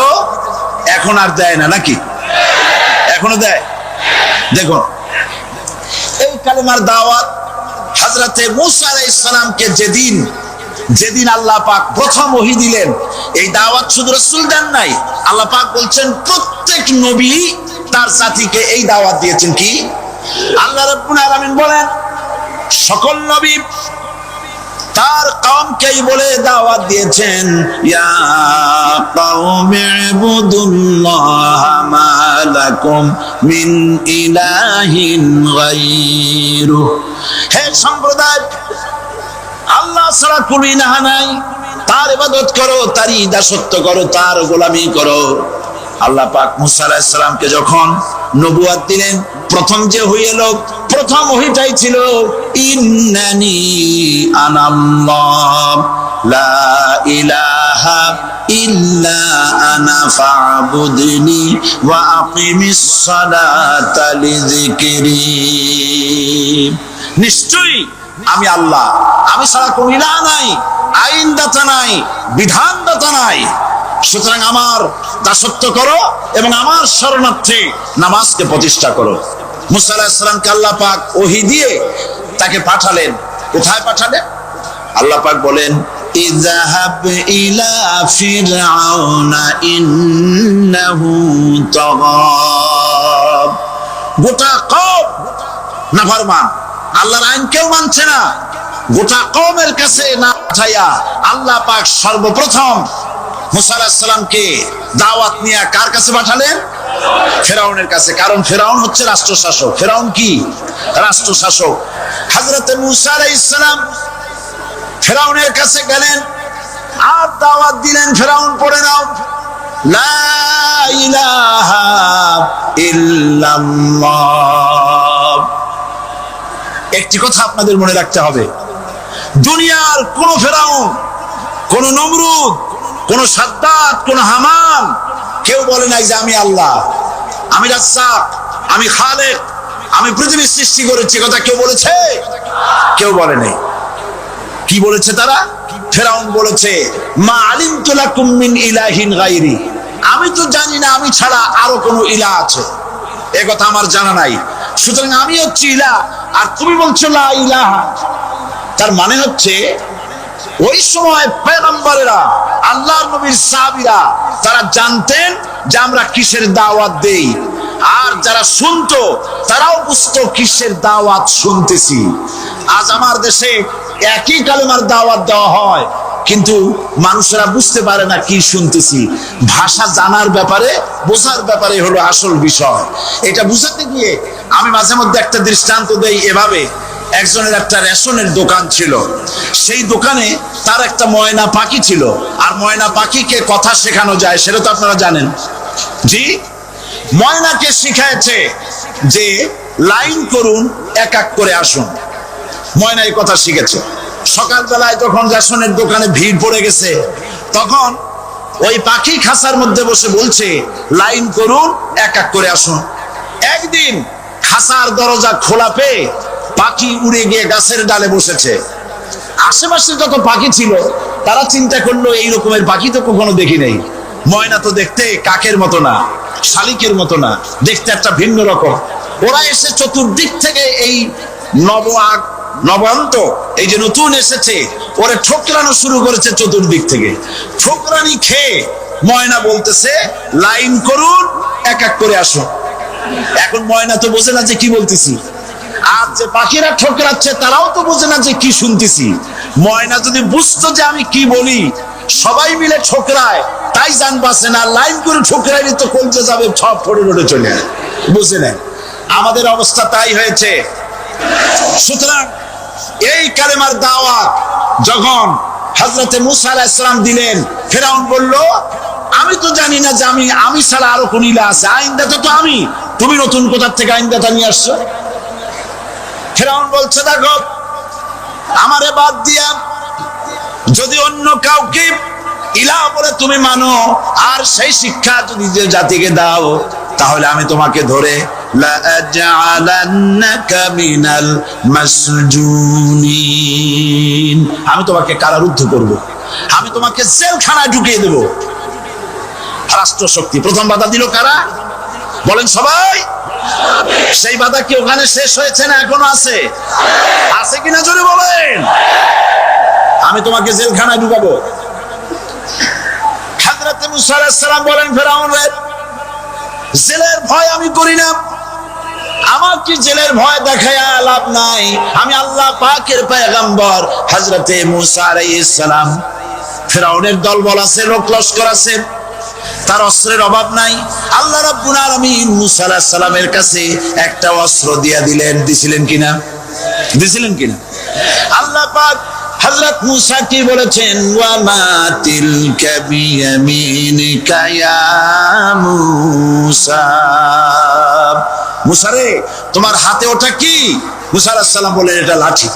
এখন আর দেয় না, নাকি? এখনো দেয়? দেখুন, এই কালেমার দাওয়াত হযরতে মূসা আলাইহিস সালামকে যেদিন আল্লাহ পাক প্রথম ওহী দিলেন, এই দাওয়াত শুধু রাসূল দেন নাই, আল্লাহ পাক বলছেন প্রত্যেক নবী তার জাতিকে এই দাওয়াত দিয়েছেন। কি? আল্লাহ রাব্বুল আলামিন বলেন, সকল নবী তার কওমকেই বলে দাওয়াত দিয়েছেন, ইয়া কওমি ইবুদুল্লাহ মা লাকুম মিন ইলাহিন গায়রু। হে সম্প্রদায়, আল্লাহ ছাড়া কোনো ইলাহ নাই, তার ইবাদত করো, তারই দাসত্ব করো, তার গোলামি করো। আল্লাহ পাক মূসা আলাইহিস সালামকে যখন নবুয়ত দিলেন, প্রথম যে হইল, প্রথম ওহীটাই ছিল ইন্নানি আনাল্লাহ লা ইলাহা ইল্লা আনা ফা'বুদনি ওয়া আকিমিস সালাতা লিযিকরি। নিশ্চয়ই আমি আল্লাহ, আমি ছাড়া কোনো ইলাহ নাই, আইনদাতা নাই, বিধানদাতা নাই। সুতরাং আমার দাসত্ব করো এবং আমার শরণার্থে নামাজকে প্রতিষ্ঠা করো। মূসা আলাইহিস সালামকে আল্লাহ পাক ওহী দিয়ে তাকে পাঠালেন। কোথায় পাঠালেন? আল্লাহ পাক বলেন, ইযহাব ইলা ফিরআউনা ইন্নাহু তাগা। গোটা কওম নাফরমান, আল্লাহর আইন কেউ মানছে না। গোটা কওমের কাছে না পাঠাইয়া আল্লাহ পাক সর্বপ্রথম মূসা আলাইহিস সালামকে দাওয়াত নিয়ে কার কাছে পাঠালেন? ফিরআউনের কাছে। কারণ ফিরআউন হচ্ছে রাষ্ট্রশাসক। ফিরআউন কি? রাষ্ট্রশাসক। হযরতে মূসা আলাইহিস সালাম ফিরআউনের কাছে গেলেন আর দাওয়াত দিলেন, ফিরআউন পড়ে নাও লা ইলাহা ইল্লাল্লাহ। একটি কথা আপনাদের মনে রাখতে হবে, দুনিয়ার কোন ফিরআউন, কোন নমরুদ, কোন সাদ্দাত, কোন হামান কেউ বলে নাই যে আমি আল্লাহ, আমি রাজ্জাক, আমি খালেক, আমি পৃথিবী সৃষ্টি করেছি। কথা কেউ বলেছে? কেউ বলে নাই। কি বলেছে তারা? ফিরআউন বলেছে, মা আলিমতু লাকুম মিন ইলাহিন গায়রি, আমি তো জানি না আমি ছাড়া আরো কোন ইলাহ আছে, এ কথা আমার জানা নাই। সুতরাং আমি হচ্ছি ইলাহ, আর তুমি বলছো লা ইলাহা। তার মানে হচ্ছে ওই সময় পয়গম্বরেরা, আল্লাহর নবীর সাহাবীরা, তারা জানতেন যে আমরা কিসের দাওয়াত দেই, আর যারা শুনতো তারাও বুঝতো কিসের দাওয়াত শুনতেছি। আজ আমার দেশে একই কালেমার দাওয়াত দেওয়া হয়, কিন্তু মানুষেরা বুঝতে পারে না কি শুনতেছি। ভাষা জানার ব্যাপারে, বোঝার ব্যাপারে হলো আসল বিষয়। এটা বুঝাতে গিয়ে আমি মাঝে মধ্যে একটা দৃষ্টান্ত দেই এভাবে। একজনের একটা রেশনের দোকান ছিল, সেই দোকানে তার একটা ময়না পাখি ছিল। আর ময়না পাখিকে কথা শেখানো যায়, সেটা তো আপনারা জানেন। জি, ময়নাকে শিখাইছে যে লাইন করুন, এক এক করে আসুন। ময়না এই কথা শিখেছে। সকালবেলায় যখন রেশনের দোকানে ভিড় পড়ে গেছে, তখন ওই পাখি খাঁচার মধ্যে বসে বলছে, লাইন করুন, এক এক করে আসুন। একদিন খাঁচার দরজা খোলা পেয়ে পাখি উড়ে গিয়ে গাছের ডালে বসেছে। আশেপাশে যত পাখি ছিল তারা চিন্তা করলো, এই রকমের পাখি তো কখনো দেখি নাই। ময়না তো দেখতে কাকের মতো না, শালিকের মতো না, দেখতে একটা ভিন্ন রকম। ওরা এসে চতুর্দিক থেকে এই নবান্ত, এই যে নতুন এসেছে, ওরে ঠোকরানো শুরু করেছে চতুর্দিক থেকে। ঠোকরানি খেয়ে ময়না বলতেছে, লাইন করুন, এক এক করে আসুন। এখন ময়না তো বোঝে না যে কি বলতেছি, আর যে পাখিরা ঠোকরাচ্ছে তারাও তো বোঝে না যে কি শুনতেছি। ময়না যদি বুঝতো যে আমি কি বলি, সবাই মিলে ঠোকরায়, তাই জান বাঁচে না। লাইন করে ঠোকরাইলে তো কলজে যাবে, সব ফোড়ে রোডে চলে বুঝে নেন। আমাদের অবস্থা তাই হয়েছে। সুতরাং এই কালেমার দাওয়াত যখন হযরতে মূসা আলাইহিস সালাম দিলেন, ফেরাউন বলল, আমি তো জানি না যে আমি ছাড়া আরো কোন ইলা আছে, আইনদাতা তো আমি, তুমি নতুন কোথা থেকে আইনদাতা নিয়ে আসছো? ফেরাউন বলছে, দেখো, আমারে বাদ দিয়া যদি অন্য কাউকে ইলাহ বলে তুমি মানো, আর সেই শিক্ষা যদি যে জাতিকে দাও, তাহলে আমি তোমাকে ধরে লাআজআলান্নাকা মিনাল মাসজুনিন, আমি তোমাকে কারারুদ্ধ করব, আমি তোমাকে জেলখানায় ঢুকিয়ে দেব। রাষ্ট্রশক্তি প্রথম বাধা দিল কারা? বলেন সবাই। সেই বাধা কি ওখানে শেষ হয়েছে না এখনো আছে? আছে কিনা জোরে বলেন। আমি তোমাকে জেলখানায় ঢুকাবো। হযরত মূসা আলাইহিস সালাম বলেন, ফেরাউন রে, জেলের ভয় আমি করি না, আমার কি জেলের ভয় দেখায়া লাভ নাই। আমি আল্লাহ পাকের পয়গম্বর হযরতে মূসা আলাইহিস সালাম। ফেরাউনের দলবল আছে, লোক লস্কর আছে, তার অস্ত্রের অভাব নাই। আল্লাহ রাব্বুল আলামিন মূসা আলাইহিস সালামের কাছে একটা অস্ত্র দিয়া দিলেন। দিছিলেন কিনা? আল্লাহ পাক হযরত মূসা কি বলেছেন? ওয়া মা তিলকা বিয়ামিনিকা ইয়া মূসা, মূসা রে, তোমার হাতে ওটা কি? মূসা আলাইহিস সালাম বললেন, এটা লাঠি।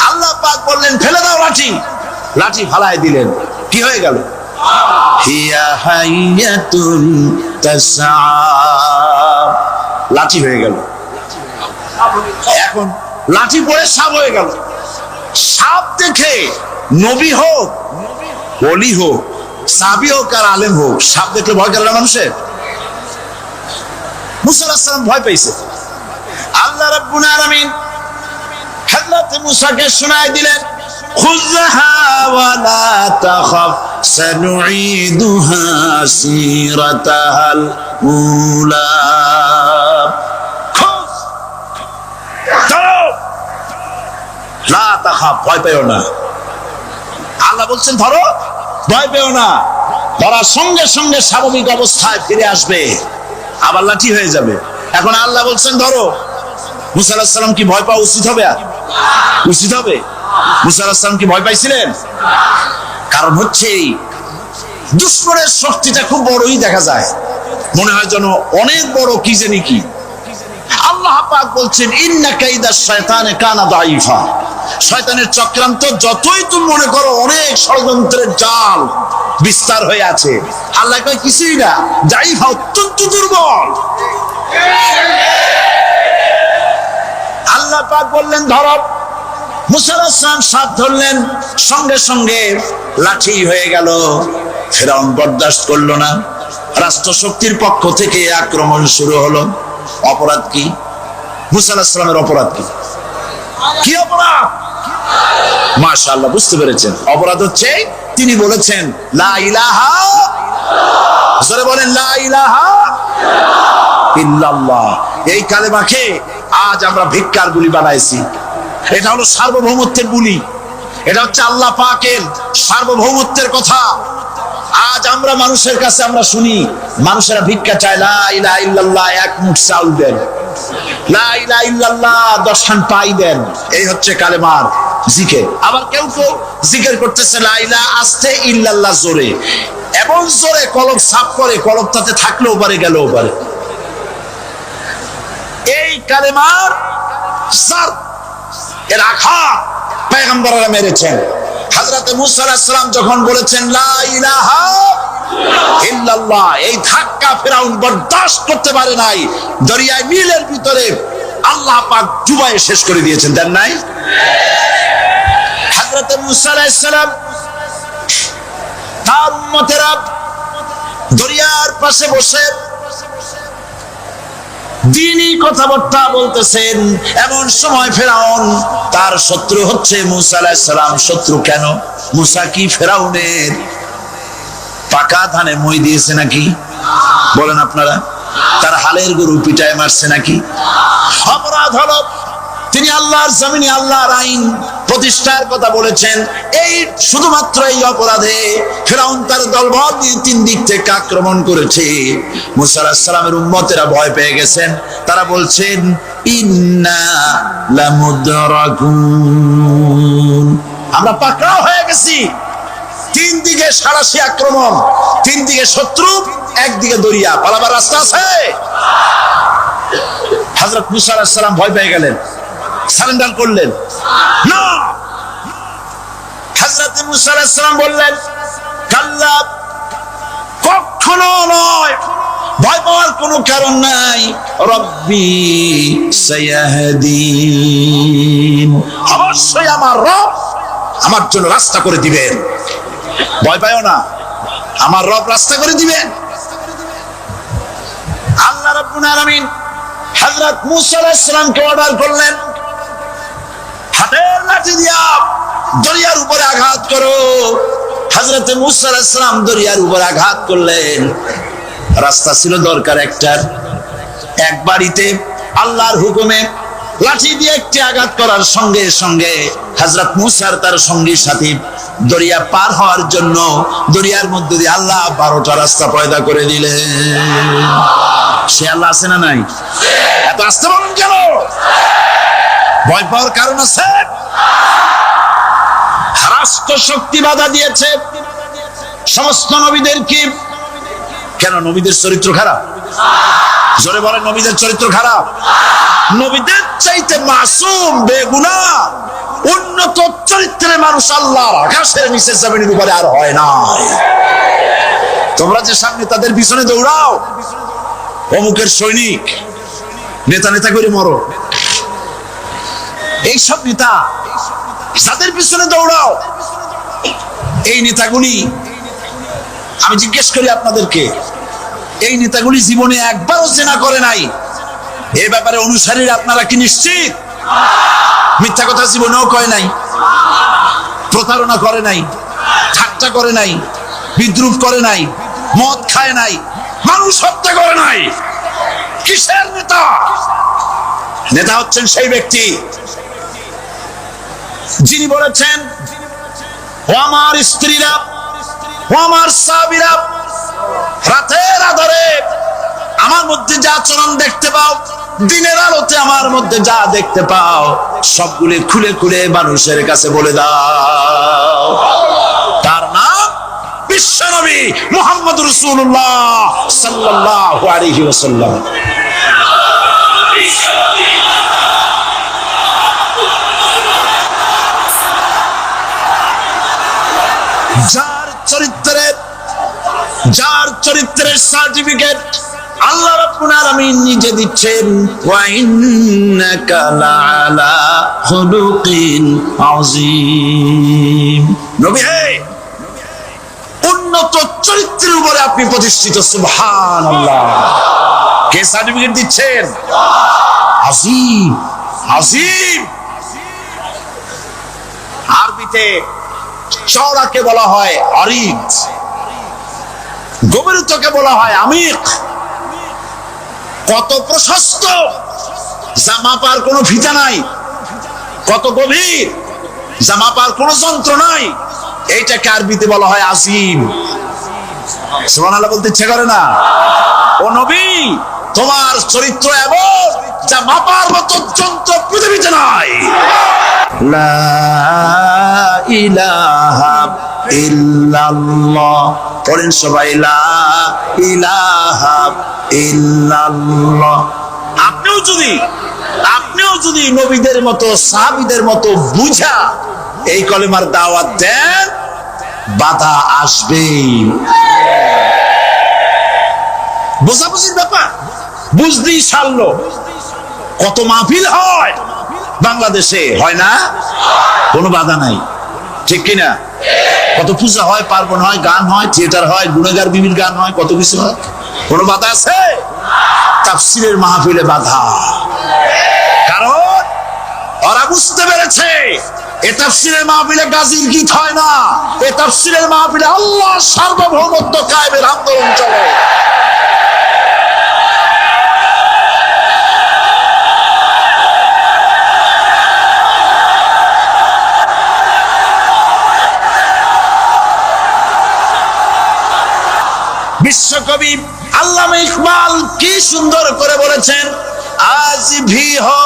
আল্লাহ পাক বললেন, ফেলে দাও লাঠি। লাঠি ফালায় দিলেন। কি হয়ে গেল? হিয়া হাইয়াতুন তাসআ, লাঠি হয়ে গেল। এখন লাঠি পড়ে সাপ হয়ে গেল। সাপ দেখে নবী হোক, ওলি হোক, সাহাবী হোক আর আলেম হোক, সাপ দেখলে ভয় করে না মানুষের? মূসা আলাইহিস সালাম ভয় পেয়েছে। আল্লাহ রাব্বুল আলামিন হযরত মূসাকে শোনায় দিলেন, খুযহা ওয়া লা তাখাফ সানুঈদুহা সিরাতাহাল উলা, লা তাখাফ, ভয় পেও না। আল্লাহ বলছেন ধরো, ভয় পেও না। ধরার সঙ্গে সঙ্গে স্বাভাবিক অবস্থায় ফিরে আসবে, আবার লাঠি হয়ে যাবে। এখন আল্লাহ বলছেন ধরো। মূসা আলাইহিস সালাম কি ভয় পাওয়া উচিত হবে? উচিত হবে? মূসা আলাইহিস সালাম কি ভয় পাইছিলেন? কারণ হচ্ছে দুশমনের শক্তিটা খুব বড়ই দেখা যায়, মনে হয় যেন অনেক বড় কি জানি কি। আল্লাহ পাক বলছেন, ইন্না কাইদা শায়তানে কানা দাঈফা, শয়তানের চক্রান্ত যতই তুমি মনে করো অনেক ষড়যন্ত্রের জাল বিস্তার হয়ে আছে, আল্লাহ কয় কিছুই না, দাঈফা, অত্যন্ত দুর্বল। আল্লাহ পাক বললেন ধরো। মূসা আলাইহিস সালাম সাপ ধরলেন, সঙ্গে সঙ্গে লাঠি হয়ে গেল। ফেরাউন বরদাস্ত করলো না। রাষ্ট্রশক্তির পক্ষ থেকে আক্রমণ শুরু হলো। অপরাধ কি? মূসা আলাইহিস সালামের অপরাধ কি? কি অপরাধ? মাশাআল্লাহ, বুঝতে পেরেছেন। অপরাধ হচ্ছে তিনি বলেছেন লা ইলাহা, জোরে বলেন, লা ইলাহা ইল্লাল্লাহ। এই কালেমাকে আজ আমরা ভিক্ষার বুলি বানাইছি। এটা হলো সার্বভৌমত্বের বুলি, এটা হচ্ছে আল্লাহ পাকের সার্বভৌমত্বের কথা। আজ আমরা মানুষের কাছে আমরা শুনি, মানুষেরা ভিক্ষা চায়, লা ইলাহা ইল্লাল্লাহ, এক মুঠ চাউল দেন, লা ইলাহা ইল্লাল্লাহ 10 খান পাই দেন। এই হচ্ছে কালেমার জিকির। আবার কেউ কেউ জিকির করতেছে লা ইলাহা আস্তে, ইল্লাল্লাহ জোরে, এবং জোরে কলব সাফ করে, কলব তাতে থাকলেও পারে, গেলেও পারে। এই কালেমার এর আঘাত পয়গম্বররা মেরেছেন। হযরতে মুসা আলাইহিস সালাম যখন বলেছেন লা ইলাহা ইল্লাল্লাহ, এই ধাক্কা ফেরাউন বরদাস্ত করতে পারে নাই। দরিয়ায় নীলের ভিতরে আল্লাহ পাক ডুবাইয়ে শেষ করে দিয়েছেন, দেন নাই? হযরতে মুসা আলাইহিস সালাম তার উম্মতেরা দরিয়ার পাশে বসে দ্বীনি কথাবার্তা বলতেছেন। এমন সময় ফেরাউন, তার শত্রু হচ্ছে মুসা আলাইহিস সালাম। শত্রু কেন? মুসা কি ফেরাউনের পাকা ধানে মই দিয়েছে নাকি? বলেন আপনারা। তার হালের গরু পিটায় মারছে নাকি? অপরাধ হলো তিনি আল্লাহর জমিনে আল্লাহর আইন প্রতিষ্ঠার কথা বলেছেন। এই শুধুমাত্র এই অপরাধে ফিরআউন তার দলবল নিয়ে তিন দিক থেকে আক্রমণ করেছে। মুসা আলাইহিস সালামের উম্মতেরা ভয় পেয়ে গেছেন। তারা বলছেন ইন্না লামুদরাকুন, আমরা পাকড়াও হয়ে গেছি। তিন দিকে সারাশি আক্রমণ, তিন দিকে শত্রু, একদিকে দরিয়া, পালাবার রাস্তা আছে? হযরত মুসা আলাইহিস সালাম ভয় পেয়ে গেলেন, সারেন্ডার করলেন না। হযরত মুসা আলাইহিস সালাম বললেন কাল্লা, কখনো নয়, ভয় পাওয়ার কোনো কারণ নাই। রব্বি সায়াহদিন, অবশ্যই আমার রব আমার জন্য রাস্তা করে দিবেন। ভয় পাইও না, আমার রব রাস্তা করে দিবেন। আল্লাহ রাব্বুল আলামিন হযরত মুসা আলাইহিস সালামকে অর্ডার করলেন, হাতের লাঠি দিয়া দরিয়ার উপরে আঘাত করো। হযরত মুসা আলাইহিস সালাম দরিয়ার উপরে আঘাত করলেন। রাস্তা ছিল দরকার একটার, এক বাড়িতে আল্লাহর হুকুমে লাঠি দিয়ে একটি আঘাত করার সঙ্গে সঙ্গে হযরত মুসার তার সঙ্গী সাথী দরিয়া পার হওয়ার জন্য দরিয়ার মধ্যে দিয়ে আল্লাহ 12টা রাস্তা পয়দা করে দিলেন। সে আল্লাহ আছে না নাই? এত আসতে বলেন কেন? ভয় পাওয়ার কারণ আছে? রাষ্ট্র শক্তি বাধা দিয়েছে সমস্ত নবীদেরকে। কেন? নবীদের চরিত্র খারাপ? জোরে বলেন, নবীদের চরিত্র খারাপ? নবীদের চাইতে মাসুম বেগুনাহ উন্নত চরিত্রের মানুষ আল্লাহর আকাশের নিচে জমিনের উপরে আর হয় না। তোমরা যে সামনে তাদের পিছনে দৌড়াও, অমুকের সৈনিক, নেতা নেতা করে মরো, এইসব নেতা যাদের পিছনে দৌড়াও, এই নেতাগুলি, আমি জিজ্ঞেস করি আপনাদেরকে, এই নেতাগুলি জীবনে একবারও জেনা করে নাই? এই ব্যাপারে অনুসারীরা আপনারা কি নিশ্চিত? মিথ্যা কথা জীবনেও কয় নাই, প্রতারণা করে নাই, ঠাট্টা করে নাই, বিদ্রুপ করে নাই, মদ খায় নাই, মানুষ হত্যা করে নাই। কিসের নেতা? নেতা হচ্ছেন সেই ব্যক্তি যিনি বলেছেন, ও আমার স্ত্রীরা, ও আমার সাহাবীরা, রাতের আধারে আমার মধ্যে যা আচরণ দেখতে পাও, দিনের আলোতে আমার মধ্যে যা দেখতে পাও, সবগুলি খুলে খুলে মানুষের কাছে বলে দাও। তার নাম বিশ্বনবী মুহাম্মদ রাসূলুল্লাহ সাল্লাল্লাহু আলাইহি ওয়াসাল্লাম। যার চরিত্রের সার্টিফিকেট আল্লাহ রাব্বুল আলামিন নিজে দিচ্ছেন, ওয়া ইন্নাকা লাআলা খুলুকিন আযীম। নবী হে, উন্নত চরিত্রের উপরে আপনি প্রতিষ্ঠিত। সুবহানাল্লাহ। কে সার্টিফিকেট দিচ্ছেন? আযীম, আযীম। আরবিতে চওড়াকে বলা হয় আরিদ, গভীরতাকে বলা হয় আমিক। কত প্রশস্ত, যা মাপার কোনো ফিতা নাই। কত গভীর, যা মাপার কোনো যন্ত্র নাই। এইটাকে আরবিতে বলা হয় আজিম। সুবহানাল্লাহ বলতে ইচ্ছে করে না? ও নবী, তোমার চরিত্র এমন যা মাপার মতো যন্ত্র পৃথিবীতে নাই। লা ইলাহা ইল্লাল্লাহ। পড়েন সবাই, লা ইলাহা ইল্লাল্লাহ। আপনি আপনিও যদি নবীদের মতো সাহাবীদের মতো বুঝা এই কলেমার দাওয়াত দেন, বাধা আসবেই। বোঝাবুঝির ব্যাপার, বুঝতেই সারলো। কত মাহফিল হয় বাংলাদেশে, হয় না? কোনো বাধা নাই, ঠিক কিনা? কত পূজা হয়, পার্বণ হয়, গান হয়, থিয়েটার হয়, গুণগার বিবির গান হয়, কত কিছু হয়। কোনো বাধা আছে? তাফসীরের মাহফিলে বাধা। কারণ ওরা বুঝতে পেরেছে এ তাফসীরের মাহফিলে গাজীর গীত হয় না, এ তাফসীরের মাহফিলে আল্লাহর সার্বভৌমত্ব কায়েমের আন্দোলন চলে। বিশ্বকবি আল্লামা ইকবাল কি সুন্দর করে বলেছেন, আজ ভি হো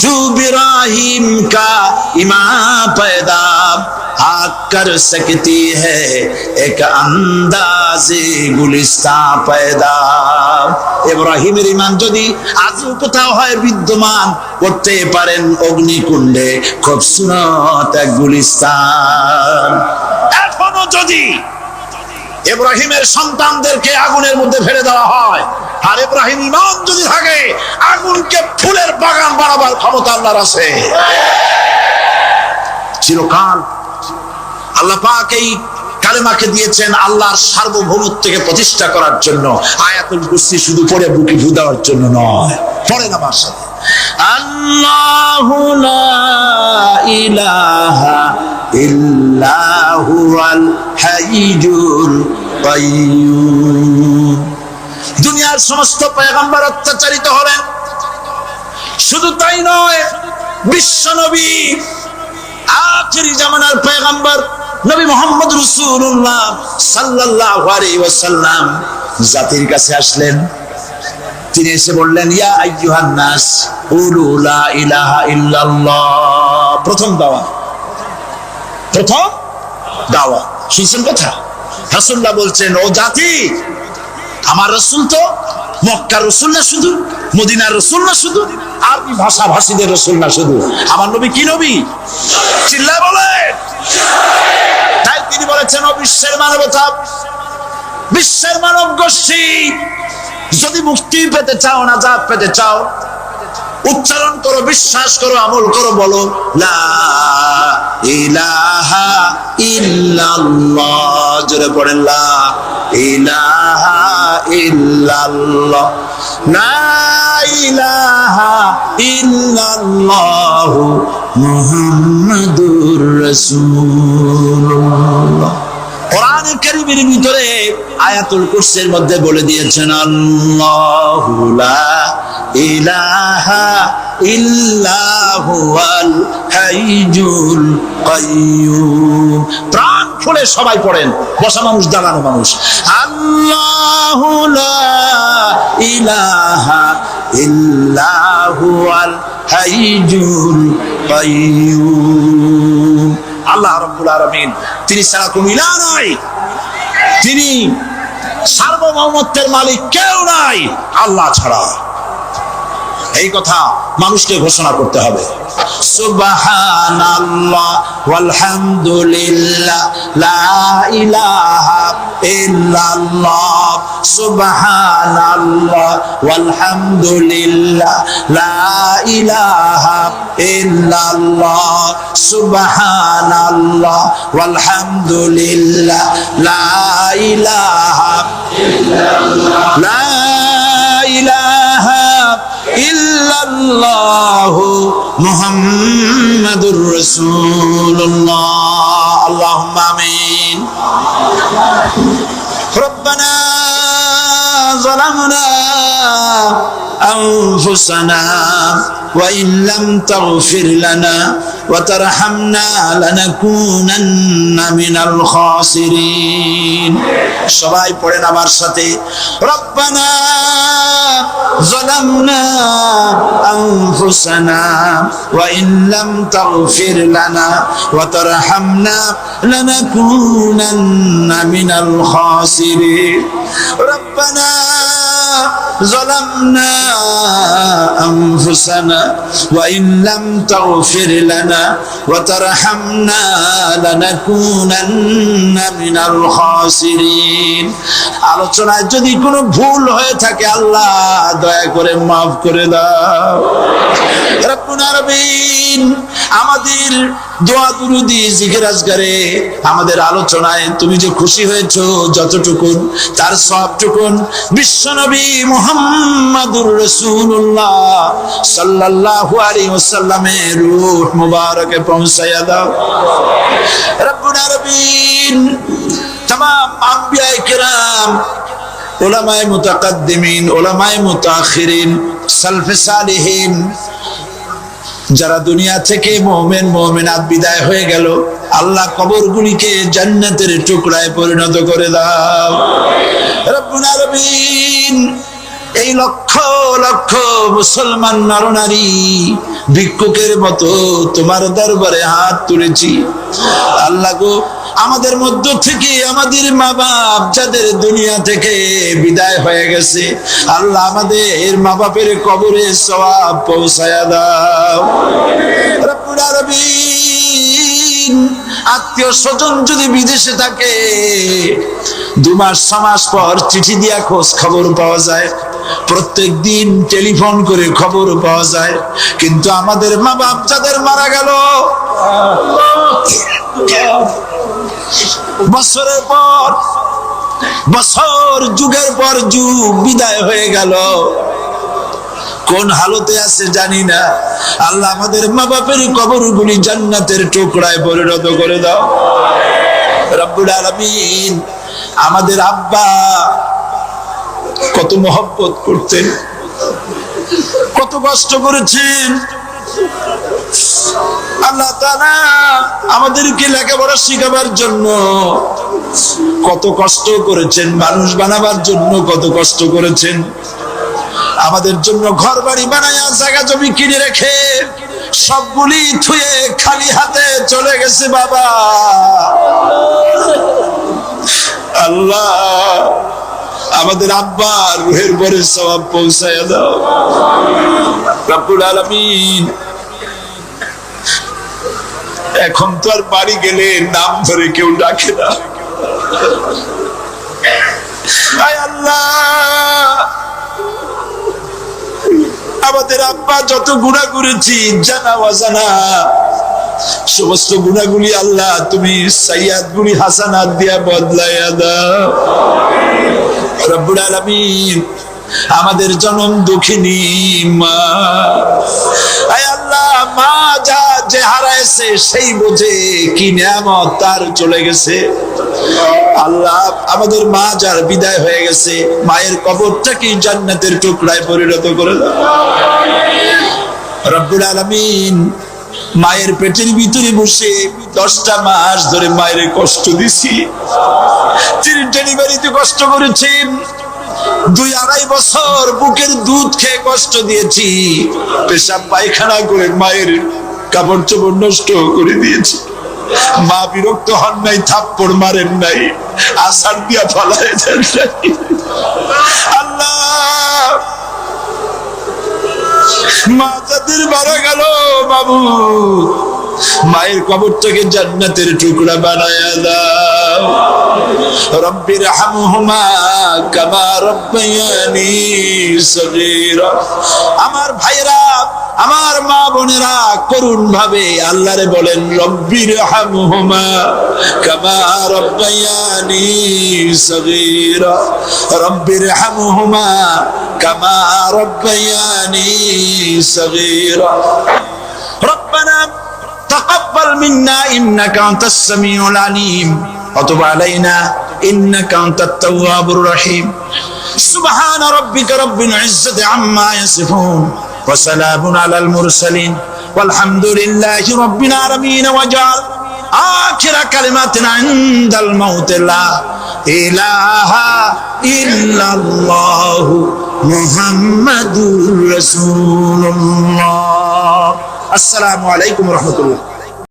জু ইব্রাহিম কা ইমা पैदा आग कर सकती है एक अंदाज़े गुलिस्तां पैदा। ইব্রাহিমের ঈমান যদি আজও কোথাও হয় বিদ্যমান, করতে পারেন অগ্নিকুণ্ডে খুবসুরত এক গুলিস্তান। এখনো যদি ইব্রাহিমের সন্তানদেরকে আগুনের মধ্যে ফেলে দেওয়া হয়, আর ইব্রাহিম ঈমান যদি থাকে, আগুনকে ফুলের বাগান বানাবার ক্ষমতা আল্লাহর আছে। চিরকাল আল্লাহ পাক এই কালেমাকে দিয়েছেন আল্লাহর সার্বভৌমত্বকে প্রতিষ্ঠা করার জন্য। আয়াতুল কুরসি শুধু পড়ে বুকে ফু দেওয়ার জন্য নয়, পড়েন আমার সাথে, আল্লাহু লা ইলাহা ইল্লা হুয়াল হাইয়ুল কাইয়্যুম। দুনিয়ার সমস্ত পয়গম্বর অত্যাচারিত হলেন, শুধু তাই নয়, বিশ্ব নবী আখিরি জামানার পয়গম্বর নবী মুহাম্মদ রাসূলুল্লাহ সাল্লাল্লাহু আলাইহি ওয়াসাল্লাম জাতির কাছে আসলেন। তিনি এসে বললেন, ইয়া আইয়ুহান নাস কুলু লা ইলাহা ইল্লাল্লাহ। প্রথম দাওয়া, প্রথম দাওয়া। শুনছেন কথা? রাসূলুল্লাহ বলছেন, ও জাতি, আমার রাসূল তো মক্কার রাসূল না শুধু, মদিনার রাসূল না শুধু, আরবি ভাষাভাষীদের রাসূল না শুধু, আমার নবী কি নবী? চিল্লায় বলেন। তাই তিনি বলেছেন, ও বিশ্বের মানবতা, বিশ্বের মানব গোষ্ঠী, যদি মুক্তি পেতে চাও, নাজাত পেতে চাও, উচ্চারণ করো, বিশ্বাস করো, আমল করো, বলো লা ইলাহা ইল্লাল্লাহ। জোরে পড়েন, লা ইলাহা ইল্লাল্লাহ, লা ইলাহা ইল্লাল্লাহ মুহাম্মাদুর রাসূলুল্লাহ। কোরআনে কারীমের ভিতরে আয়াতুল কুরসির মধ্যে বলে দিয়েছেন, আল্লাহু লা ইলাহা ইল্লা হুয়াল হাইয়ুল কাইয়্যুম। প্রাণ খুলে সবাই পড়েন, বসা মানুষ, দাঁড়ানো মানুষ, আল্লাহু লা ইলাহা ইল্লা হুয়াল হাইয়ুল কাইয়্যুম। আল্লাহ রাব্বুল আলামিন, তিনি ছাড়া কোনো ইলাহ নাই, তিনি সার্বভৌমত্বের মালিক, কেউ নাই আল্লাহ ছাড়া। এই কথা মানুষকে ঘোষণা করতে হবে। সুবহানাল্লাহ ওয়ালহামদুলিল্লাহ লা ইলাহা ইল্লাল্লাহ, সুবহানাল্লাহ ওয়ালহামদুলিল্লাহ লা ইলাহা ইল্লাল্লাহ, সুবহানাল্লাহ ওয়ালহামদুলিল্লাহ লা ইলাহা ইল্লাল্লাহ, লা ইলাহা ইল্লাল্লাহু মুহাম্মাদুর রাসূলুল্লাহ। আল্লাহুম্মা আমিন। রব্বানা যালামনা আনফুসানা ওয়া ইন লাম তাগফির লানা ওয়া তারহামনা লানাকুনান্না মিনাল খাসিরিন। সবাই পড়েন আমার সাথে, রব্বানা যালামনা আনফুসানা ওয়া ইন লাম তাগফির লানা ওয়া তারহামনা লানাকুনান্না মিনাল খাসিরিন। ربنا ظلمنا أنفسنا وإن لم تغفر لنا وترحمنا لنكونن من الخاسرين আলোচনায় যদি কোনো ভুল হয়ে থাকে আল্লাহ দয়া করে মাফ করে দাও রব্বুল আলামিন আমাদের দোয়া দুরুদি জিকির আজকারে আমাদের আলোচনায় তুমি যে খুশি হয়েছো যতটুকুন তার সবটুকুন বিশ্বনবী মুহাম্মাদুর রাসূলুল্লাহ সাল্লাল্লাহু আলাইহি ওয়াসাল্লামের রূহ মুবারকে পৌঁছায়া দাও রব্বুল আলামিন तमाम अंबिया किराम उलमाए मुतकद्दिमीन उलमाए मुताखिरीन सल्फ़े सालिहीन যারা দুনিয়া থেকে মুমিন মুমিনাত বিদায় হয়ে গেল আল্লাহ কবরগুলিকে জান্নাতের টুকরায় পরিণত করে দাও রব্বুল আলামিন এই লক্ষ লক্ষ মুসলমান নরনারী ভিক্ষুকের মতো তোমার দরবারে হাত তুলেছি আল্লাহ গো আমাদের মধ্য থেকে আমাদের মা বাপ যাদের দুনিয়া থেকে বিদায় হয়ে গেছে আল্লাহ আমাদের মা বাপের কবরে সওয়াব পৌঁছায়া দাও রব্বুল আলামিন আত্মীয় স্বজন যদি বিদেশে থাকে 2 মাস 6 মাস পর চিঠি দিয়া খোঁজ খবর পাওয়া যায় প্রত্যেক দিন টেলিফোন করে খবর পাওয়া যায় কিন্তু আমাদের মা বাপ যাদের মারা গেল বছরের পর বছর যুগের পর যুগ বিদায় হয়ে গেল কোন হালতে আছে জানি না আল্লাহ আমাদের মা বাপের কবরগুলি জান্নাতের টুকরায় পরিণত করে দাও রব্বুল আলামিন আমাদের আব্বা কত মহব্বত করতেন কত কষ্ট করেছেন আল্লাহ তাআলা আমাদেরকে লেখাপড়া শেখাবার জন্য কত কষ্ট করেছেন মানুষ বানাবার জন্য কত কষ্ট করেছেন আমাদের জন্য ঘর বাড়ি বানায়া জায়গা জমি কিনে রেখে সবগুলি থুয়ে খালি হাতে চলে গেছে বাবা আল্লাহ আমাদের আব্বার রুহের পরে সওয়াব পৌঁছায়া দাও রব্বুল আলামিন এখন তো আর বাড়ি গেলে নাম ধরে কেউ ডাকে না আয় আল্লাহ আমাদের আব্বা যত গুনাহ করেছি জানা অজানা সমস্ত গুনাহগুলি আল্লাহ তুমি সাইয়্যাত গুলি হাসানাত দিয়া বদলায়া দাও রব্বুল আলামিন আমাদের জনম দুঃখিনী মা আয় আল্লাহ মা যা যে হারাইছে সেই বুঝে কি নিয়ামত তার চলে গেছে আল্লাহ আমাদের মা যার বিদায় হয়ে গেছে মায়ের কবরটাকে জান্নাতের টুকরায় পরিণত করে দাও রব্বুল আলামিন মায়ের পেটের ভিতরে বসে 10টা মাস ধরে মায়ের কষ্ট দিছি তিনি ডেলিভারিতে কষ্ট করেছেন 2-2.5 বছর বুকের দুধ খেয়ে কষ্ট দিয়েছি পেশাব পায়খানা করে মায়ের কাপড় চোপড় নষ্ট করে দিয়েছি মা বিরক্ত হন নাই থাপ্পড় মারেন নাই আসার দিয়া ফলায় দেন নাই আল্লাহ মা যাদের মারা গেল বাবু মায়ের কবরটাকে জান্নাতের টুকরা বানায়া দাও রব্বির হামহুমা কামা রব্বায়ানি সগীরা আমার ভাইরা আমার মা বোনেরা করুণ ভাবে আল্লাহরে বলেন রব্বির হামহুমা কামা রব্বায়ানি সগীরা রব্বির হামহুমা কামা রব্বায়ানি সগীরা রব্বানা تقبل منا إنك أنت السميع العليم وتب علينا إنك أنت التواب الرحيم سبحان ربك رب العزة عما يصفون وسلام على المرسلين والحمد لله رب العالمين وجعل آخر كلماتنا عند الموت لا إله إلا الله محمد رسول الله السلام عليكم ورحمة الله